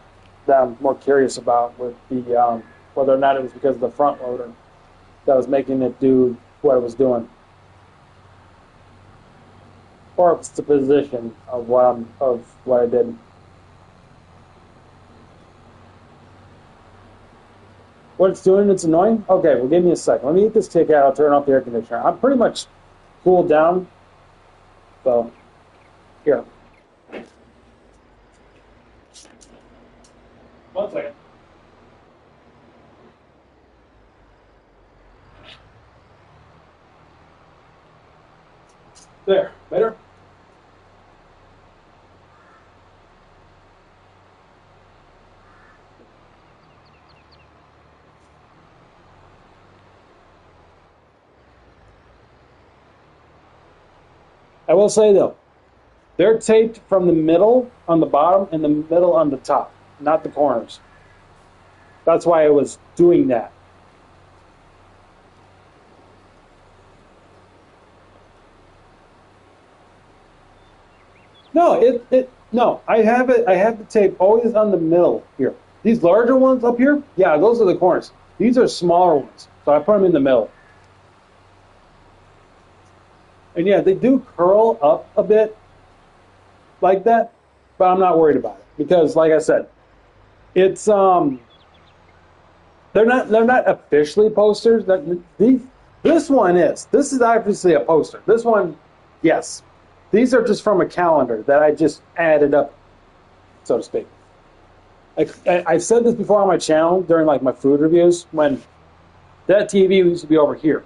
I'm more curious about with the whether or not it was because of the front loader that was making it do what it was doing, or if it's the position of what I did. What it's doing, it's annoying. Okay, well, give me a second. Let me get this ticket out. I'll turn off the air conditioner. I'm pretty much cooled down. So, here. 1 second. There, better? I will say, though, they're taped from the middle on the bottom and the middle on the top, not the corners. That's why I was doing that. No, no. I have it. I have the tape always on the middle here. These larger ones up here, yeah, those are the corners. These are smaller ones, so I put them in the middle. And yeah, they do curl up a bit like that, but I'm not worried about it because, like I said, it's they're not officially posters. This one is. This is obviously a poster. This one, yes. These are just from a calendar that I just added up, so to speak. I've said this before on my channel during like my food reviews when that TV used to be over here,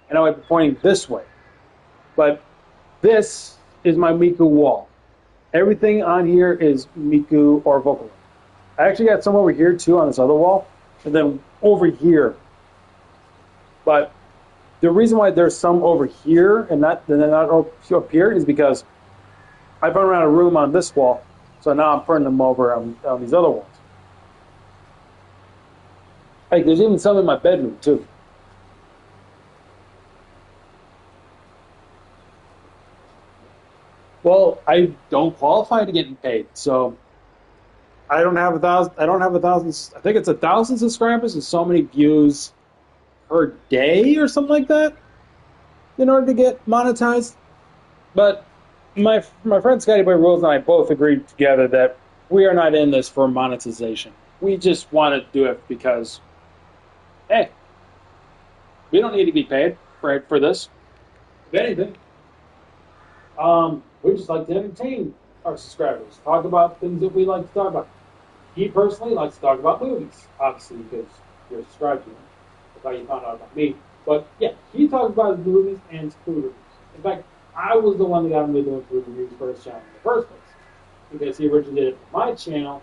and I would be pointing this way. But this is my Miku wall. Everything on here is Miku or Vocaloid. I actually got some over here too on this other wall, and then over here. But the reason why there's some over here and not up here is because I put around a room on this wall, so now I'm putting them over on these other walls. Like there's even some in my bedroom too. Well, I don't qualify to getting paid, so I don't have a thousand. I don't have a thousand. I think it's 1,000 subscribers and so many views per day or something like that in order to get monetized. But my friend Scotty Boy Rules and I both agreed together that we are not in this for monetization. We just want to do it because, hey, we don't need to be paid for this. If anything, we just like to entertain our subscribers, talk about things that we like to talk about. He personally likes to talk about movies, obviously, because you're subscribed to him. That's how you found out about me. But yeah, he talks about his movies and his food reviews. In fact, I was the one that got him to doing food reviews for his channel in the first place. Because he originally did it for my channel.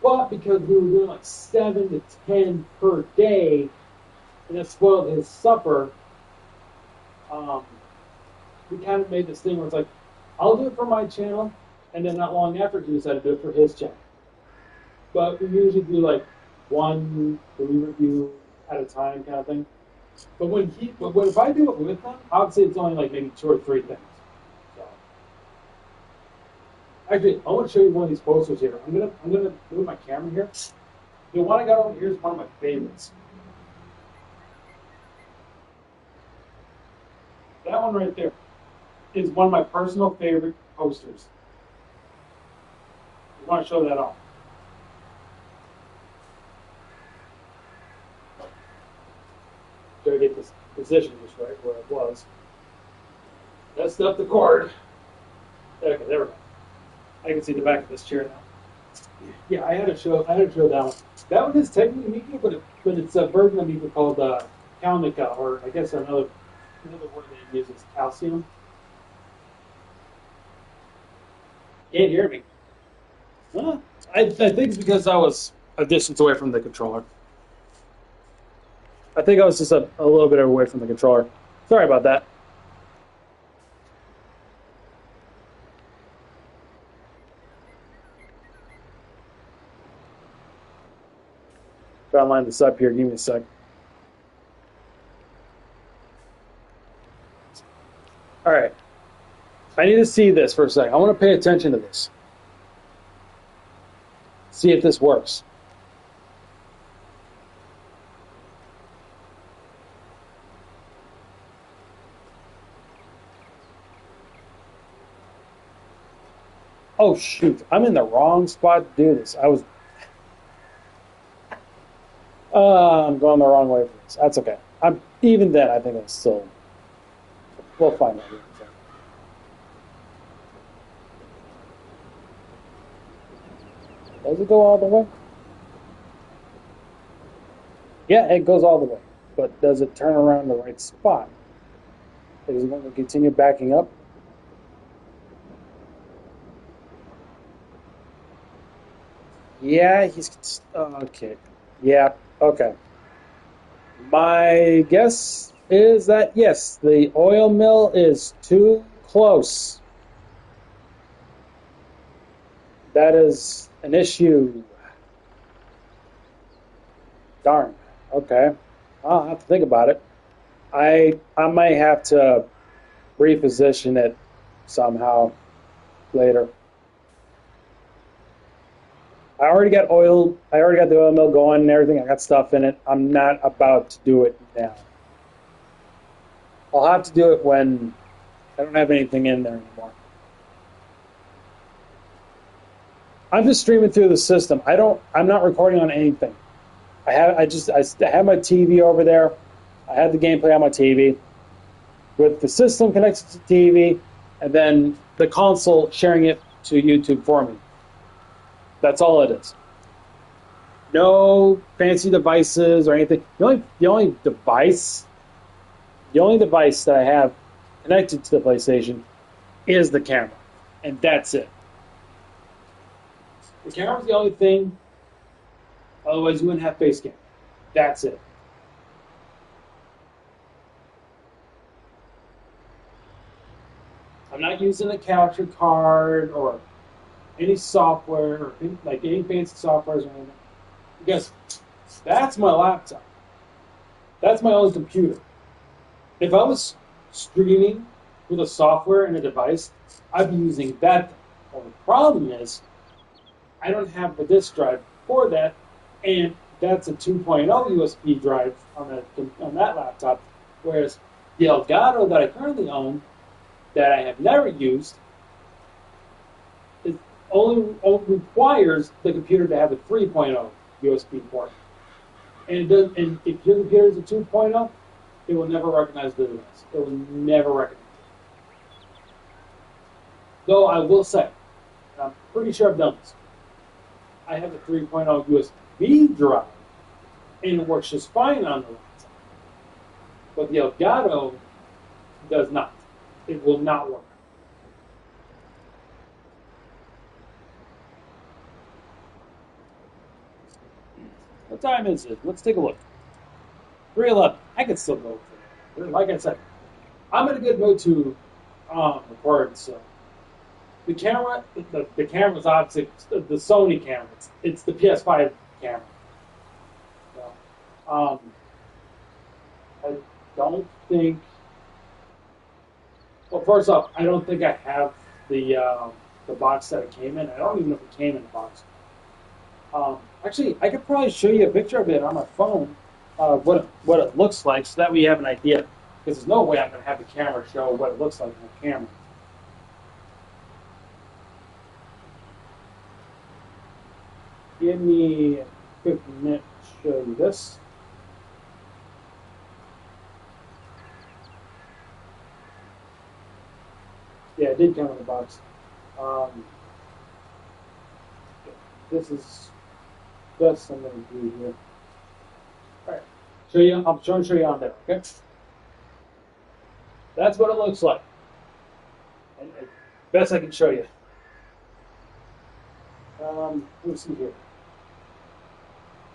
But because we were doing like 7 to 10 per day, and it spoiled his supper, we kind of made this thing where it's like, I'll do it for my channel, and then not long after, he decided to do it for his channel. But we usually do like 1 movie review at a time kind of thing. But if I do it with them, I would say it's only like maybe 2 or 3 things. So, actually, I want to show you one of these posters here. I'm gonna move my camera here. The one I got over here is one of my favorites. That one right there is one of my personal favorite posters. I want to show that off. Try to get this position just right where it was. That's up the cord. Okay, there we go. I can see the back of this chair now. Yeah, I had to show that one. That one is technically Mika, but it's a version of Mika called Kalnika, or I guess another word they use is calcium. Can't hear me. Huh? I think it's because I was a distance away from the controller. I think I was just a little bit away from the controller. Sorry about that. Try to line this up here. Give me a sec. All right. I need to see this for a second. I want to pay attention to this. See if this works. Oh, shoot. I'm in the wrong spot to do this. I'm going the wrong way for this. That's okay. Even then, I think it's still... We'll find out. Does it go all the way? Yeah, it goes all the way. But does it turn around the right spot? Is it going to continue backing up? Yeah, he's... Okay. Yeah, okay. My guess is that, yes, the oil mill is too close. That is an issue. Darn. Okay. I'll have to think about it. I might have to reposition it somehow later. I already got the oil mill going and everything. I got stuff in it. I'm not about to do it now. I'll have to do it when I don't have anything in there anymore. I'm just streaming through the system. I'm not recording on anything. I have my TV over there. I have the gameplay on my TV with the system connected to the TV, and then the console sharing it to YouTube for me. That's all it is. No fancy devices or anything. The only device that I have connected to the PlayStation is the camera, and that's it. The camera's the only thing. Otherwise, you wouldn't have face cam. That's it. I'm not using a capture card or any software or like any fancy softwares or anything because that's my laptop. That's my only computer. If I was streaming with a software and a device, I'd be using that. Well, the problem is I don't have the disk drive for that, and that's a 2.0 USB drive on that laptop, whereas the Elgato that I currently own, that I have never used, it only requires the computer to have a 3.0 USB port. And if your computer is a 2.0, it will never recognize the device. It will never recognize it. Though I will say, and I'm pretty sure I've done this, I have a 3.0 USB drive, and it works just fine on the laptop. But the Elgato does not. It will not work. What time is it? Let's take a look. 3:11. I can still go for it. Like I said, I'm in a good mood to record. So the camera, the camera's obviously the Sony camera. It's the PS5 camera. So, I don't think. Well, first off, I don't think I have the box that it came in. I don't even know if it came in the box. Actually, I could probably show you a picture of it on my phone, what it looks like, so that we have an idea. Because there's no way I'm going to have the camera show what it looks like on the camera. Give me a quick minute to show you this. Yeah, it did come in the box. This is best I'm going to do here. All right, I'm trying to show you on there. Okay, that's what it looks like. And best I can show you. Let me see here.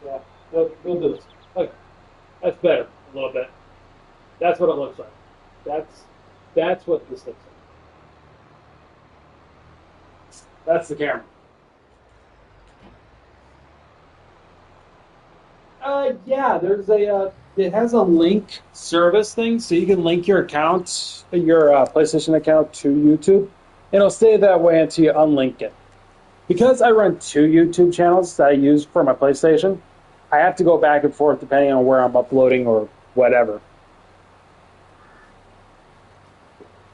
Yeah, we'll do this. Okay, that's better a little bit. That's what it looks like. That's what this looks like. That's the camera. Yeah, there's it has a link service thing, so you can link your account, your PlayStation account to YouTube, and it'll stay that way until you unlink it. Because I run two YouTube channels that I use for my PlayStation, I have to go back and forth depending on where I'm uploading or whatever.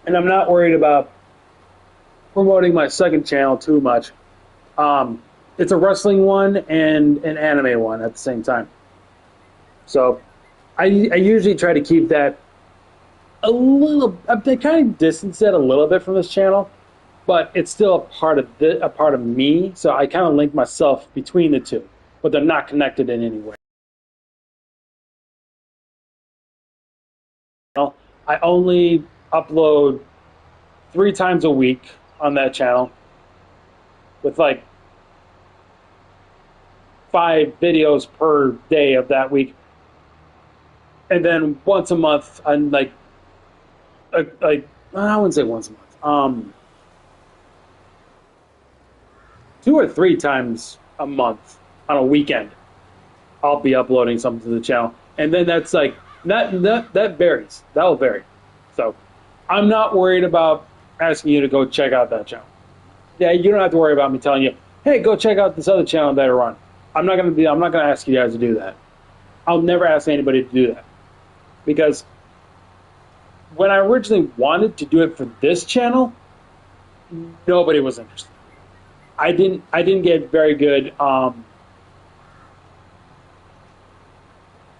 And I'm not worried about promoting my second channel too much. It's a wrestling one and an anime one at the same time. So I usually try to keep that I kind of distance it a little bit from this channel, but it's still a part of me. So I kind of link myself between the two, but they're not connected in any way. I only upload 3 times a week on that channel, with like 5 videos per day of that week, and then once a month, I'm like I wouldn't say once a month, 2 or 3 times a month on a weekend. I'll be uploading something to the channel, and then that's like that varies. That will vary. So I'm not worried about asking you to go check out that channel. Yeah, you don't have to worry about me telling you, hey, go check out this other channel that I run. I'm not gonna ask you guys to do that. I'll never ask anybody to do that because when I originally wanted to do it for this channel, nobody was interested. I didn't get very good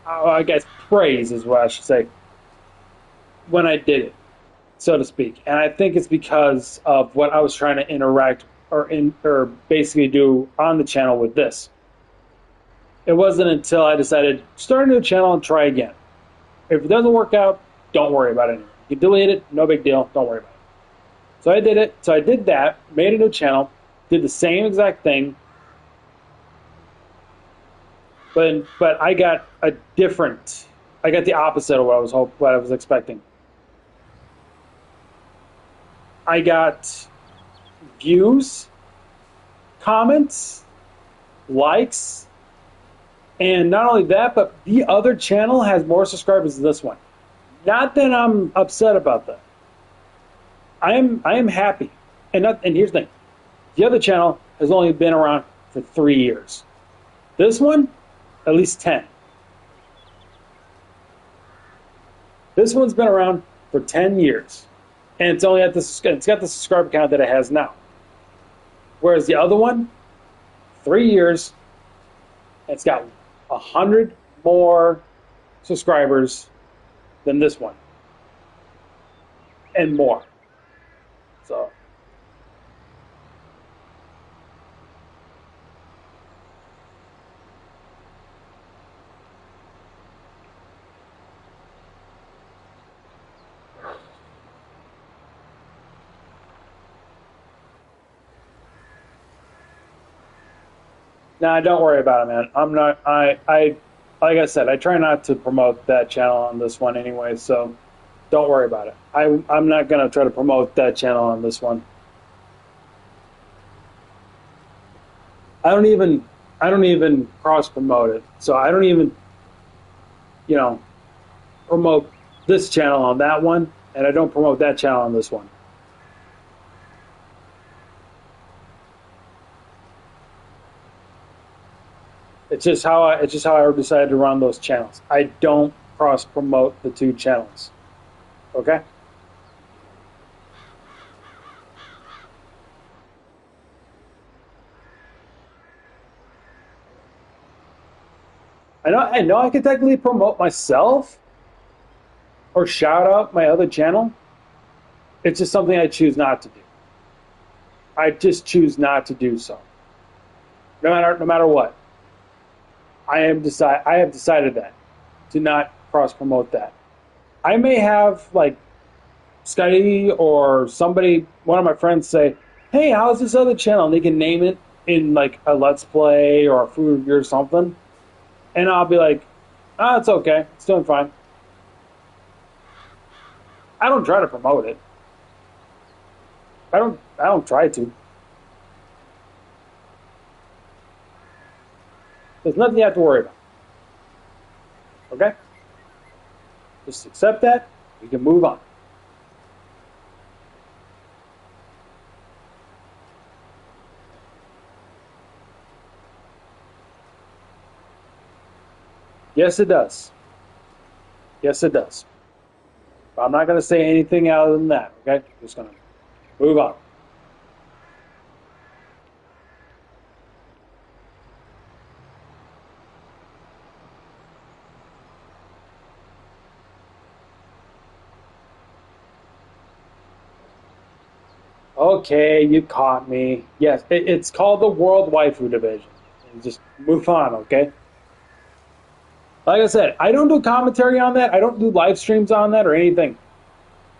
I guess praise is what I should say when I did it, so to speak. And I think it's because of what I was trying to interact or basically do on the channel with this. It wasn't until I decided start a new channel and try again. If it doesn't work out, don't worry about it anymore. You delete it, no big deal, don't worry about it. So I did it. So I did that, made a new channel, did the same exact thing, but I got I got the opposite of what I was expecting. I got views, comments, likes, and not only that, but the other channel has more subscribers than this one. Not that I'm upset about that. I am happy. And here's the thing. The other channel has only been around for 3 years. This one, at least 10. This one's been around for 10 years. And it's got the subscriber count that it has now. Whereas the other one, 3 years, it's got 100 more subscribers than this one. And more. So nah, don't worry about it, man. I'm not. Like I said, I try not to promote that channel on this one anyway. So don't worry about it. I'm not gonna try to promote that channel on this one. I don't even cross promote it. So I don't even you know promote this channel on that one, and I don't promote that channel on this one. It's just how I decided to run those channels. I don't cross promote the two channels. Okay? I know I can technically promote myself or shout out my other channel. It's just something I choose not to do. I just choose not to do so. No matter what. I have decided that to not cross promote that. I may have like Scotty or somebody, one of my friends say, "Hey, how's this other channel?" And they can name it in like a Let's Play or a food review or something, and I'll be like, "Ah, it's okay, it's doing fine." I don't try to promote it. I don't try to. There's nothing you have to worry about. Okay? Just accept that. We can move on. Yes, it does. Yes, it does. But I'm not going to say anything other than that. Okay? Just going to move on. Okay, you caught me. Yes, it's called the World Waifu Division. Just move on, okay? Like I said, I don't do commentary on that. I don't do live streams on that or anything.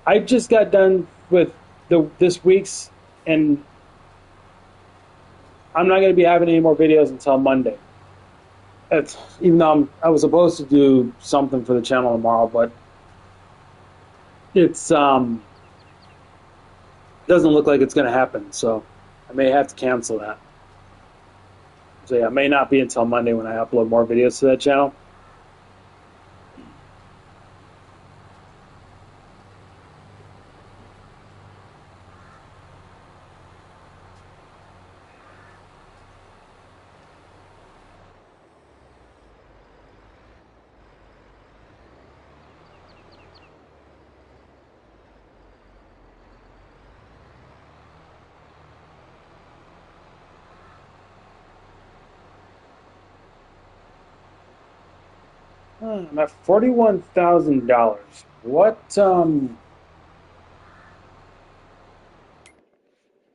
I just got done with this week's, and I'm not going to be having any more videos until Monday. Even though I was supposed to do something for the channel tomorrow, but it's doesn't look like it's going to happen, so I may have to cancel that. So yeah, it may not be until Monday when I upload more videos to that channel. I'm at $41,000. What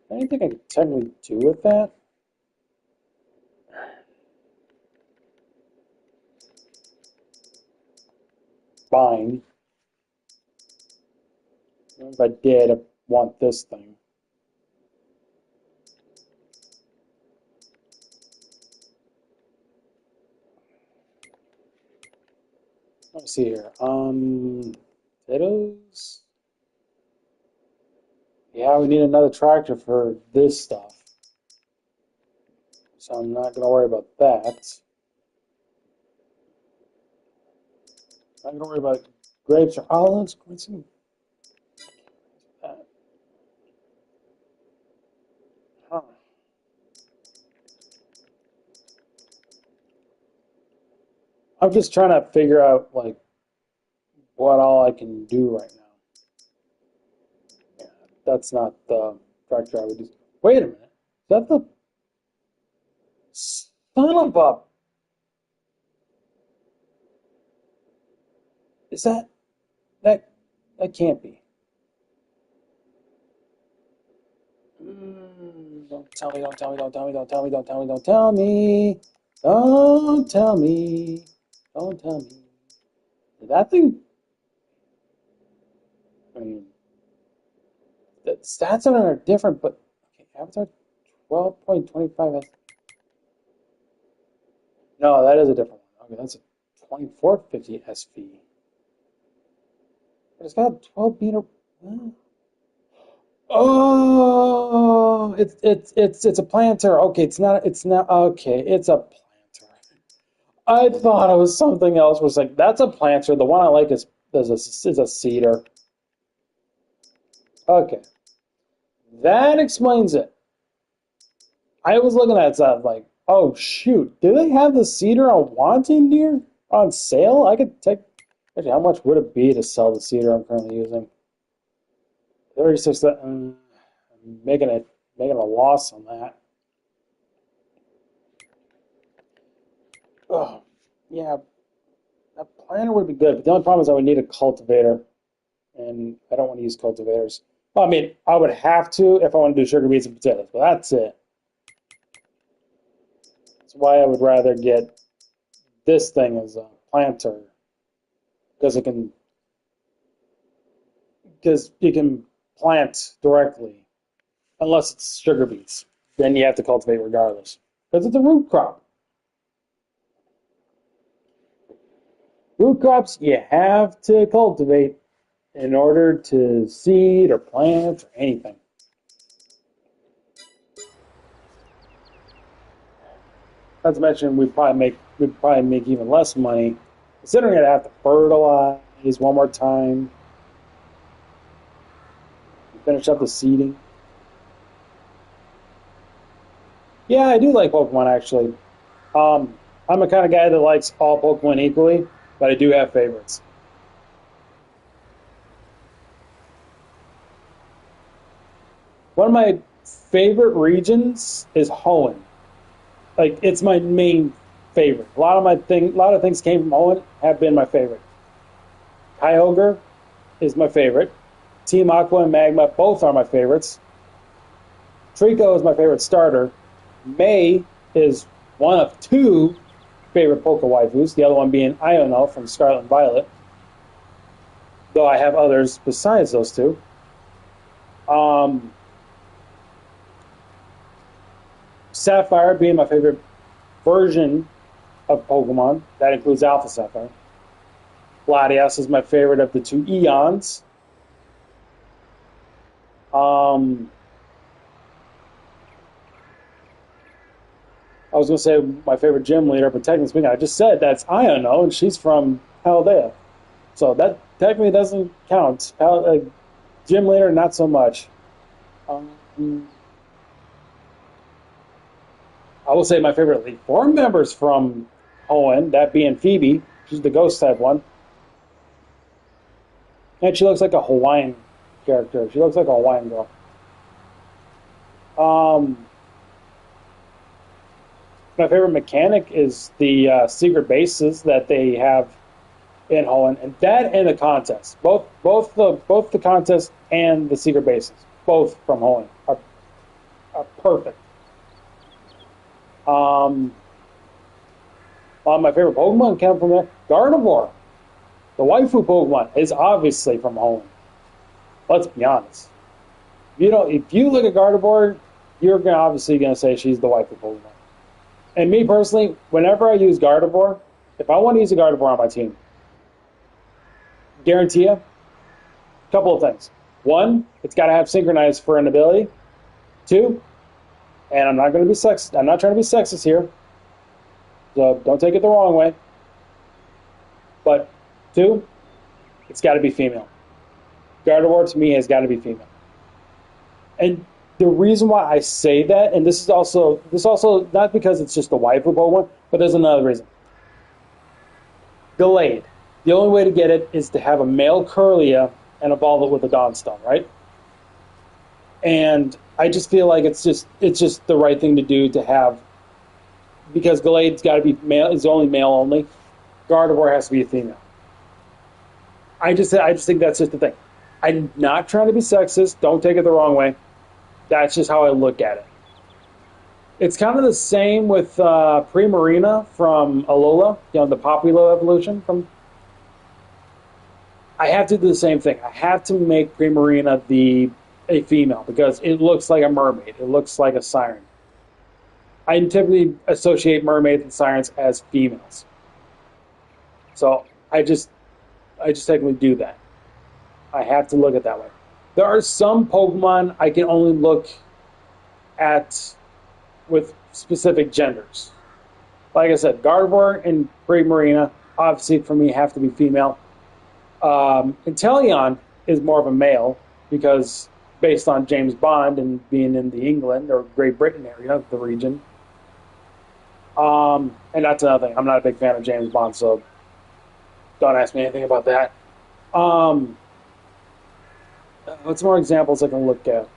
anything I could technically do with that? Fine. If I did, I want this thing. Let's see here. Potatoes. Yeah, we need another tractor for this stuff. So I'm not gonna worry about that. I'm not gonna worry about grapes or olives. Huh. I'm just trying to figure out like what all I can do right now. Yeah, that's not the tractor I would use. Wait a minute. Is that the son of a? Is that that can't be? Don't tell me, don't tell me, don't tell me, don't tell me, don't tell me, don't tell me. Don't tell me. Don't tell me. That thing, I mean, the stats on it are different, but okay, Avatar 12.25. No, that is a different one. Okay, that's a 2450 SV. But it's got 12 meter. Oh, it's a planter. Okay, it's not okay. It's a planter. I thought it was something else. Was like that's a planter. The one I like is a cedar. Okay, that explains it. I was looking at that like, oh shoot, do they have the cedar on Wanting Deer on sale? I could take. Actually, how much would it be to sell the cedar I'm currently using? 36. I'm making a loss on that. Oh, yeah, that planter would be good, but the only problem is I would need a cultivator, and I don't want to use cultivators. Well, I mean, I would have to if I want to do sugar beets and potatoes, but that's it. That's why I would rather get this thing as a planter because it can because you can plant directly unless it's sugar beets. Then you have to cultivate regardless because it's a root crop. Root crops you have to cultivate in order to seed or plant or anything. Not to mention we'd probably make even less money, considering I'd have to fertilize one more time, finish up the seeding. Yeah, I do like Pokemon actually. I'm the kind of guy that likes all Pokemon equally, but I do have favorites. One of my favorite regions is Hoenn. Like it's my main favorite. A lot of things came from Hoenn have been my favorite. Kyogre is my favorite. Team Aqua and Magma both are my favorites. Trico is my favorite starter. May is one of two favorite Poke waifus, the other one being Ionel from Scarlet and Violet, though I have others besides those two. Um, Sapphire being my favorite version of Pokemon. That includes Alpha Sapphire. Latias is my favorite of the two Eons. Um, I was going to say my favorite gym leader, but technically speaking, I just said that's Ayano, and she's from Paldea. So that technically doesn't count. Gym leader, not so much. Um, I will say my favorite Elite Four members from Hoenn, that being Phoebe. She's the ghost type one. And she looks like a Hawaiian character. She looks like a Hawaiian girl. Um, my favorite mechanic is the secret bases that they have in Hoenn, and that and the contest. Both the contest and the secret bases, both from Hoenn, are perfect. Um, One of my favorite Pokemon come from there. Gardevoir, the waifu Pokemon, is obviously from Hoenn. Let's be honest. If you look at Gardevoir, you're obviously gonna say she's the waifu Pokemon. And me personally, whenever I use Gardevoir, if I want to use a Gardevoir on my team, guarantee you, a couple of things. One, it's got to have synchronized for an ability. Two, and I'm not going to be sexist. I'm not trying to be sexist here, so don't take it the wrong way. But two, it's got to be female. Gardevoir to me has got to be female. And the reason why I say that, and this also not because it's just the waifu Pokemon, but there's another reason. Gallade. The only way to get it is to have a male Kirlia and evolve it with a Dawnstone, right? And I just feel like it's just the right thing to do to have, because Gallade's got to be male, is only male only. Gardevoir has to be a female. I just think that's just the thing. I'm not trying to be sexist. Don't take it the wrong way. That's just how I look at it. It's kind of the same with Primarina from Alola, the Popplio evolution. I have to do the same thing. I have to make Primarina a female because it looks like a mermaid. It looks like a siren. I typically associate mermaids and sirens as females. So I just technically do that. I have to look at it that way. There are some Pokemon I can only look at with specific genders. Like I said, Gardevoir and Primarina, obviously for me, have to be female. Inteleon is more of a male because based on James Bond and being in the England or Great Britain area of the region. And that's another thing. I'm not a big fan of James Bond, so don't ask me anything about that. What's more examples I can look at?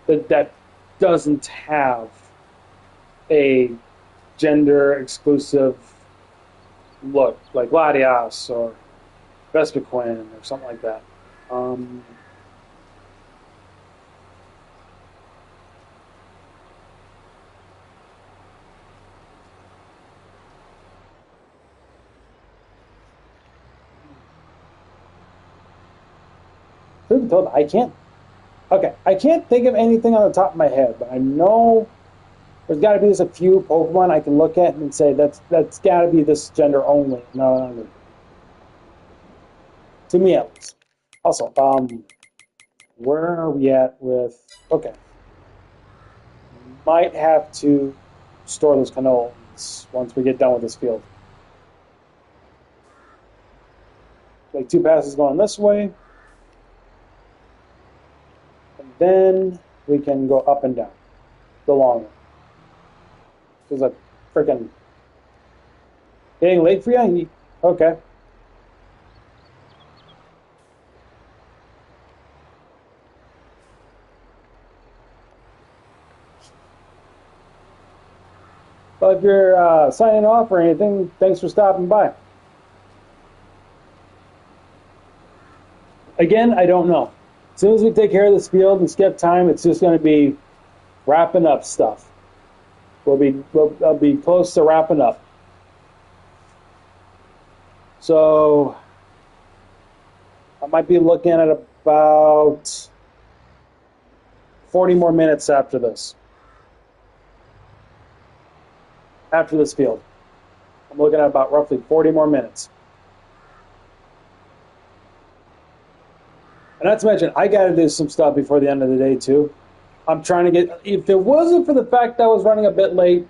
That doesn't have a gender exclusive look, like Latias or Vespiquen or something like that. I can't. Okay, I can't think of anything on the top of my head, but I know there's got to be just a few Pokemon I can look at and say that's got to be this gender only. No, to me at least. Also, where are we at with? Okay, might have to store those canoles once we get done with this field. Like 2 passes going this way. And then we can go up and down the long one. There's a freaking getting late for you? Okay. But if you're signing off or anything, thanks for stopping by. Again, I don't know. As soon as we take care of this field and skip time, it's just going to be wrapping up stuff. I'll be close to wrapping up. So I might be looking at about 40 more minutes after this. After this field. I'm looking at about roughly 40 more minutes. And not to mention, I got to do some stuff before the end of the day, too. I'm trying to get, if it wasn't for the fact that I was running a bit late,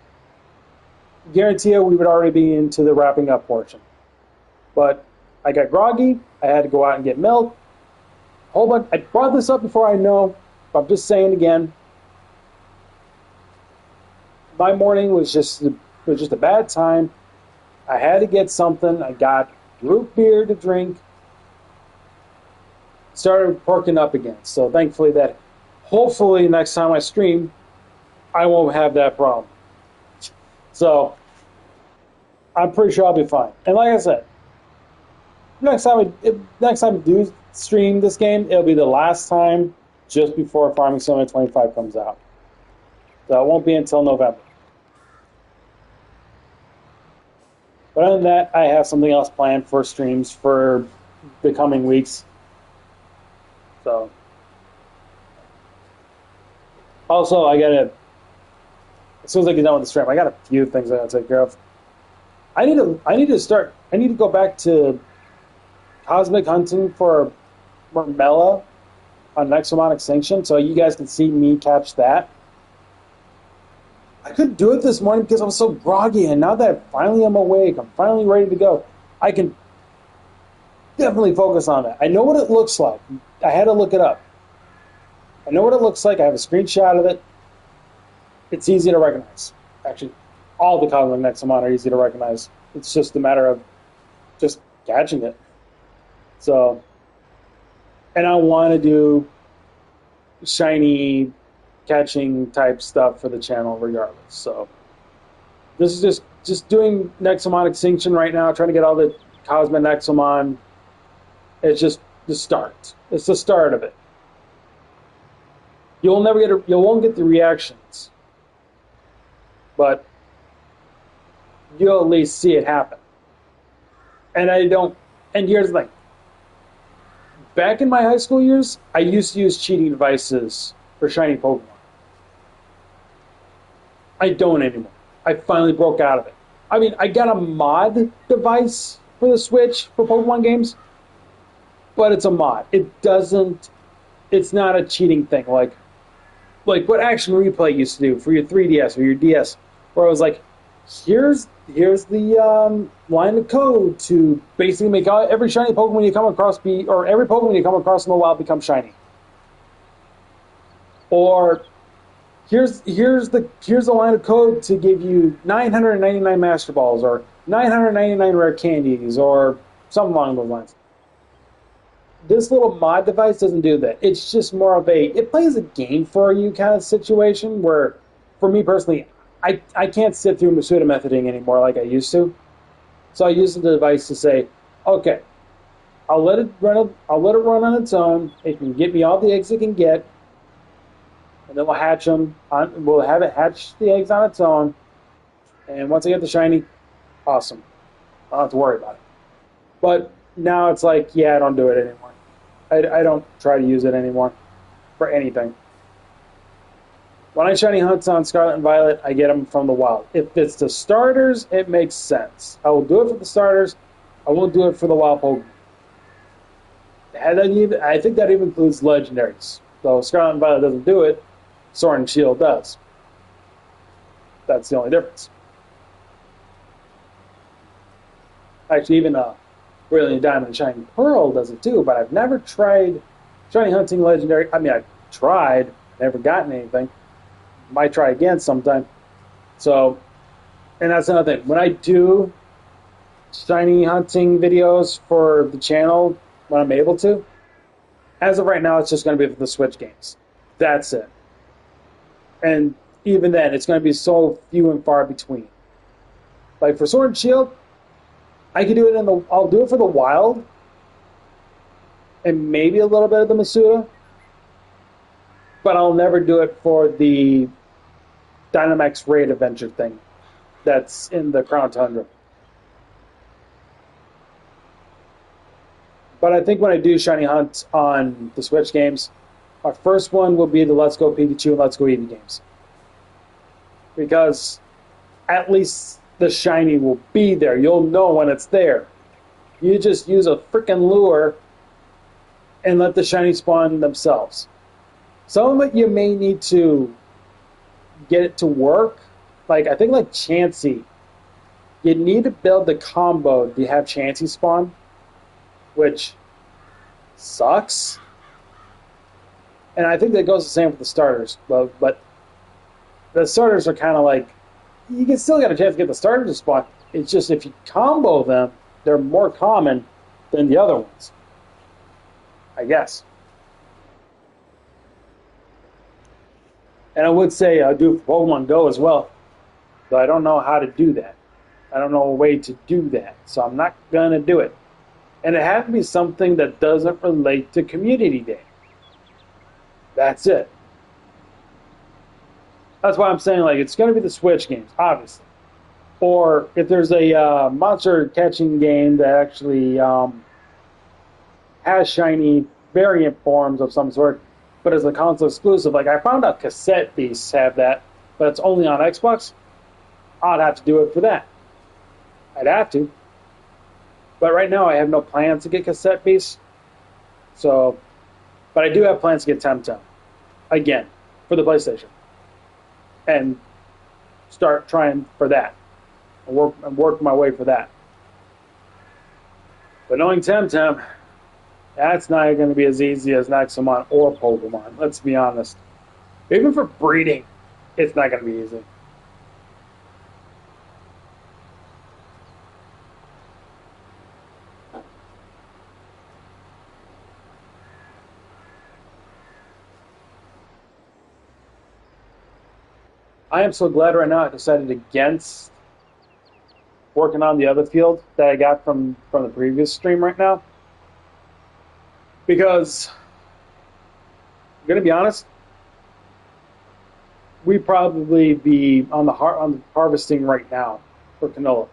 guarantee you we would already be into the wrapping up portion. But I got groggy. I had to go out and get milk. Whole bunch. I brought this up before, I know, but I'm just saying again. My morning was just a bad time. I had to get something. I got root beer to drink. Started perking up again. So thankfully hopefully next time I stream, I won't have that problem. So I'm pretty sure I'll be fine. And like I said, next time I do stream this game, it'll be the last time just before Farming Simulator 25 comes out. So it won't be until November. But other than that, I have something else planned for streams for the coming weeks. So, also, as soon as I get done with the stream, I got a few things I gotta take care of. I need to go back to cosmic hunting for Mermella on Nexomon Extinction, so you guys can see me catch that. I couldn't do it this morning because I was so groggy, and now that finally I'm awake, I'm finally ready to go, I can definitely focus on that. I know what it looks like. I had to look it up. I know what it looks like. I have a screenshot of it. It's easy to recognize. Actually, all the cosmic Nexomon are easy to recognize. It's just a matter of just catching it. So, and I want to do shiny catching type stuff for the channel regardless. So this is just doing Nexomon Extinction right now, trying to get all the cosmic Nexomon. It's just the start. It's the start of it. You won't get the reactions, but you'll at least see it happen. And here's the thing. Back in my high school years, I used to use cheating devices for shiny Pokemon. I don't anymore. I finally broke out of it. I mean, I got a mod device for the Switch for Pokemon games, but it's a mod. It's not a cheating thing like what Action Replay used to do for your 3DS or your DS, where I was like, here's the line of code to basically make every shiny Pokemon you come across every Pokemon you come across in the wild become shiny. Or here's the line of code to give you 999 Master Balls or 999 rare candies or something along those lines. This little mod device doesn't do that. It's just more of it plays a game for you kind of situation where, for me personally, I can't sit through Masuda methoding anymore like I used to. So I use the device to say, okay, I'll let it run on its own. It can get me all the eggs it can get, and then we'll hatch them. We'll have it hatch the eggs on its own, and once I get the shiny, awesome. I don't have to worry about it. But now it's like, yeah, I don't do it anymore. I don't try to use it anymore for anything. When I shiny hunt on Scarlet and Violet, I get them from the wild. If it's the starters, it makes sense. I will do it for the starters. I won't do it for the wild Pokemon. I think that even includes legendaries. So Scarlet and Violet doesn't do it. Sword and Shield does. That's the only difference. Actually, even Brilliant Diamond and Shining Pearl does it too, but I've never tried shiny hunting legendary. I mean, I've tried, never gotten anything. Might try again sometime. So, and that's another thing. When I do shiny hunting videos for the channel, when I'm able to, as of right now, it's just going to be for the Switch games. That's it. And even then, it's going to be so few and far between. Like for Sword and Shield, I could do it I'll do it for the wild, and maybe a little bit of the Masuda, but I'll never do it for the Dynamax Raid Adventure thing that's in the Crown Tundra. But I think when I do shiny hunt on the Switch games, my first one will be the Let's Go Pikachu and Let's Go Eevee games. Because at least the shiny will be there. You'll know when it's there. You just use a freaking lure and let the shiny spawn themselves. Some of it you may need to get it to work. Like I think like Chansey, you need to build the combo to have Chansey spawn, which sucks. And I think that goes the same with the starters. But the starters are kind of like you can still get a chance to get the starters to spawn. It's just if you combo them, they're more common than the other ones, I guess. And I would say I do for Pokemon Go as well, but I don't know how to do that. I don't know a way to do that, so I'm not gonna do it. And it has to be something that doesn't relate to Community Day. That's it. That's why I'm saying like it's gonna be the Switch games, obviously. Or if there's a monster catching game that actually has shiny variant forms of some sort, but as a console exclusive, like I found out Cassette Beasts have that, but it's only on Xbox. I'd have to do it for that. I'd have to. But right now I have no plans to get Cassette Beasts. So, but I do have plans to get Temtem again for the PlayStation and start trying for that and work my way for that. But knowing Temtem, that's not going to be as easy as Nexomon or Pokemon. Let's be honest. Even for breeding, it's not going to be easy. I am so glad right now I decided against working on the other field that I got from the previous stream right now. Because, I'm going to be honest, we'd probably be on the harvesting right now for canola.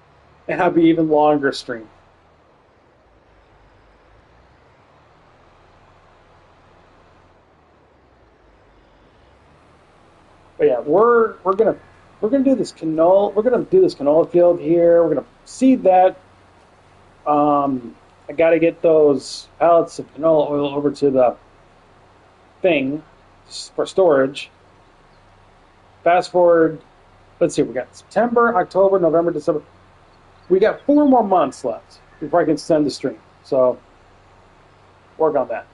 And I'd be even longer stream. But yeah, we're gonna do this canola. We're gonna do this canola field here. We're gonna seed that. I got to get those pallets of canola oil over to the thing for storage. Fast forward. Let's see. We got September, October, November, December. We got 4 more months left before I can send the stream. So work on that.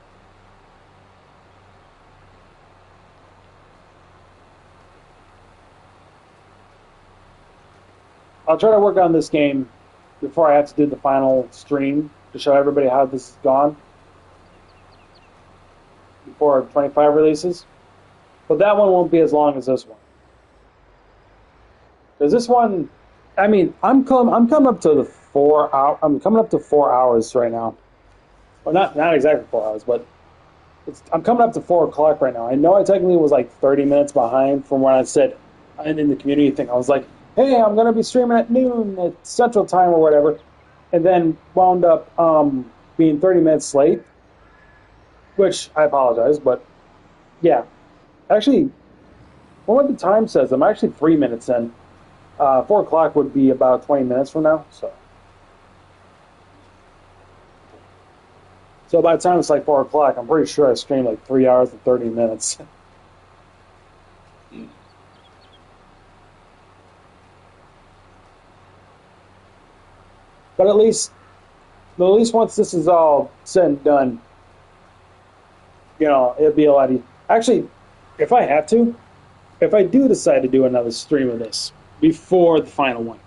I'll try to work on this game before I have to do the final stream to show everybody how this has gone before 25 releases. But that one won't be as long as this one. Because this one, I mean, I'm coming up to the 4 hour. I'm coming up to 4 hours right now. Well, not exactly 4 hours, but I'm coming up to 4 o'clock right now. I know I technically was like 30 minutes behind from when I said in the community thing. I was like, hey, I'm going to be streaming at noon at Central Time or whatever. And then wound up being 30 minutes late, which I apologize, but yeah. Actually, from what the time says, I'm actually 3 minutes in. 4 o'clock would be about 20 minutes from now. So by the time it's like 4 o'clock, I'm pretty sure I streamed like 3 hours and 30 minutes. But at least once this is all said and done, it'll be a lot easier. Actually, if I do decide to do another stream of this before the final one,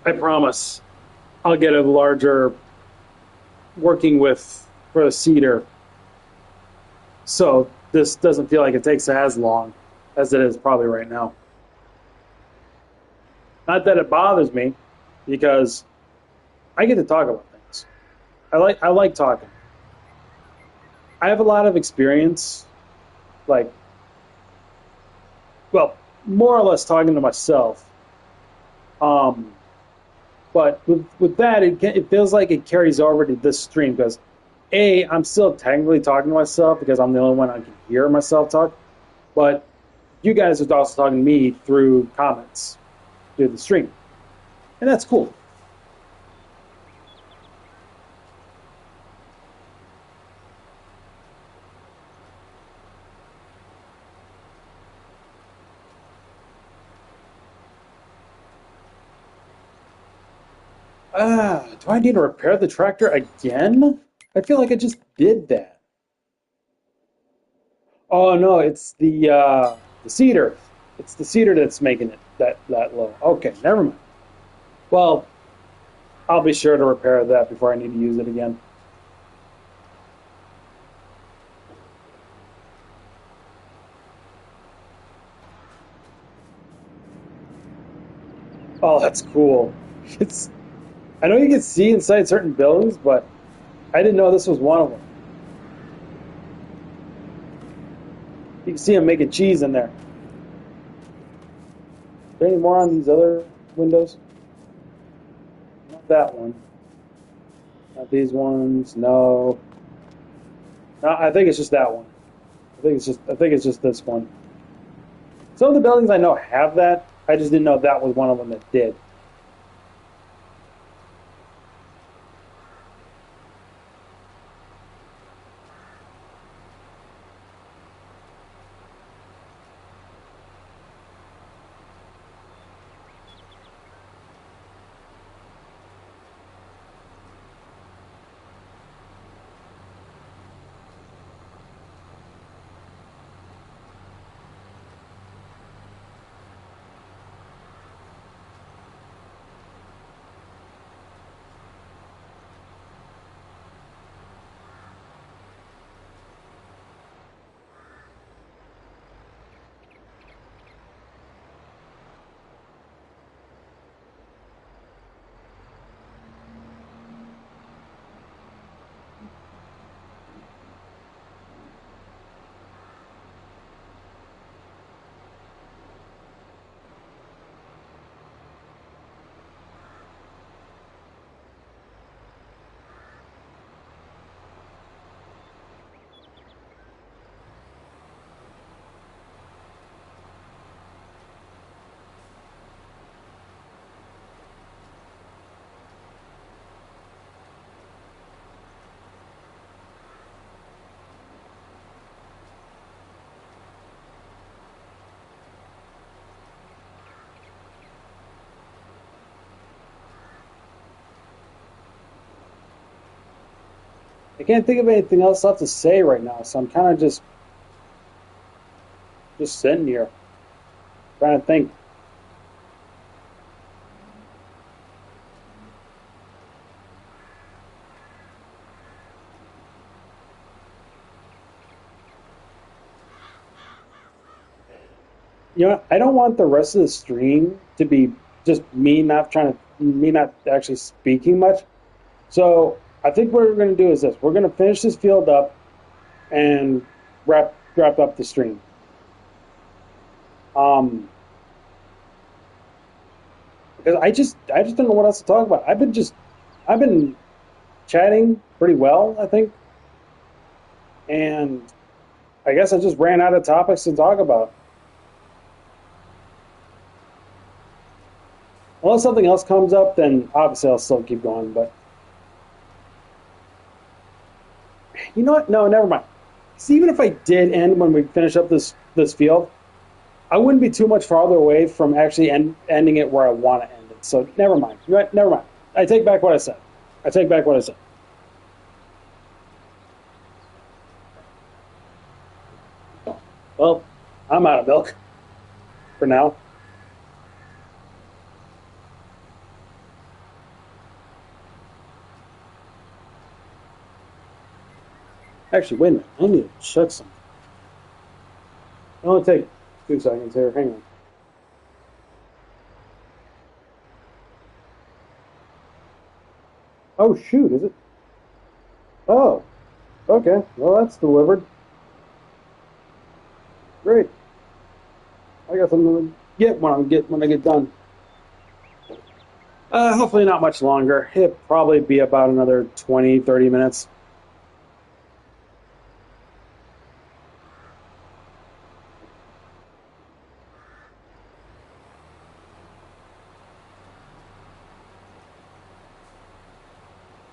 I promise I'll get a larger working with for the cedar, so this doesn't feel like it takes as long as it is probably right now. Not that it bothers me, because I get to talk about things. I like talking. I have a lot of experience, like, well, more or less talking to myself. But with that, it feels like it carries over to this stream because, A, I'm still technically talking to myself because I'm the only one I can hear myself talk. But you guys are also talking to me through comments through the stream. And that's cool. Do I need to repair the tractor again? I feel like I just did that. Oh no, it's the cedar. It's the cedar that's making it that low. Okay, never mind. Well, I'll be sure to repair that before I need to use it again. Oh, that's cool. It's I know you can see inside certain buildings, but I didn't know this was one of them. You can see them making cheese in there. Is there any more on these other windows? Not that one. Not these ones. No. No, I think it's just that one. I think it's just this one. Some of the buildings I know have that. I just didn't know that was one of them that did. I can't think of anything else left to say right now, so I'm kind of just sitting here trying to think. You know, I don't want the rest of the stream to be just me not actually speaking much. So I think what we're going to do is this: we're going to finish this field up and wrap up the stream. Um, because I just don't know what else to talk about. I've been chatting pretty well, I think, and I guess I just ran out of topics to talk about. Unless something else comes up, then obviously I'll still keep going. But you know what? No, never mind. See, even if I did end when we finish up this field, I wouldn't be too much farther away from actually ending it where I want to end it. So never mind. You know what? Never mind. I take back what I said. I take back what I said. Well, I'm out of milk for now. Actually, wait a minute. I need to check something. It'll only take 2 seconds here. Hang on. Oh shoot! Is it? Oh, okay. Well, that's delivered. Great. I got something to get when I get done. Hopefully not much longer. It'll probably be about another 20, 30 minutes.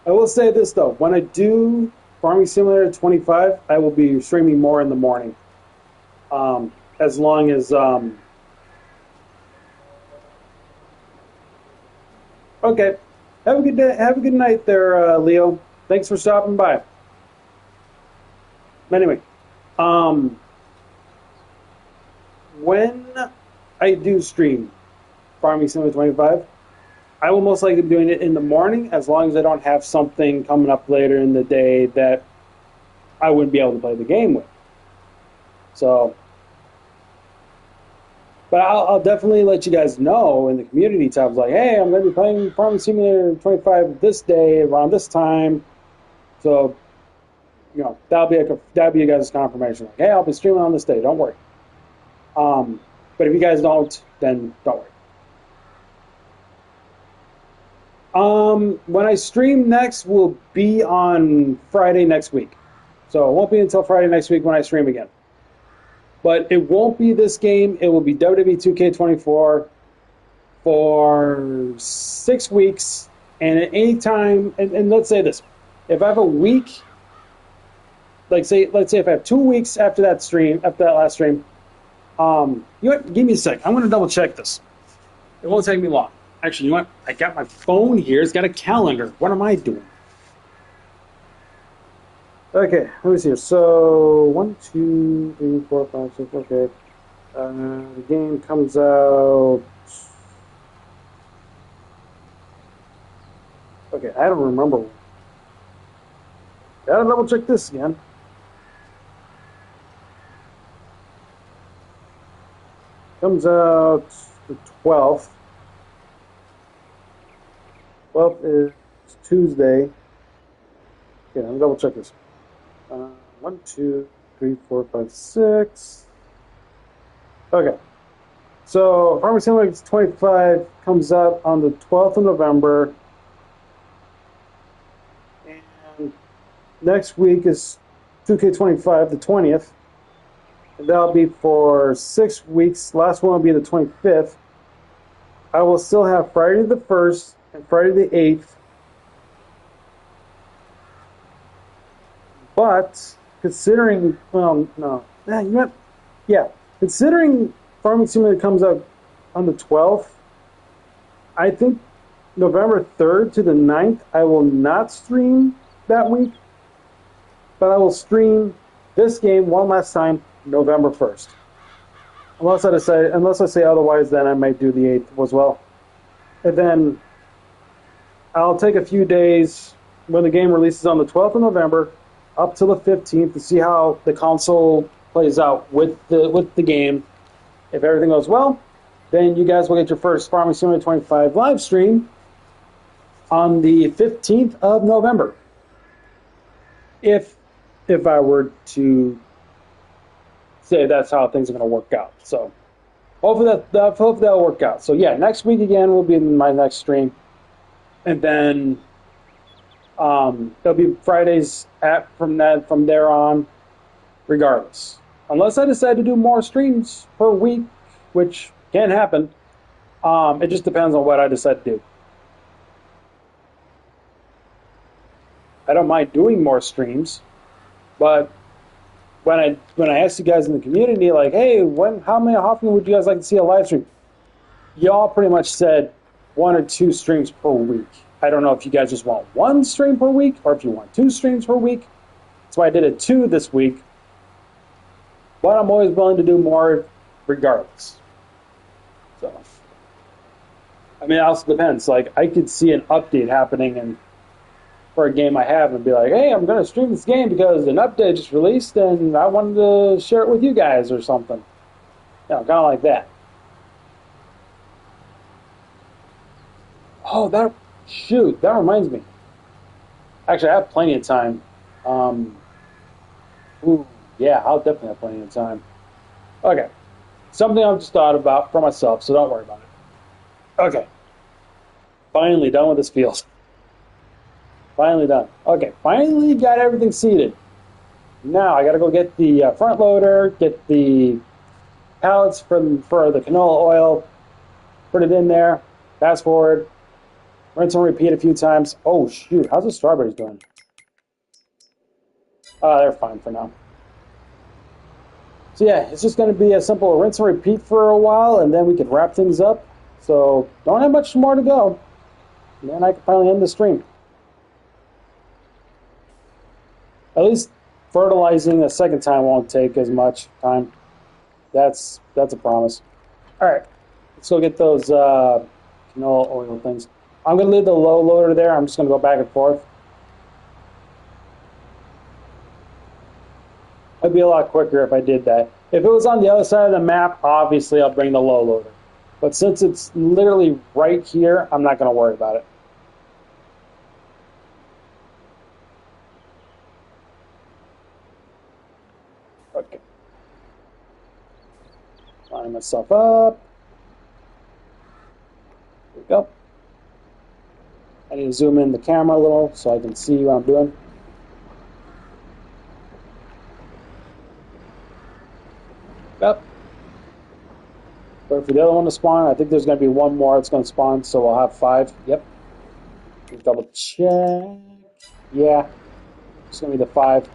I will say this though, when I do Farming Simulator 25, I will be streaming more in the morning. As long as okay, Have a good day. Have a good night there, Leo. Thanks for stopping by. Anyway, um, when I do stream Farming Simulator 25, I will most likely be doing it in the morning as long as I don't have something coming up later in the day that I wouldn't be able to play the game with. So, but I'll definitely let you guys know in the community tabs, like, hey, I'm going to be playing Farming Simulator 25 this day around this time. So, that'll be you guys' confirmation. Like, hey, I'll be streaming on this day. Don't worry. But if you guys don't, then don't worry. When I stream next will be on Friday next week. So it won't be until Friday next week when I stream again. But it won't be this game. It will be WWE 2K24 for 6 weeks. And at any time, and let's say this, if I have a week, let's say if I have 2 weeks after that last stream, you know what? Give me a sec. I'm going to double check this. It won't take me long. Actually, you know what? I got my phone here. It's got a calendar. What am I doing? Okay, let me see here. So, 1, 2, 3, 4, 5, 6, okay. The game comes out... Okay, I don't remember. Gotta double check this again. Comes out the 12th. 12th is Tuesday. Okay, I'm gonna double check this. 1, 2, 3, 4, 5, 6. Okay. So Farming Simulator 25 comes out on the 12th of November. And next week is 2K25, the 20th. And that'll be for 6 weeks. Last one will be the 25th. I will still have Friday the 1st and Friday the 8th. But considering, well, no, you know what? Yeah, considering Farming Simulator comes out on the 12th, I think November 3rd to the 9th, I will not stream that week, but I will stream this game one last time, November 1st. Unless I say otherwise, then I might do the 8th as well. And then I'll take a few days when the game releases on the 12th of November up to the 15th to see how the console plays out with the game. If everything goes well, then you guys will get your first Farming Simulator 25 live stream on the 15th of November. If I were to say that's how things are going to work out. So hopefully that'll work out. So yeah, next week again will be my next stream. And then there'll be Fridays from there on, regardless. Unless I decide to do more streams per week, which can happen. It just depends on what I decide to do. I don't mind doing more streams, but when I asked you guys in the community, like, hey, how often would you guys like to see a live stream? Y'all pretty much said 1 or 2 streams per week. I don't know if you guys just want 1 stream per week or if you want 2 streams per week. That's why I did it 2 this week. But I'm always willing to do more regardless. So, I mean, it also depends. Like, I could see an update happening for a game I have and be like, hey, I'm going to stream this game because an update just released and I wanted to share it with you guys or something. You know, kind of like that. Oh, that reminds me. Actually, I have plenty of time. Yeah, I'll definitely have plenty of time. Okay. Something I've just thought about for myself, so don't worry about it. Okay. Finally done with this field. Finally done. Okay, finally got everything seated. Now I gotta go get the front loader, get the pallets for the canola oil, put it in there, fast forward, rinse and repeat a few times. Oh shoot, how's the strawberries doing? They're fine for now. So yeah, it's just going to be a simple rinse and repeat for a while, and then we can wrap things up. So don't have much more to go. And then I can finally end the stream. At least fertilizing a second time won't take as much time. That's a promise. All right, let's go get those canola oil things. I'm going to leave the low loader there. I'm just going to go back and forth. It'd be a lot quicker if I did that. If it was on the other side of the map, obviously I'll bring the low loader. But since it's literally right here, I'm not going to worry about it. Okay. Line myself up. There we go. I need to zoom in the camera a little so I can see what I'm doing. Yep. Wait for the other one to spawn. I think there's going to be one more that's going to spawn, so we'll have 5. Yep. Double check. Yeah. It's going to be the 5.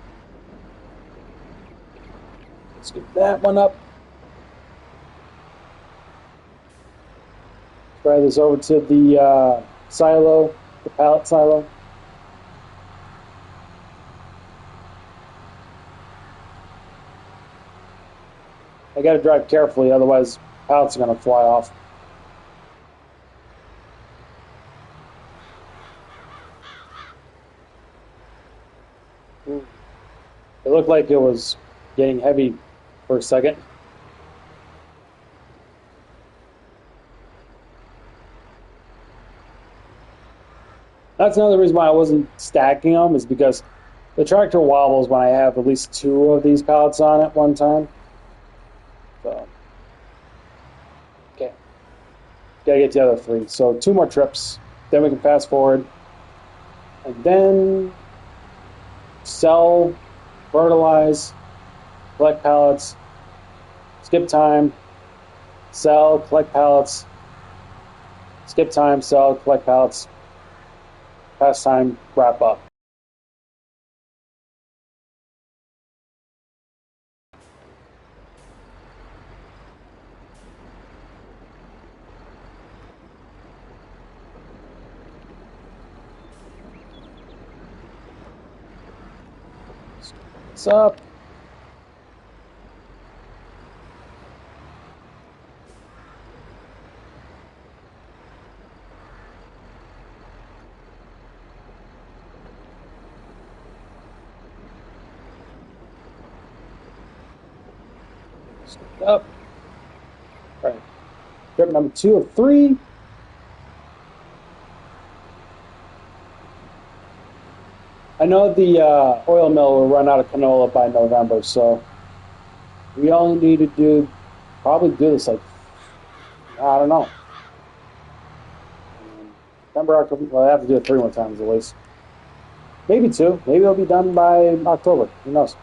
Let's get that one up. Try this over to the silo, the pallet silo. I got to drive carefully, otherwise pallets are going to fly off. It looked like it was getting heavy for a second. That's another reason why I wasn't stacking them, is because the tractor wobbles when I have at least 2 of these pallets on at one time. So, okay. Gotta get the other 3. So 2 more trips, then we can fast forward. And then sell, fertilize, collect pallets, skip time, sell, collect pallets, skip time, sell, collect pallets, pass time, wrap up. What's up? Up. All right. Trip number 2 of 3. I know the oil mill will run out of canola by November, so we only need to probably do this like, I don't know. September, October, well, I have to do it 3 more times at least. Maybe 2. Maybe it'll be done by October. Who knows?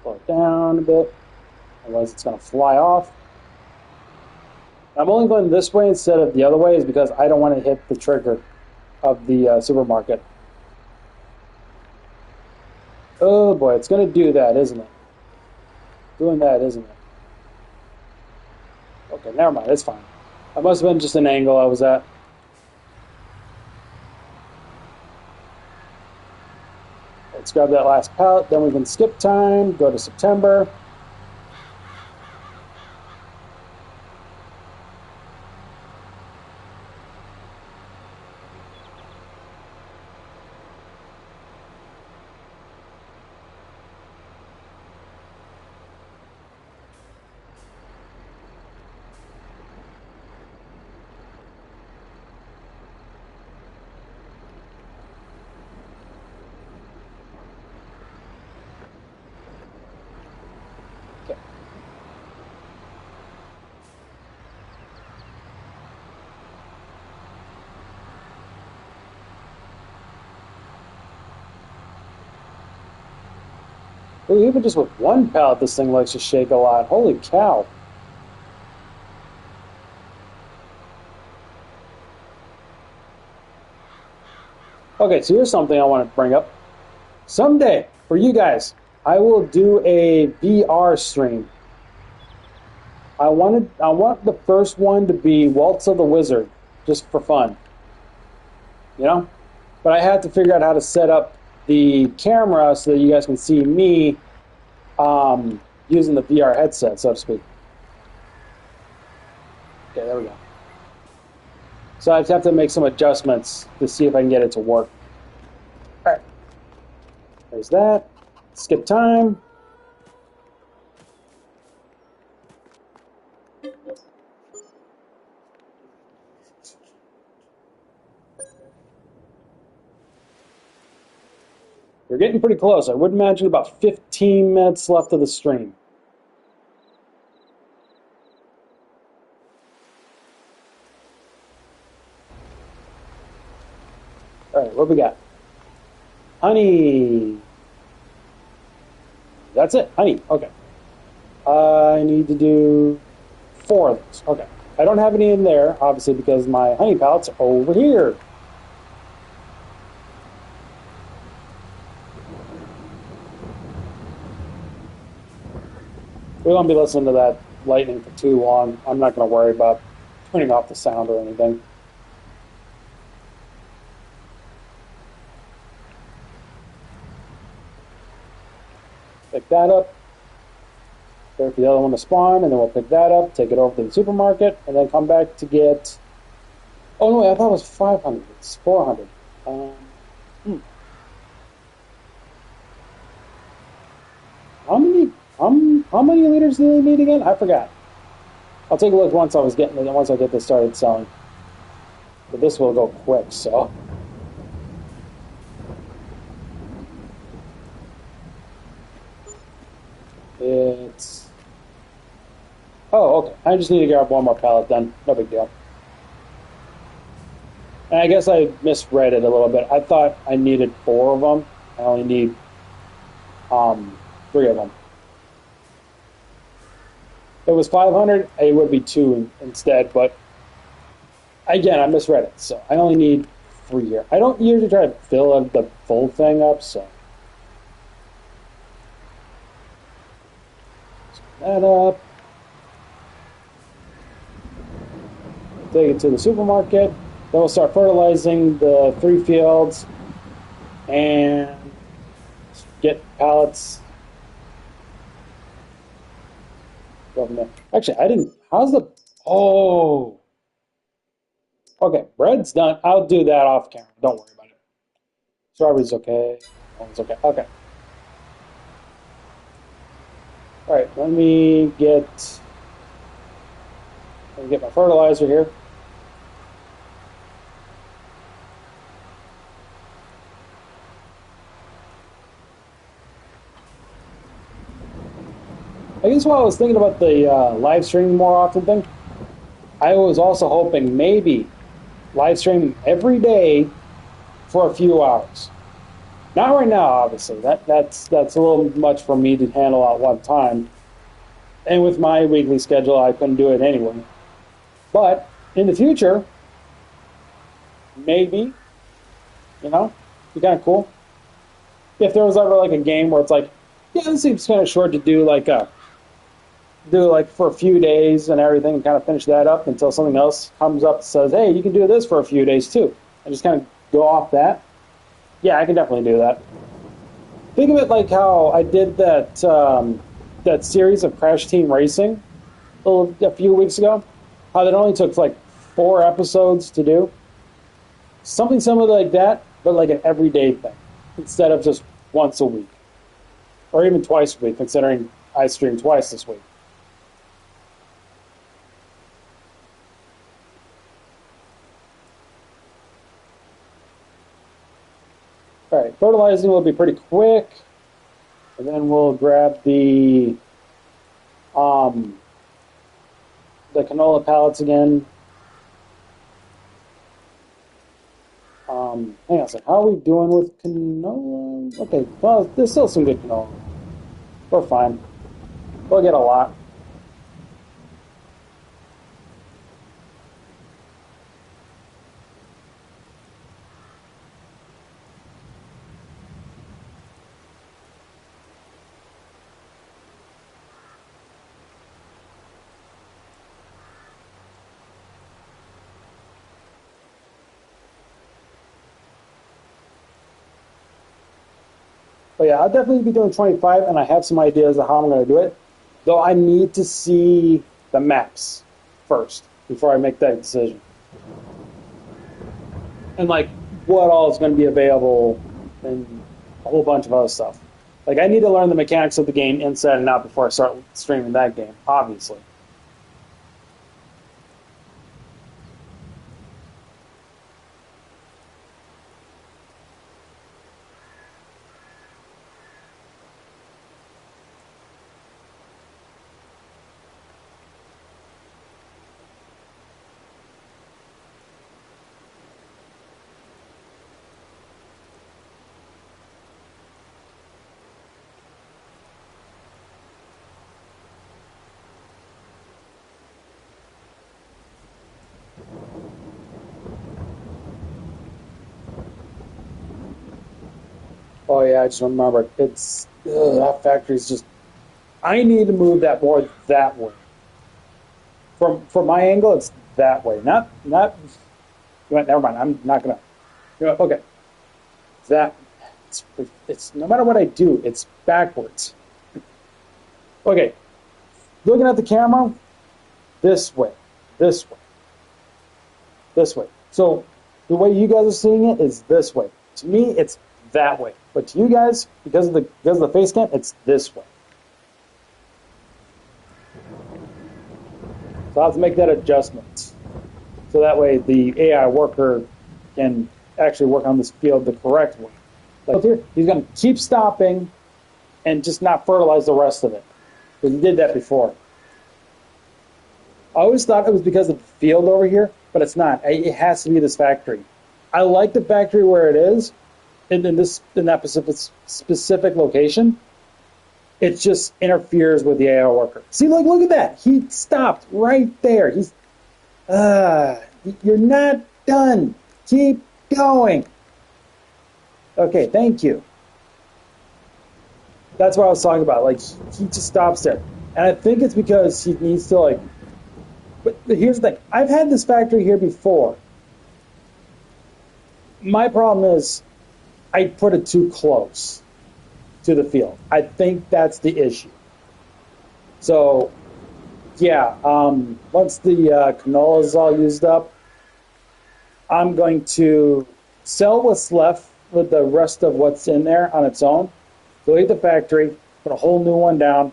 Slow it down a bit. Otherwise it's going to fly off. I'm only going this way instead of the other way is because I don't want to hit the trigger of the supermarket. Oh boy, it's going to do that, isn't it? Doing that, isn't it? Okay, never mind, it's fine. That must have been just an angle I was at. Let's grab that last pallet, then we can skip time, go to September. Ooh, even just with 1 pallet, this thing likes to shake a lot. Holy cow. Okay, so here's something I want to bring up. Someday, for you guys, I will do a VR stream. I want the first one to be Waltz of the Wizard, just for fun, you know. But I had to figure out how to set up the camera so that you guys can see me using the VR headset, so to speak. Okay, there we go. So I just have to make some adjustments to see if I can get it to work. All right, there's that. Skip time. We're getting pretty close. I would imagine about 15 minutes left of the stream. All right, what we got? Honey. That's it, honey. Okay. I need to do 4 of those. Okay. I don't have any in there, obviously, because my honey pallets are over here. We won't be listening to that lightning for too long. I'm not going to worry about turning off the sound or anything. Pick that up. Wait for the other one to spawn, and then we'll pick that up, take it over to the supermarket, and then come back to get... Oh, no, wait, I thought it was 500. It's 400. How many liters do they need again? I forgot. I'll take a look once I get this started selling. But this will go quick, so... It's... Oh, okay. I just need to grab one more pallet then. No big deal. And I guess I misread it a little bit. I thought I needed 4 of them. I only need 3 of them. If it was 500, it would be 2 instead, but again, I misread it. So I only need 3 here. I don't usually try to fill the full thing up, so... That up. Take it to the supermarket. Then we'll start fertilizing the 3 fields and get pallets. Go from there. Actually, I didn't. How's the? Oh. Okay, bread's done. I'll do that off camera. Don't worry about it. Strawberries okay. One's okay. Okay. All right. Let me get my fertilizer here. I guess while I was thinking about the live streaming more often thing, I was also hoping maybe live streaming every day for a few hours. Not right now, obviously. That's a little much for me to handle at one time. And with my weekly schedule, I couldn't do it anyway. But in the future, maybe, be kind of cool. If there was ever like a game where it's like, yeah, this seems kind of short to do for a few days and everything and kind of finish that up until something else comes up and says, hey, you can do this for a few days too. And just kind of go off that. Yeah, I can definitely do that. Think of it like how I did that series of Crash Team Racing a few weeks ago. How that only took like 4 episodes to do. Something similar like that, but like an everyday thing. Instead of just once a week. Or even twice a week, considering I streamed twice this week. All right, fertilizing will be pretty quick, and then we'll grab the canola pallets again. Hang on a second. How are we doing with canola? Okay, well, there's still some good canola. We're fine. We'll get a lot. But yeah, I'll definitely be doing 25, and I have some ideas of how I'm going to do it. Though I need to see the maps first before I make that decision. And like what all is going to be available and a whole bunch of other stuff. Like I need to learn the mechanics of the game inside and out before I start streaming that game, obviously. Oh yeah, I just remember it's that factory's just. I need to move that more that way. From my angle, it's that way. Not. You know, never mind. I'm not gonna. You know, okay. That it's no matter what I do, it's backwards. Okay, looking at the camera, this way, this way, this way. So the way you guys are seeing it is this way. To me, it's that way. But to you guys, because of the face cam, it's this way. So I'll have to make that adjustment. So that way the AI worker can actually work on this field the correct way. Like here, he's going to keep stopping and just not fertilize the rest of it. Because he did that before. I always thought it was because of the field over here, but it's not. It has to be this factory. I like the factory where it is, in that specific location. It just interferes with the AI worker. See, look at that. He stopped right there. You're not done. Keep going. Okay, thank you. That's what I was talking about. Like, he just stops there. And I think it's because he needs to, like, but here's the thing. I've had this factory here before. My problem is I put it too close to the field. I think that's the issue. So, yeah, once the canola is all used up, I'm going to sell what's left with the rest of what's in there on its own, delete the factory, put a whole new one down,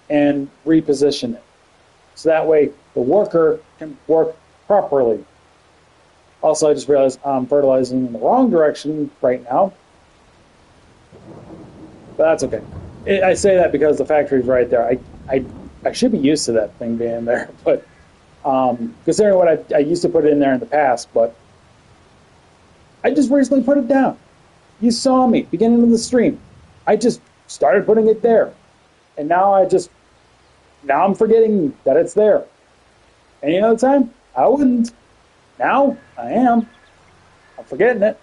and reposition it. So that way the worker can work properly. Also, I just realized I'm fertilizing in the wrong direction right now. But that's okay. I say that because the factory's right there. I should be used to that thing being there, but considering what I used to put it in there in the past, but I just recently put it down. You saw me beginning of the stream. I just started putting it there, and now I'm forgetting that it's there. Any other time, I wouldn't. Now I am. I'm forgetting it.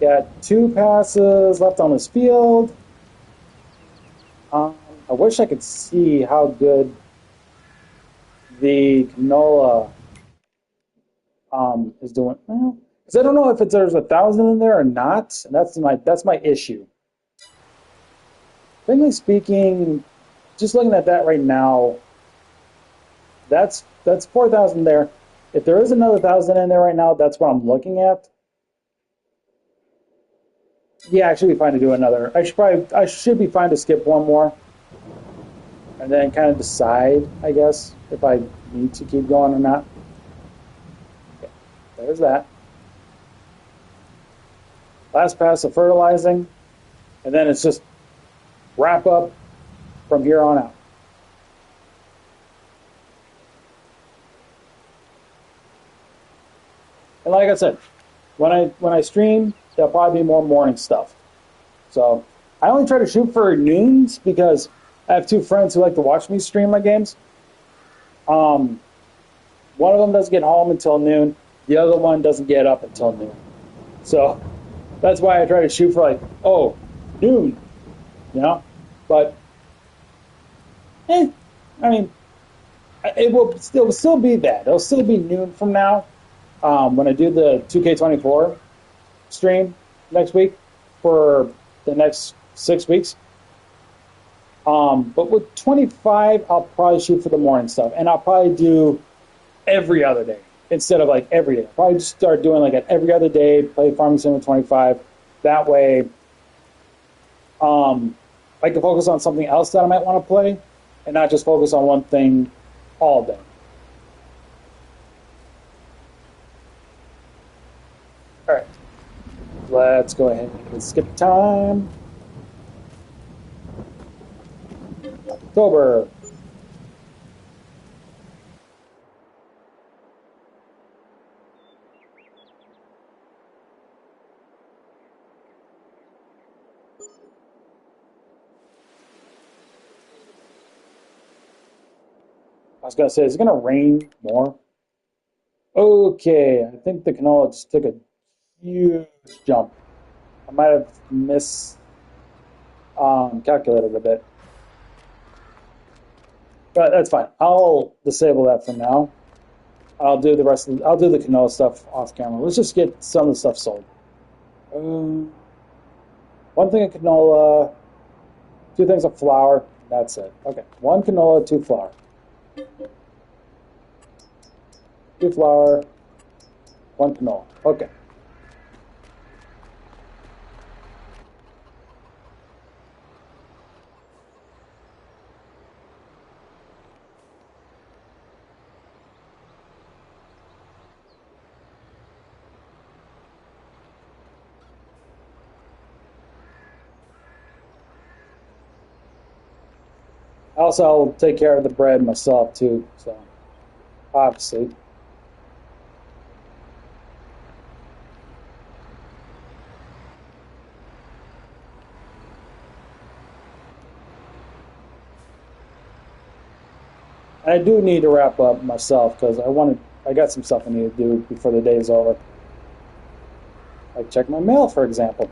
Got 2 passes left on this field. I wish I could see how good the canola is doing. Well, because I don't know if there's 1,000 in there or not, and that's my issue. Frankly speaking, just looking at that right now, that's 4,000 there. If there is another 1,000 in there right now, that's what I'm looking at. Yeah, I should be fine to do another. I should be fine to skip one more, and then kind of decide, I guess, if I need to keep going or not. Okay, there's that. Last pass of fertilizing, and then it's just wrap up from here on out. And like I said, when I stream, there'll probably be more morning stuff. So I only try to shoot for noons because I have 2 friends who like to watch me stream my games. One of them doesn't get home until noon. The other one doesn't get up until noon. So That's why I try to shoot for like, oh, noon, you know. But I mean, it will still be that. It'll still be noon from now when I do the 2K24 stream next week for the next 6 weeks. But with 25, I'll probably shoot for the morning stuff, and I'll probably do every other day instead of like every day. I'll probably just start doing like an every other day, play Farming Sim with 25. That way, I can focus on something else that I might want to play and not just focus on one thing all day. All right, let's go ahead and skip time. October. I was gonna say, is it gonna rain more? Okay, I think the canola just took a huge jump. I might have calculated a bit, but that's fine. I'll disable that for now. I'll do the rest of I'll do the canola stuff off camera. Let's just get some of the stuff sold. Um, One thing of canola, two things of flour. That's it. Okay, one canola, two flour. Two flour, one canola. Okay. Also, I'll take care of the bread myself too. So obviously, I do need to wrap up myself because I got some stuff I need to do before the day is over. Like check my mail, for example.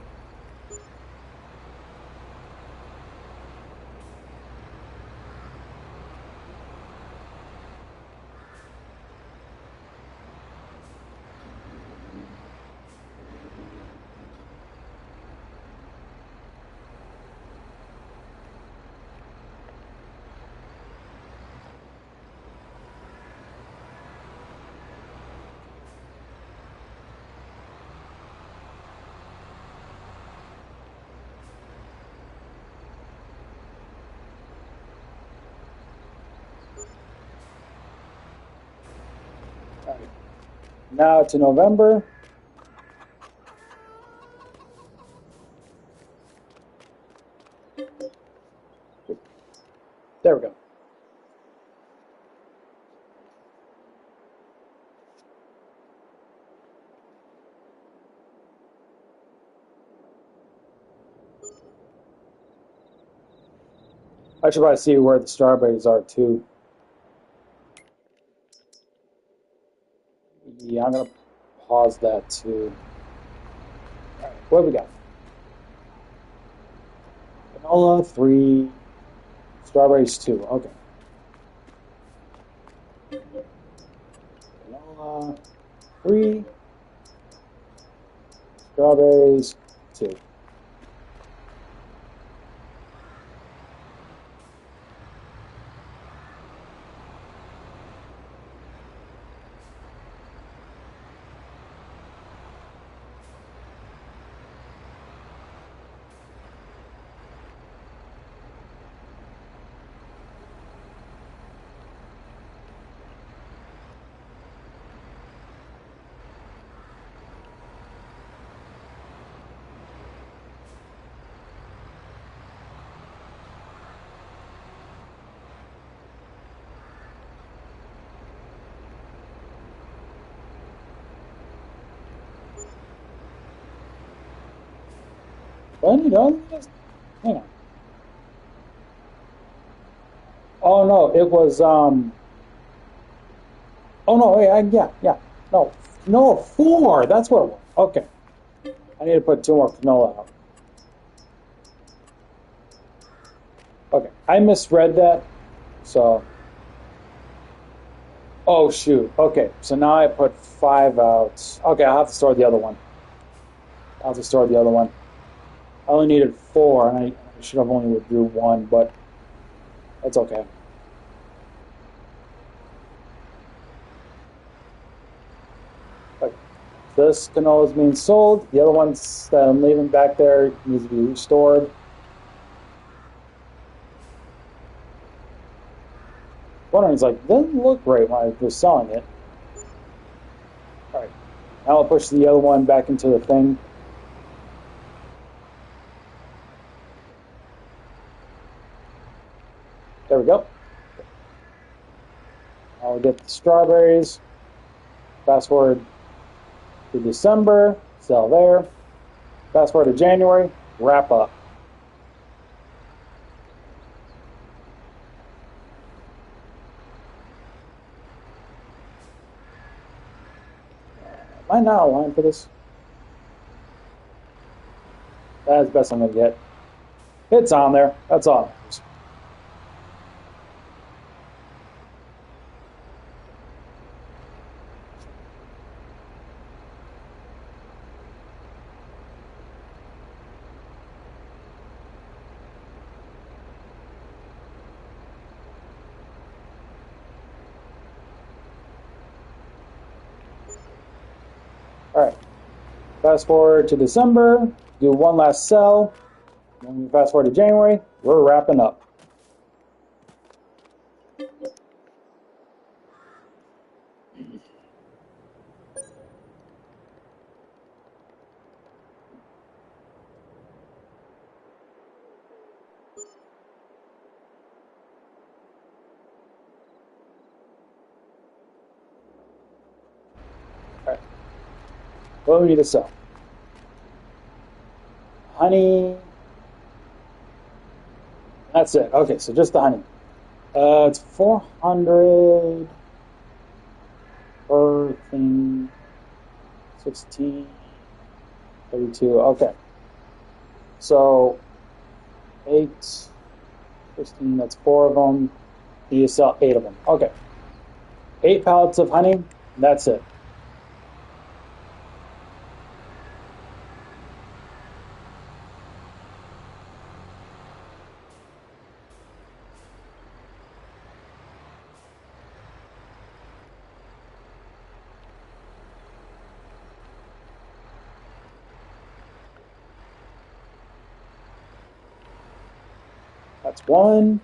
All right. Now to November. There we go. I should probably see where the strawberries are too. Yeah, I'm gonna pause that too. All right, what we got? Canola three, strawberries two. Okay. Canola three, strawberries two. Well, just hang on. Oh no, it was Oh no, yeah, yeah, yeah. No, no, four. That's what it was. Okay. I need to put 2 more canola out. Okay, I misread that, so. Oh shoot. Okay, so now I put 5 out. Okay, I'll have to store the other one. I'll have to store the other one. I only needed 4, and I should have only withdrew 1, but that's okay. Okay. This canola is being sold. The other ones that I'm leaving back there needs to be restored. Wondering, it's like, doesn't look great when I was selling it. All right, now I'll push the other one back into the thing. There we go. I'll get the strawberries. Fast forward to December, sell there. Fast forward to January, wrap up. Am I not aligned for this? That's the best I'm going to get. It's on there. That's all. All right. Fast forward to December, do one last sell. Then we fast forward to January, we're wrapping up. All right. What do we need to sell? Honey. That's it. Okay, so just the honey. It's 400 per thing. 16, 32. Okay. So 8, 16, that's 4 of them. You sell 8 of them. Okay. 8 pallets of honey. That's it. That's 1.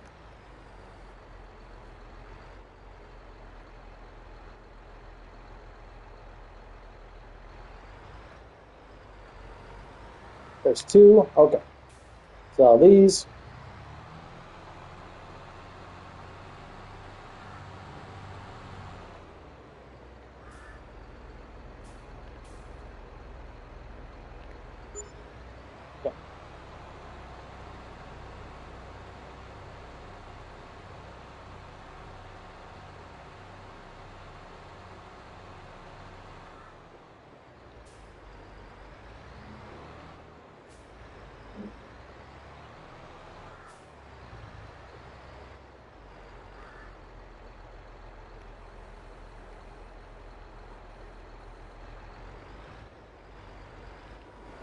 There's 2. Okay. So these. Okay.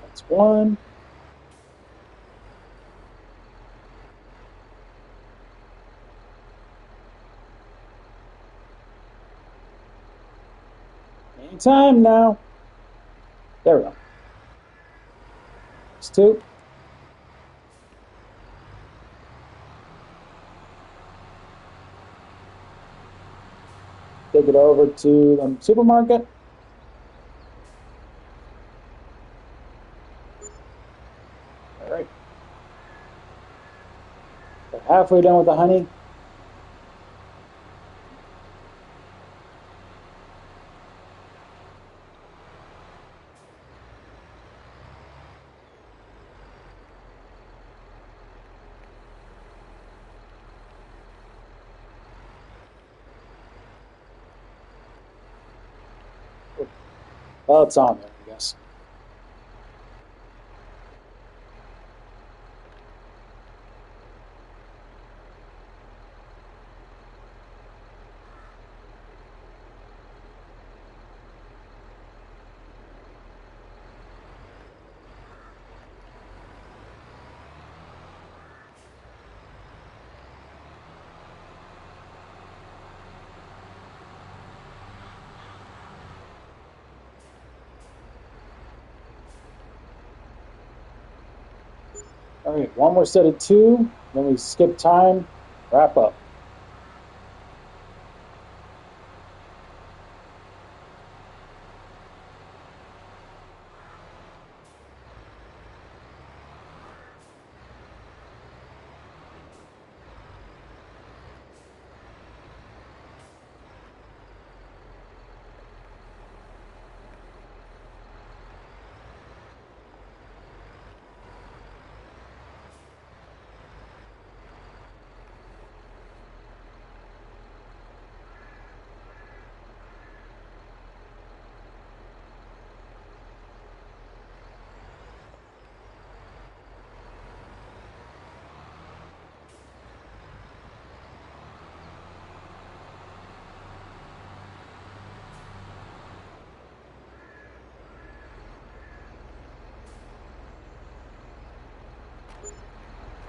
That's 1. Anytime now. There we go. That's 2. Take it over to the supermarket. All right. We're halfway done with the honey. Well, it's on there, I guess. All right, one more set of two, then we skip time, wrap up.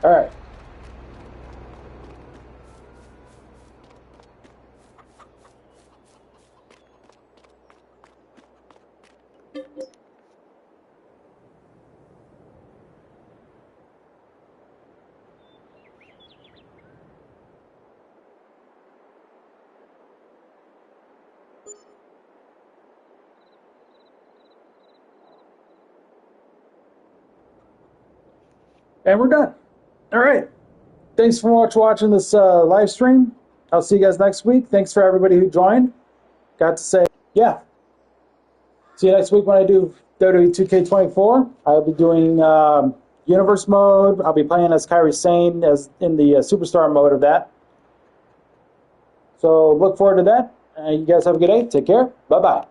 All right. And we're done. All right. Thanks for watching this live stream. I'll see you guys next week. Thanks for everybody who joined. Got to say, yeah. See you next week when I do WWE 2K24. I'll be doing Universe mode. I'll be playing as Kairi Sane as in the Superstar mode of that. So look forward to that. You guys have a good day. Take care. Bye-bye.